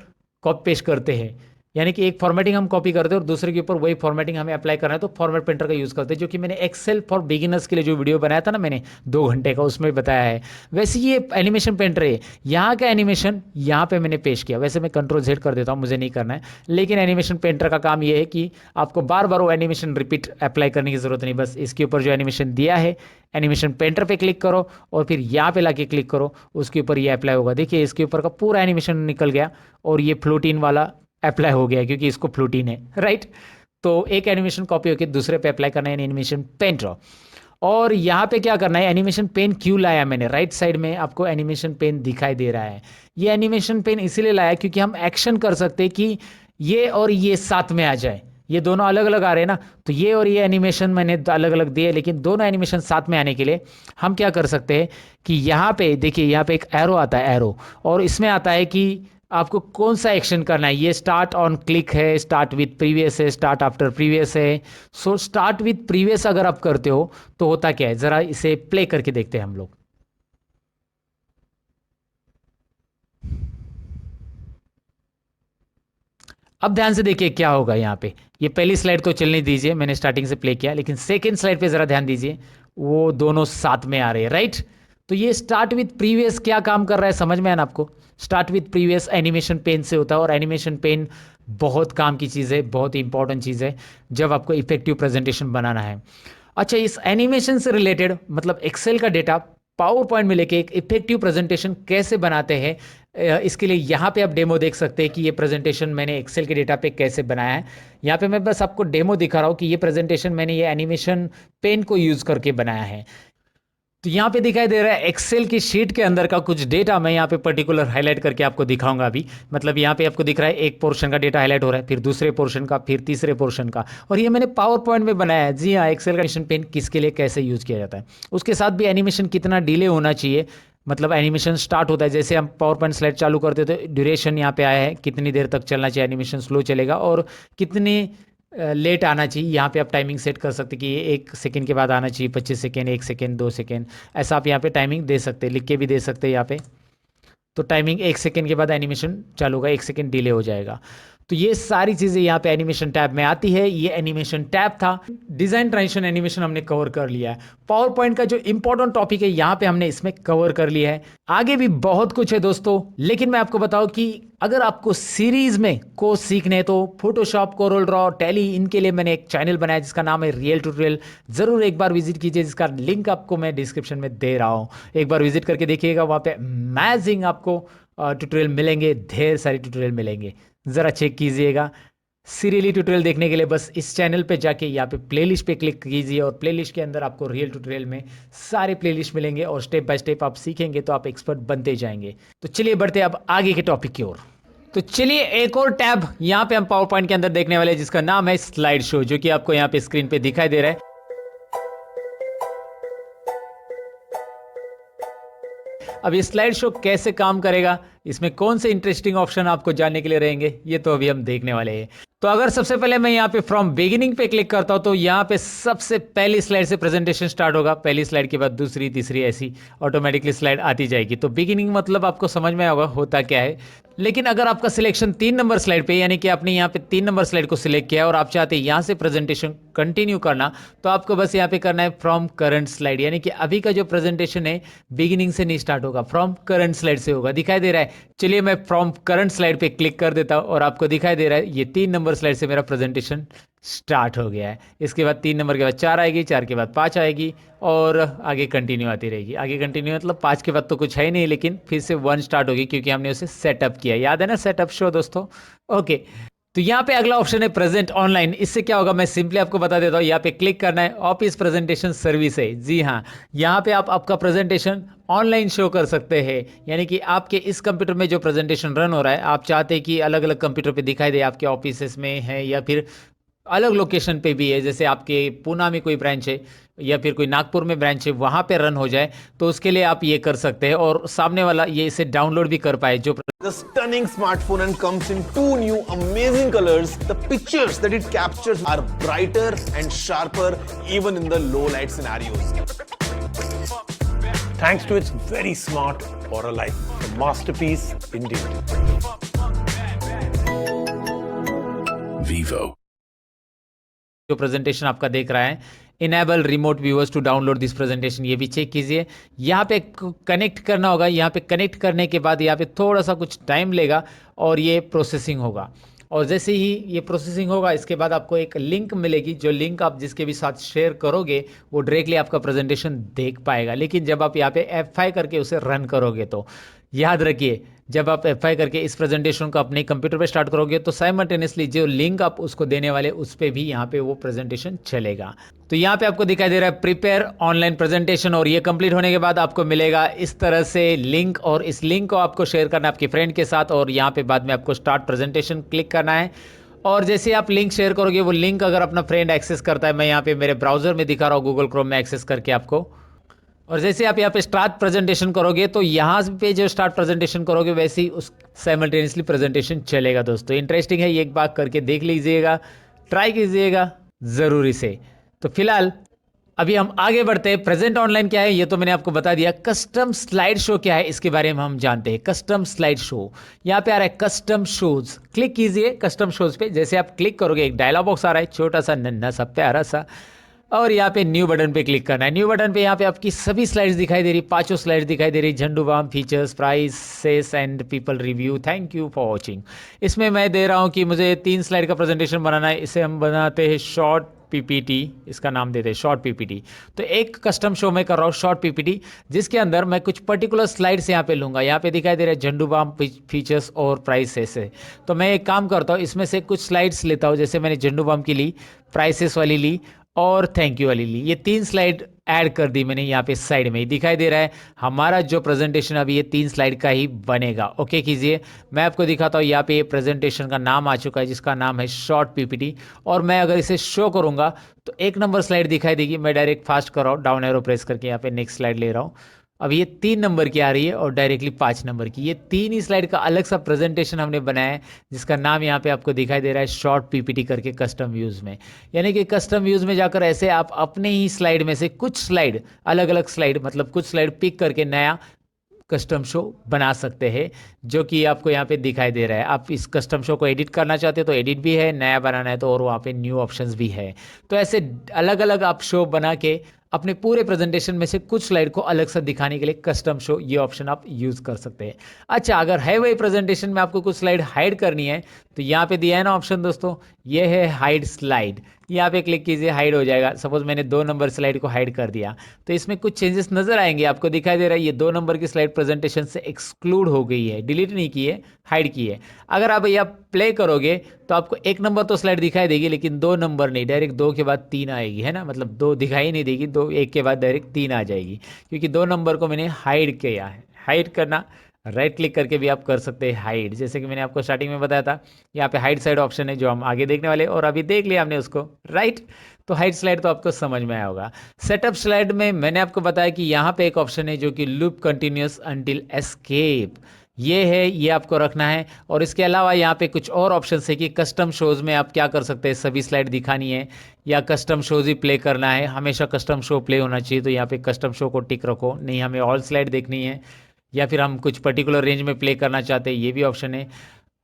S1: कॉपी पेस्ट करते हैं, यानी कि एक फॉर्मेटिंग हम कॉपी करते हैं और दूसरे के ऊपर वही फॉर्मेटिंग हमें अप्लाई करना है तो फॉर्मेट पेंटर का यूज़ करते हैं, जो कि मैंने एक्सेल फॉर बिगिनर्स के लिए जो वीडियो बनाया था ना मैंने 2 घंटे का, उसमें बताया है। वैसे ये एनिमेशन पेंटर है, यहाँ का एनिमेशन यहाँ पे मैंने पेश किया। वैसे मैं कंट्रोल Z कर देता हूँ, मुझे नहीं करना है, लेकिन एनिमेशन पेंटर का काम ये है कि आपको बार बार वो एनिमेशन रिपीट अप्लाई करने की ज़रूरत नहीं। बस इसके ऊपर जो एनिमेशन दिया है एनिमेशन पेंटर पे क्लिक करो और फिर यहाँ पे लाके क्लिक करो, उसके ऊपर ये अप्लाई होगा। देखिए इसके ऊपर का पूरा एनिमेशन निकल गया और ये फ्लोटिन वाला अप्लाई हो गया क्योंकि इसको फ्लोटिन है, राइट। तो एक एनिमेशन कॉपी होकर दूसरे पे अप्लाई करना है एनिमेशन पेंटर। और यहाँ पे क्या करना है, एनिमेशन पेन क्यों लाया मैंने, राइट साइड में आपको एनिमेशन पेन दिखाई दे रहा है। ये एनिमेशन पेन इसीलिए लाया क्योंकि हम एक्शन कर सकते हैं कि ये और ये साथ में आ जाए। ये दोनों अलग अलग आ रहे हैं ना, तो ये और ये एनिमेशन मैंने अलग अलग दिए, लेकिन दोनों एनिमेशन साथ में आने के लिए हम क्या कर सकते हैं कि यहाँ पे देखिए, यहाँ पे एक एरो आता है, एरो, और इसमें आता है कि आपको कौन सा एक्शन करना है। ये स्टार्ट ऑन क्लिक है, स्टार्ट विथ प्रीवियस है, स्टार्ट आफ्टर प्रीवियस है। सो स्टार्ट विथ प्रीवियस अगर आप करते हो तो होता क्या है, ज़रा इसे प्ले करके देखते हैं हम लोग। अब ध्यान से देखिए क्या होगा यहाँ पे। ये पहली स्लाइड तो चलने दीजिए, मैंने स्टार्टिंग से प्ले किया, लेकिन सेकेंड स्लाइड पे ज़रा ध्यान दीजिए, वो दोनों साथ में आ रहे हैं, राइट। तो ये स्टार्ट विथ प्रीवियस क्या काम कर रहा है, समझ में आया ना आपको। Start with previous animation pane से होता है और एनिमेशन पेन बहुत काम की चीज़ है, बहुत ही इंपॉर्टेंट चीज़ है जब आपको इफेक्टिव प्रेजेंटेशन बनाना है। अच्छा, इस एनिमेशन से रिलेटेड मतलब एक्सेल का डेटा पावर पॉइंट में लेके एक इफेक्टिव प्रेजेंटेशन कैसे बनाते हैं, इसके लिए यहाँ पे आप डेमो देख सकते हैं कि ये प्रेजेंटेशन मैंने एक्सेल के डेटा पे कैसे बनाया है। यहाँ पे मैं बस आपको डेमो दिखा रहा हूँ कि ये प्रेजेंटेशन मैंने ये एनिमेशन पेन को यूज़ करके बनाया है। तो यहाँ पे दिखाई दे रहा है एक्सेल की शीट के अंदर का कुछ डेटा, मैं यहाँ पे पर्टिकुलर हाईलाइट करके आपको दिखाऊंगा अभी। मतलब यहाँ पे आपको दिख रहा है एक पोर्शन का डेटा हाईलाइट हो रहा है, फिर दूसरे पोर्शन का, फिर तीसरे पोर्शन का, और ये मैंने पावर पॉइंट में बनाया है। जी हाँ, एक्सेल का एनिमेशन पेन किसके लिए कैसे यूज़ किया जाता है, उसके साथ भी एनिमेशन कितना डिले होना चाहिए। मतलब एनिमेशन स्टार्ट होता है, जैसे हम पावर पॉइंट स्लाइड चालू करते तो ड्यूरेशन यहाँ पे आया है, कितनी देर तक चलना चाहिए, एनिमेशन स्लो चलेगा और कितनी लेट आना चाहिए। यहाँ पे आप टाइमिंग सेट कर सकते कि ये 1 सेकेंड के बाद आना चाहिए, 25 सेकेंड, 1 सेकेंड, 2 सेकेंड, ऐसा आप यहाँ पे टाइमिंग दे सकते हैं, लिख के भी दे सकते हैं यहाँ पे। तो टाइमिंग 1 सेकेंड के बाद एनिमेशन चालू होगा, 1 सेकेंड डिले हो जाएगा। तो ये सारी चीज़ें यहाँ पे एनिमेशन टैब में आती है। ये एनिमेशन टैब था। डिज़ाइन ट्रांजिशन एनिमेशन हमने कवर कर लिया है। पावर पॉइंट का जो इंपॉर्टेंट टॉपिक है यहाँ पे हमने इसमें कवर कर लिया है। आगे भी बहुत कुछ है दोस्तों, लेकिन मैं आपको बताऊँ कि अगर आपको सीरीज में कोर्स सीखने हैं तो फोटोशॉप, कोरल ड्रॉ, टैली, इनके लिए मैंने एक चैनल बनाया जिसका नाम है रियल ट्यूटोरियल। ज़रूर एक बार विजिट कीजिए, जिसका लिंक आपको मैं डिस्क्रिप्शन में दे रहा हूँ। एक बार विजिट करके देखिएगा, वहाँ पे अमेजिंग आपको ट्यूटोरियल मिलेंगे, ढेर सारे ट्यूटोरियल मिलेंगे, ज़रा चेक कीजिएगा। सीरियली ट्यूटोरियल देखने के लिए बस इस चैनल पे जाके यहाँ पे प्लेलिस्ट पे क्लिक कीजिए और प्लेलिस्ट के अंदर आपको रियल ट्यूटोरियल में सारे प्लेलिस्ट मिलेंगे और स्टेप बाय स्टेप आप सीखेंगे तो आप एक्सपर्ट बनते जाएंगे। तो चलिए बढ़ते अब आगे के टॉपिक की ओर। तो चलिए एक और टैब यहाँ पे हम पावर पॉइंट के अंदर देखने वाले हैं जिसका नाम है स्लाइड शो, जो कि आपको यहाँ पे स्क्रीन पे दिखाई दे रहा है। अब ये स्लाइड शो कैसे काम करेगा, इसमें कौन से इंटरेस्टिंग ऑप्शन आपको जानने के लिए रहेंगे, ये तो अभी हम देखने वाले हैं। तो अगर सबसे पहले मैं यहाँ पे फ्रॉम बिगिनिंग पे क्लिक करता हूँ तो यहाँ पे सबसे पहली स्लाइड से प्रेजेंटेशन स्टार्ट होगा। पहली स्लाइड के बाद दूसरी, तीसरी, ऐसी ऑटोमेटिकली स्लाइड आती जाएगी। तो बिगिनिंग मतलब आपको समझ में होगा होता क्या है। लेकिन अगर आपका सिलेक्शन 3 नंबर स्लाइड पे, यानी कि आपने यहाँ पे 3 नंबर स्लाइड को सिलेक्ट किया और आप चाहते हैं यहाँ से प्रेजेंटेशन कंटिन्यू करना, तो आपको बस यहाँ पे करना है फ्रॉम करंट स्लाइड, यानी कि अभी का जो प्रेजेंटेशन है बिगिनिंग से नहीं स्टार्ट होगा, फ्रॉम करंट स्लाइड से होगा। दिखाई दे रहा है। चलिए मैं फ्रॉम करंट स्लाइड पे क्लिक कर देता हूँ और आपको दिखाई दे रहा है ये 3 नंबर स्लाइड से मेरा प्रेजेंटेशन स्टार्ट हो गया है। इसके बाद 3 नंबर के बाद 4 आएगी, 4 के बाद 5 आएगी और आगे कंटिन्यू आती रहेगी। आगे कंटिन्यू मतलब 5 के बाद तो कुछ है ही नहीं, लेकिन फिर से 1 स्टार्ट होगी क्योंकि हमने उसे सेटअप किया। याद है ना सेटअप शो दोस्तों? ओके, तो यहाँ पे अगला ऑप्शन है प्रेजेंट ऑनलाइन। इससे क्या होगा मैं सिंपली आपको बता देता हूँ। यहाँ पे क्लिक करना है, ऑफिस प्रेजेंटेशन सर्विस है। जी हाँ, यहाँ पे आप आपका प्रेजेंटेशन ऑनलाइन शो कर सकते हैं, यानी कि आपके इस कंप्यूटर में जो प्रेजेंटेशन रन हो रहा है, आप चाहते हैं कि अलग अलग कंप्यूटर पे दिखाई दे, आपके ऑफिस में है या फिर अलग लोकेशन पे भी है, जैसे आपके पूना में कोई ब्रांच है या फिर कोई नागपुर में ब्रांच है, वहाँ पे रन हो जाए, तो उसके लिए आप ये कर सकते हैं और सामने वाला ये इसे डाउनलोड भी कर पाए जो
S2: The stunning smartphone and comes in two new amazing colors. The pictures that it captures are brighter and sharper even in the low light scenarios.
S4: Thanks to its very smart Aura Light, a masterpiece indeed.
S3: Vivo.
S1: जो presentation आपका देख रहा है, enable remote viewers to download this presentation, ये भी check कीजिए। यहाँ पे कनेक्ट करना होगा, यहाँ पे कनेक्ट करने के बाद यहाँ पे थोड़ा सा कुछ टाइम लेगा और ये प्रोसेसिंग होगा। और जैसे ही ये प्रोसेसिंग होगा इसके बाद आपको एक लिंक मिलेगी, जो लिंक आप जिसके भी साथ शेयर करोगे वो डायरेक्टली आपका प्रेजेंटेशन देख पाएगा। लेकिन जब आप यहाँ पे F5 करके उसे रन करोगे तो याद रखिए, जब आप F5 करके इस प्रेजेंटेशन को अपने कंप्यूटर पे स्टार्ट करोगे तो साइमल्टेनियसली जो लिंक आप उसको देने वाले उस पर भी यहाँ पे वो प्रेजेंटेशन चलेगा। तो यहाँ पे आपको दिखाई दे रहा है प्रिपेयर ऑनलाइन प्रेजेंटेशन, और ये कंप्लीट होने के बाद आपको मिलेगा इस तरह से लिंक, और इस लिंक को आपको शेयर करना है आपके फ्रेंड के साथ, और यहाँ पे बाद में आपको स्टार्ट प्रेजेंटेशन क्लिक करना है। और जैसे आप लिंक शेयर करोगे वो लिंक अगर अपना फ्रेंड एक्सेस करता है, मैं यहाँ पे मेरे ब्राउजर में दिखा रहा हूँ गूगल क्रोम में एक्सेस करके आपको, और जैसे आप यहाँ पे स्टार्ट प्रेजेंटेशन करोगे तो यहाँ पे जो स्टार्ट प्रेजेंटेशन करोगे वैसे ही उस साइमल्टेनियसली प्रेजेंटेशन चलेगा। दोस्तों इंटरेस्टिंग है, ये एक बार करके देख लीजिएगा, ट्राई कीजिएगा ज़रूरी से। तो फिलहाल अभी हम आगे बढ़ते हैं। प्रेजेंट ऑनलाइन क्या है ये तो मैंने आपको बता दिया। कस्टम स्लाइड शो क्या है इसके बारे में हम जानते हैं। कस्टम स्लाइड शो यहाँ पे आ रहा है कस्टम शोज, क्लिक कीजिए कस्टम शोज पे। जैसे आप क्लिक करोगे एक डायलॉग बॉक्स आ रहा है, छोटा सा नन्हा सा प्यारा सा, और यहाँ पे न्यू बटन पे क्लिक करना है। न्यू बटन पे यहाँ पे आपकी सभी स्लाइड्स दिखाई दे रही, पांचों स्लाइड्स दिखाई दे रही, Zandu Balm, features, prices and people review. Thank you for watching. इसमें मैं दे रहा हूँ कि मुझे 3 स्लाइड का प्रेजेंटेशन बनाना है, इसे हम बनाते हैं शॉर्ट पीपीटी, इसका नाम देते हैं शॉर्ट पीपीटी। तो एक कस्टम शो में कर रहा हूँ शॉर्ट पीपीटी, जिसके अंदर मैं कुछ पर्टिकुलर स्लाइड्स यहाँ पे लूँगा। यहाँ पे दिखाई दे रहा है झंडूबाम, फीचर्स और प्राइसेस है। तो मैं एक काम करता हूँ, इसमें से कुछ स्लाइड्स लेता हूँ, जैसे मैंने झंडूबाम की ली, प्राइसेस वाली ली और थैंक यू वाली ली। ये 3 स्लाइड ऐड कर दी मैंने, यहाँ पे साइड में ही दिखाई दे रहा है हमारा जो प्रेजेंटेशन अभी ये 3 स्लाइड का ही बनेगा। ओके कीजिए, मैं आपको दिखाता हूँ। यहाँ पे ये प्रेजेंटेशन का नाम आ चुका है जिसका नाम है शॉर्ट पीपीटी, और मैं अगर इसे शो करूँगा तो 1 नंबर स्लाइड दिखाई देगी। मैं डायरेक्ट फास्ट कर रहा हूँ, डाउन एरो प्रेस करके यहाँ पे नेक्स्ट स्लाइड ले रहा हूँ। अब ये 3 नंबर की आ रही है और डायरेक्टली 5 नंबर की, ये 3 ही स्लाइड का अलग सा प्रेजेंटेशन हमने बनाया है, जिसका नाम यहाँ पे आपको दिखाई दे रहा है शॉर्ट पीपीटी करके कस्टम व्यूज़ में। यानी कि कस्टम व्यूज़ में जाकर ऐसे आप अपने ही स्लाइड में से कुछ स्लाइड, अलग अलग स्लाइड, मतलब कुछ स्लाइड पिक करके नया कस्टम शो बना सकते हैं, जो कि आपको यहाँ पे दिखाई दे रहा है। आप इस कस्टम शो को एडिट करना चाहते हो तो एडिट भी है, नया बनाना है तो और वहाँ पे न्यू ऑप्शंस भी है। तो ऐसे अलग अलग आप शो बना के अपने पूरे प्रेजेंटेशन में से कुछ स्लाइड को अलग सा दिखाने के लिए कस्टम शो ये ऑप्शन आप यूज़ कर सकते हैं। अच्छा, अगर है वही प्रेजेंटेशन में आपको कुछ स्लाइड हाइड करनी है तो यहाँ पे दिया है ना ऑप्शन दोस्तों, ये है हाइड स्लाइड। यहाँ पे क्लिक कीजिए, हाइड हो जाएगा। सपोज मैंने 2 नंबर स्लाइड को हाइड कर दिया तो इसमें कुछ चेंजेस नजर आएंगे, आपको दिखाई दे रहा है ये 2 नंबर की स्लाइड प्रेजेंटेशन से एक्सक्लूड हो गई है, डिलीट नहीं की है, हाइड की है। अगर आप भैया प्ले करोगे तो आपको 1 नंबर तो स्लाइड दिखाई देगी, लेकिन 2 नंबर नहीं, डायरेक्ट 2 के बाद 3 आएगी, है ना, मतलब 2 दिखाई नहीं देगी, 2 1 के बाद डायरेक्ट 3 आ जाएगी, क्योंकि 2 नंबर को मैंने हाइड किया है। हाइड करना राइट क्लिक करके भी आप कर सकते हैं हाइड, जैसे कि मैंने आपको स्टार्टिंग में बताया था। यहाँ पे हाइड साइड ऑप्शन है जो हम आगे देखने वाले, और अभी देख लिया हमने उसको, राइट। तो हाइड स्लाइड तो आपको समझ में आया होगा। सेटअप स्लाइड में मैंने आपको बताया कि यहाँ पे एक ऑप्शन है जो कि लूप कंटिन्यूस अंटिल एस्केप, ये है, ये आपको रखना है। और इसके अलावा यहाँ पे कुछ और ऑप्शन है कि कस्टम शोज़ में आप क्या कर सकते हैं, सभी स्लाइड दिखानी है या कस्टम शोज़ ही प्ले करना है, हमेशा कस्टम शो प्ले होना चाहिए, तो यहाँ पे कस्टम शो को टिक रखो, नहीं हमें ऑल स्लाइड देखनी है, या फिर हम कुछ पर्टिकुलर रेंज में प्ले करना चाहते हैं, ये भी ऑप्शन है।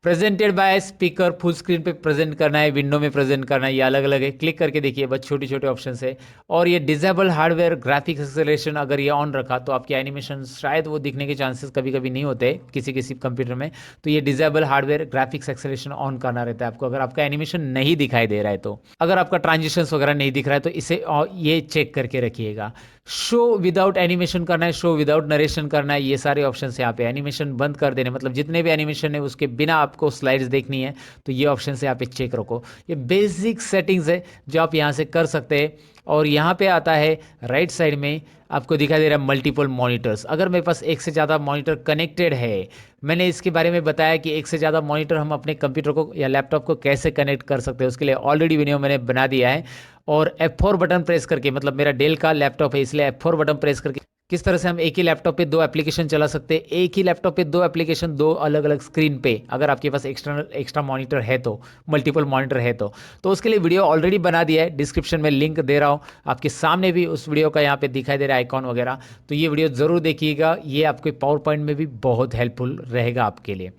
S1: Presented by speaker, full screen पे प्रेजेंट करना है, विंडो में प्रेजेंट करना है, ये अलग अलग है। क्लिक करके देखिए, बस छोटे छोटे ऑप्शन है। और ये डिसेबल हार्डवेयर ग्राफिक्स एक्सेलरेशन अगर ये ऑन रखा तो आपके एनिमेशन शायद वो दिखने के चांसेस कभी कभी नहीं होते किसी किसी कंप्यूटर में, तो ये disable hardware graphics acceleration on करना रहता है आपको, अगर आपका एनिमेशन नहीं दिखाई दे रहा है तो। अगर आपका ट्रांजिशंस वगैरह नहीं दिख रहा है तो इसे ये चेक करके रखिएगा। शो विदाउट एनिमेशन करना है, शो विदाउट नरेशन करना है, ये सारे ऑप्शन यहाँ पे। एनिमेशन बंद कर देने, मतलब जितने भी एनिमेशन है उसके बिना आपको स्लाइड्स देखनी है तो ये ऑप्शन से यहाँ पे चेक रखो। ये बेसिक सेटिंग्स है जो आप यहाँ से कर सकते हैं। और यहाँ पे आता है राइट साइड में आपको दिखाई दे रहा है मल्टीपल मॉनिटर्स। अगर मेरे पास एक से ज़्यादा मॉनिटर कनेक्टेड है, मैंने इसके बारे में बताया कि एक से ज़्यादा मॉनिटर हम अपने कंप्यूटर को या लैपटॉप को कैसे कनेक्ट कर सकते हैं, उसके लिए ऑलरेडी वीडियो मैंने बना दिया है। और F4 बटन प्रेस करके, मतलब मेरा डेल का लैपटॉप है इसलिए F4 बटन प्रेस करके किस तरह से हम एक ही लैपटॉप पे दो एप्लीकेशन चला सकते हैं, एक ही लैपटॉप पे दो एप्लीकेशन दो अलग अलग स्क्रीन पे, अगर आपके पास एक्स्ट्रा मॉनिटर है तो, मल्टीपल मॉनिटर है तो उसके लिए वीडियो ऑलरेडी बना दिया है, डिस्क्रिप्शन में लिंक दे रहा हूँ आपके सामने भी, उस वीडियो का यहाँ पे दिखाई दे रहा है आइकॉन वगैरह। तो ये वीडियो ज़रूर देखिएगा, ये आपके पावर पॉइंट में भी बहुत हेल्पफुल रहेगा आपके लिए।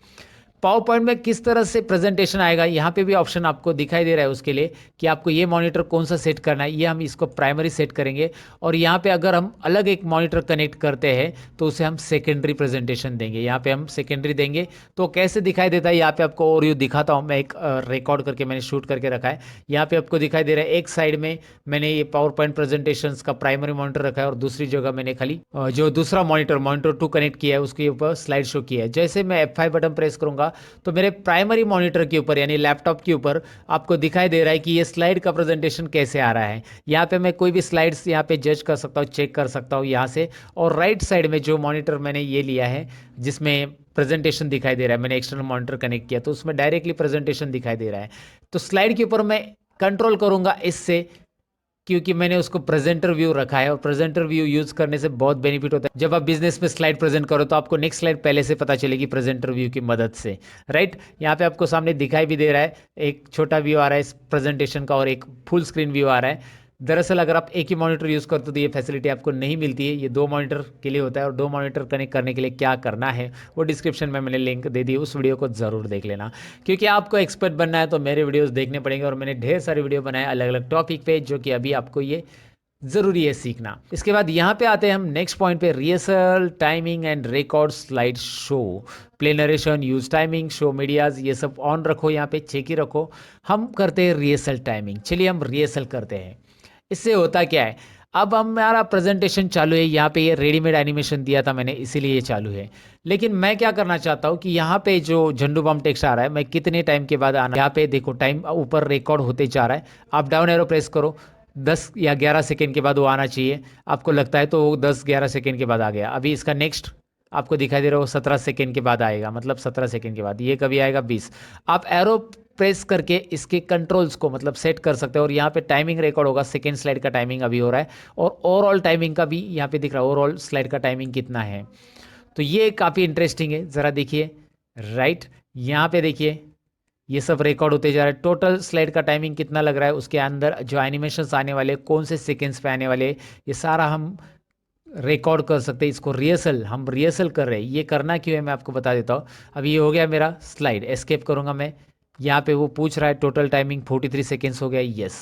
S1: पावर पॉइंट में किस तरह से प्रेजेंटेशन आएगा, यहाँ पे भी ऑप्शन आपको दिखाई दे रहा है उसके लिए कि आपको ये मॉनिटर कौन सा सेट करना है। ये हम इसको प्राइमरी सेट करेंगे और यहाँ पे अगर हम अलग एक मॉनिटर कनेक्ट करते हैं तो उसे हम सेकेंडरी प्रेजेंटेशन देंगे। यहाँ पे हम सेकेंडरी देंगे तो कैसे दिखाई देता है, यहाँ पे आपको और दिखाता हूँ मैं, एक रिकॉर्ड करके मैंने शूट करके रखा है। यहाँ पे आपको दिखाई दे रहा है एक साइड में मैंने ये पावर पॉइंट प्रेजेंटेशन का प्राइमरी मॉनिटर रखा है और दूसरी जगह मैंने खाली जो दूसरा मॉनिटर 2 कनेक्ट किया है उसके ऊपर स्लाइड शो किया है। जैसे मैं F5 बटन प्रेस करूंगा तो मेरे प्राइमरी मॉनिटर के ऊपर यानी लैपटॉप के ऊपर आपको दिखाई दे रहा है कि ये स्लाइड का प्रेजेंटेशन कैसे आ रहा है। यहाँ पे मैं कोई भी स्लाइड्स यहाँ पे जज कर सकता हूँ, चेक कर सकता हूँ यहाँ से। और राइट साइड में जो मॉनिटर मैंने ये लिया है जिसमें प्रेजेंटेशन दिखाई दे रहा है, मैंने एक्सटर्नल मॉनिटर कनेक्ट किया तो उसमें डायरेक्टली प्रेजेंटेशन दिखाई दे रहा है। तो स्लाइड के ऊपर मैं कंट्रोल करूँगा इससे, क्योंकि मैंने उसको प्रेजेंटर व्यू रखा है और प्रेजेंटर व्यू यूज करने से बहुत बेनिफिट होता है। जब आप बिजनेस में स्लाइड प्रेजेंट करो तो आपको नेक्स्ट स्लाइड पहले से पता चलेगी प्रेजेंटर व्यू की मदद से, राइट। यहाँ पे आपको सामने दिखाई भी दे रहा है, एक छोटा व्यू आ रहा है इस प्रेजेंटेशन का और एक फुल स्क्रीन व्यू आ रहा है। दरअसल अगर आप एक ही मॉनिटर यूज़ करते हो तो ये फैसिलिटी आपको नहीं मिलती है, ये 2 मॉनिटर के लिए होता है। और 2 मॉनिटर कनेक्ट करने के लिए क्या करना है वो डिस्क्रिप्शन में मैंने लिंक दे दी, उस वीडियो को ज़रूर देख लेना। क्योंकि आपको एक्सपर्ट बनना है तो मेरे वीडियोस देखने पड़ेंगे और मैंने ढेर सारे वीडियो बनाए अलग अलग टॉपिक पे, जो कि अभी आपको ये ज़रूरी है सीखना। इसके बाद यहाँ पे आते हैं हम नेक्स्ट पॉइंट पे, rehearsal, timing and record slide show, play narration, use timing, show medias, ये सब ऑन रखो, यहाँ पे चेक ही रखो। हम करते हैं रिहर्सल टाइमिंग। चलिए हम रिहर्सल करते हैं। इससे होता क्या है, अब हमारा प्रेजेंटेशन चालू है, यहाँ पे ये रेडीमेड एनिमेशन दिया था मैंने इसीलिए ये चालू है। लेकिन मैं क्या करना चाहता हूँ कि यहाँ पे जो झंडू बम टेक्स्ट आ रहा है, मैं कितने टाइम के बाद आना, यहाँ पे देखो टाइम ऊपर रिकॉर्ड होते जा रहा है। आप डाउन एरो प्रेस करो, 10 या 11 सेकेंड के बाद वो आना चाहिए, आपको लगता है तो वो 10-11 सेकेंड के बाद आ गया। अभी इसका नेक्स्ट आपको दिखाई दे रहा है वो 17 सेकेंड के बाद आएगा, मतलब 17 सेकेंड के बाद। ये कभी आएगा 20। आप एरो प्रेस करके इसके कंट्रोल्स को मतलब सेट कर सकते हो और यहाँ पे टाइमिंग रिकॉर्ड होगा, सेकेंड स्लाइड का टाइमिंग अभी हो रहा है और ओवरऑल टाइमिंग का भी यहाँ पे दिख रहा है, ओवरऑल स्लाइड का टाइमिंग कितना है। तो ये काफ़ी इंटरेस्टिंग है, ज़रा देखिए, राइट। यहाँ पे देखिए ये सब रिकॉर्ड होते जा रहा है, टोटल स्लाइड का टाइमिंग कितना लग रहा है, उसके अंदर जो एनिमेशंस आने वाले, कौन से सेकेंड्स पे आने वाले, ये सारा हम रिकॉर्ड कर सकते हैं। इसको रिहर्सल, हम रिहर्सल कर रहे हैं। ये करना क्यों है मैं आपको बता देता हूँ। अभी ये हो गया मेरा स्लाइड, एस्केप करूँगा मैं, यहाँ पे वो पूछ रहा है टोटल टाइमिंग 43 सेकेंड्स हो गया, यस।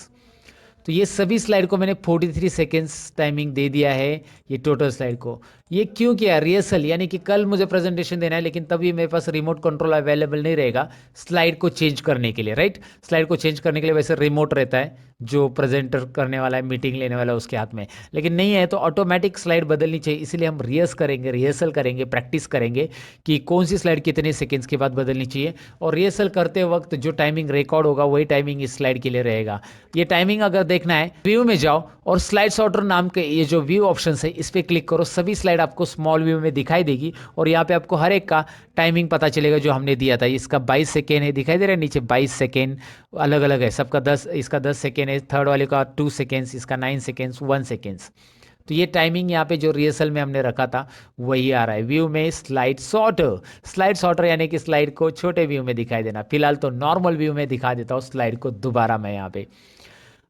S1: तो ये सभी स्लाइड को मैंने 43 सेकेंड्स टाइमिंग दे दिया है, ये टोटल स्लाइड को। ये क्यों किया, रिहर्सल, यानी कि कल मुझे प्रेजेंटेशन देना है लेकिन तभी मेरे पास रिमोट कंट्रोल अवेलेबल नहीं रहेगा स्लाइड को चेंज करने के लिए, राइट। स्लाइड को चेंज करने के लिए वैसे रिमोट रहता है जो प्रेजेंटर करने वाला है, मीटिंग लेने वाला है उसके हाथ में, लेकिन नहीं है तो ऑटोमेटिक स्लाइड बदलनी चाहिए। इसलिए हम रिहर्सल करेंगे, प्रैक्टिस करेंगे कि कौन सी स्लाइड कितने सेकेंड्स के बाद बदलनी चाहिए। और रिहर्सल करते वक्त जो टाइमिंग रिकॉर्ड होगा वही टाइमिंग इस स्लाइड के लिए रहेगा। ये टाइमिंग अगर देखना है, व्यू में जाओ और स्लाइड सॉर्टर नाम के ये जो व्यू ऑप्शन है इस पर क्लिक करो, सभी स्लाइड आपको स्मॉल व्यू में दिखाई देगी और यहाँ पे आपको हर एक का टाइमिंग पता चलेगा जो हमने दिया था। इसका 22 सेकेंड है, दिखाई दे रहा है नीचे 22 सेकेंड, अलग अलग है सबका 10, इसका 10 सेकेंड है, थर्ड वाले का 2 सेकेंड्स, इसका 9 सेकेंड्स, 1 सेकेंड्स। तो ये टाइमिंग यहाँ पे जो रिहर्सल में हमने रखा था वही आ रहा है। व्यू में स्लाइड सॉर्टर यानी कि स्लाइड को छोटे व्यू में दिखाई देना। फिलहाल तो नॉर्मल व्यू में दिखा देता हूँ स्लाइड को दोबारा मैं यहाँ पे।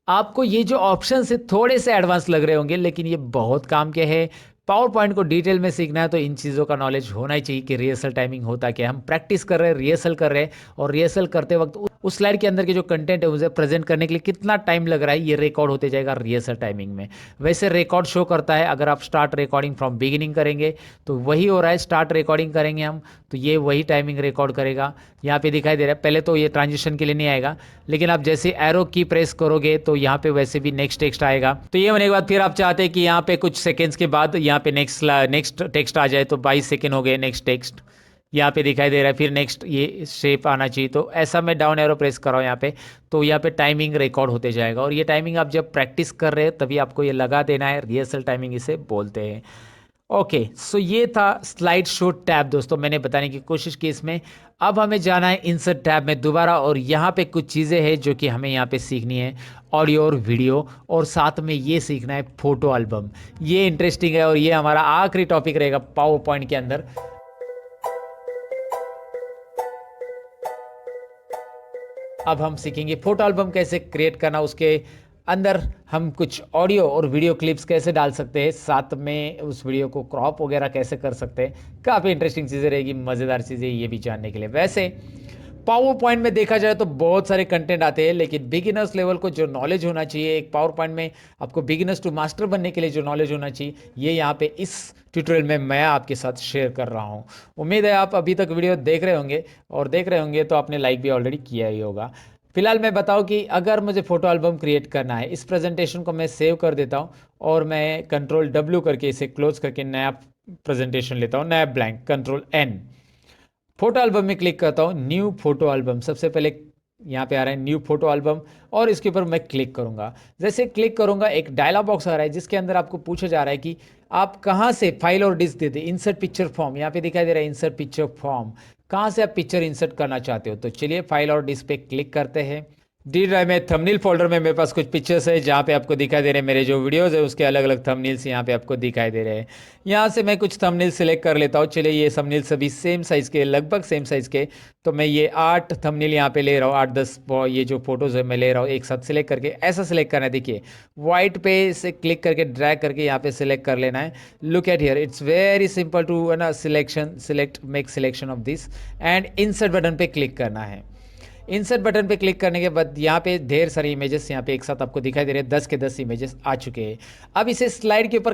S1: आपको ये जो ऑप्शन है थोड़े से एडवांस लग रहे होंगे लेकिन ये बहुत काम के हैं। पावर पॉइंट को डिटेल में सीखना है तो इन चीज़ों का नॉलेज होना ही चाहिए कि रिहर्सल टाइमिंग होता क्या है। हम प्रैक्टिस कर रहे हैं, रिहर्सल कर रहे हैं और रिहर्सल करते वक्त उस स्लाइड के अंदर के जो कंटेंट है उसे प्रेजेंट करने के लिए कितना टाइम लग रहा है ये रिकॉर्ड होते जाएगा रिहर्सल टाइमिंग में। वैसे रिकॉर्ड शो करता है, अगर आप स्टार्ट रिकॉर्डिंग फ्रॉम बिगिनिंग करेंगे तो वही हो रहा है, स्टार्ट रिकॉर्डिंग करेंगे हम तो ये वही टाइमिंग रिकॉर्ड करेगा। यहाँ पे दिखाई दे रहा है, पहले तो ये ट्रांजिशन के लिए नहीं आएगा लेकिन आप जैसे एरो की प्रेस करोगे तो यहाँ पे वैसे भी नेक्स्ट टेक्स्ट आएगा। तो ये होने के बाद फिर आप चाहते हैं कि यहाँ पे कुछ सेकेंड्स के बाद यहाँ पे नेक्स्ट टेक्स्ट आ जाए तो 22 सेकेंड हो गए, नेक्स्ट टेक्स्ट यहाँ पे दिखाई दे रहा है, फिर नेक्स्ट ये शेप आना चाहिए। तो ऐसा मैं डाउन एरो प्रेस कर रहा हूँ यहाँ पे, तो यहाँ पे टाइमिंग रिकॉर्ड होते जाएगा। और ये टाइमिंग आप जब प्रैक्टिस कर रहे हैं तभी आपको ये लगा देना है, रिहर्सल टाइमिंग इसे बोलते हैं। ओके, सो ये था स्लाइड शो टैब दोस्तों, मैंने बताने की कोशिश की इसमें। अब हमें जाना है इंसर्ट टैब में दोबारा, और यहाँ पे कुछ चीज़ें हैं जो कि हमें यहाँ पे सीखनी है, ऑडियो और वीडियो, और साथ में ये सीखना है फोटो एल्बम। ये इंटरेस्टिंग है और ये हमारा आखिरी टॉपिक रहेगा पावर पॉइंट के अंदर। अब हम सीखेंगे फोटो एल्बम कैसे क्रिएट करना, उसके अंदर हम कुछ ऑडियो और वीडियो क्लिप्स कैसे डाल सकते हैं, साथ में उस वीडियो को क्रॉप वगैरह कैसे कर सकते हैं। काफ़ी इंटरेस्टिंग चीज़ें रहेगी, मज़ेदार चीज़ें ये भी जानने के लिए। वैसे पावर पॉइंट में देखा जाए तो बहुत सारे कंटेंट आते हैं, लेकिन बिगिनर्स लेवल को जो नॉलेज होना चाहिए एक पावर पॉइंट में, आपको बिगिनर्स टू मास्टर बनने के लिए जो नॉलेज होना चाहिए, ये यहाँ पे इस ट्यूटोरियल में मैं आपके साथ शेयर कर रहा हूँ। उम्मीद है आप अभी तक वीडियो देख रहे होंगे, और देख रहे होंगे तो आपने लाइक भी ऑलरेडी किया ही होगा। फिलहाल मैं बताऊं कि अगर मुझे फोटो एल्बम क्रिएट करना है, इस प्रेजेंटेशन को मैं सेव कर देता हूं और मैं कंट्रोल W करके इसे क्लोज करके नया प्रेजेंटेशन लेता हूं, नया blank, control N। Photo album में क्लिक करता हूं, न्यू फोटो एल्बम। सबसे पहले यहाँ पे आ रहा है न्यू फोटो एल्बम, और इसके ऊपर मैं क्लिक करूंगा। जैसे क्लिक करूंगा एक डायलॉग बॉक्स आ रहा है जिसके अंदर आपको पूछा जा रहा है कि आप कहाँ से फाइल और डिस्क देते। इंसर्ट पिक्चर फॉर्म यहाँ पे दिखाई दे रहा है, इंसर्ट पिक्चर फॉर्म, कहाँ से आप पिक्चर इंसर्ट करना चाहते हो। तो चलिए फाइल और डिस्क पे क्लिक करते हैं। डी ड्राइव में थंबनेल फोल्डर में मेरे पास कुछ पिक्चर्स है जहाँ पे आपको दिखाई दे रहे हैं मेरे जो वीडियोस है उसके अलग अलग थंबनेल्स यहाँ पे आपको दिखाई दे रहे हैं। यहाँ से मैं कुछ थंबनेल सेलेक्ट कर लेता हूँ। चलिए ये थंबनेल सभी सेम साइज़ के, लगभग सेम साइज़ के, तो मैं ये 8 थंबनेल यहाँ पे ले रहा हूँ, 8-10 ये जो फोटोज़ है मैं ले रहा हूँ एक साथ सेलेक्ट करके। ऐसा सेलेक्ट करना है, देखिए वाइट पे से क्लिक करके ड्रैग करके यहाँ पे सेलेक्ट कर लेना है। Look at here, it's very simple to ना make selection of this, and insert button पे क्लिक करना है। इंसर्ट बटन पे क्लिक करने के बाद यहाँ पे ढेर सारी इमेजेस यहाँ पे एक साथ आपको दिखाई दे रहे हैं, 10 के 10 इमेजेस आ चुके हैं। अब इसे स्लाइड के ऊपर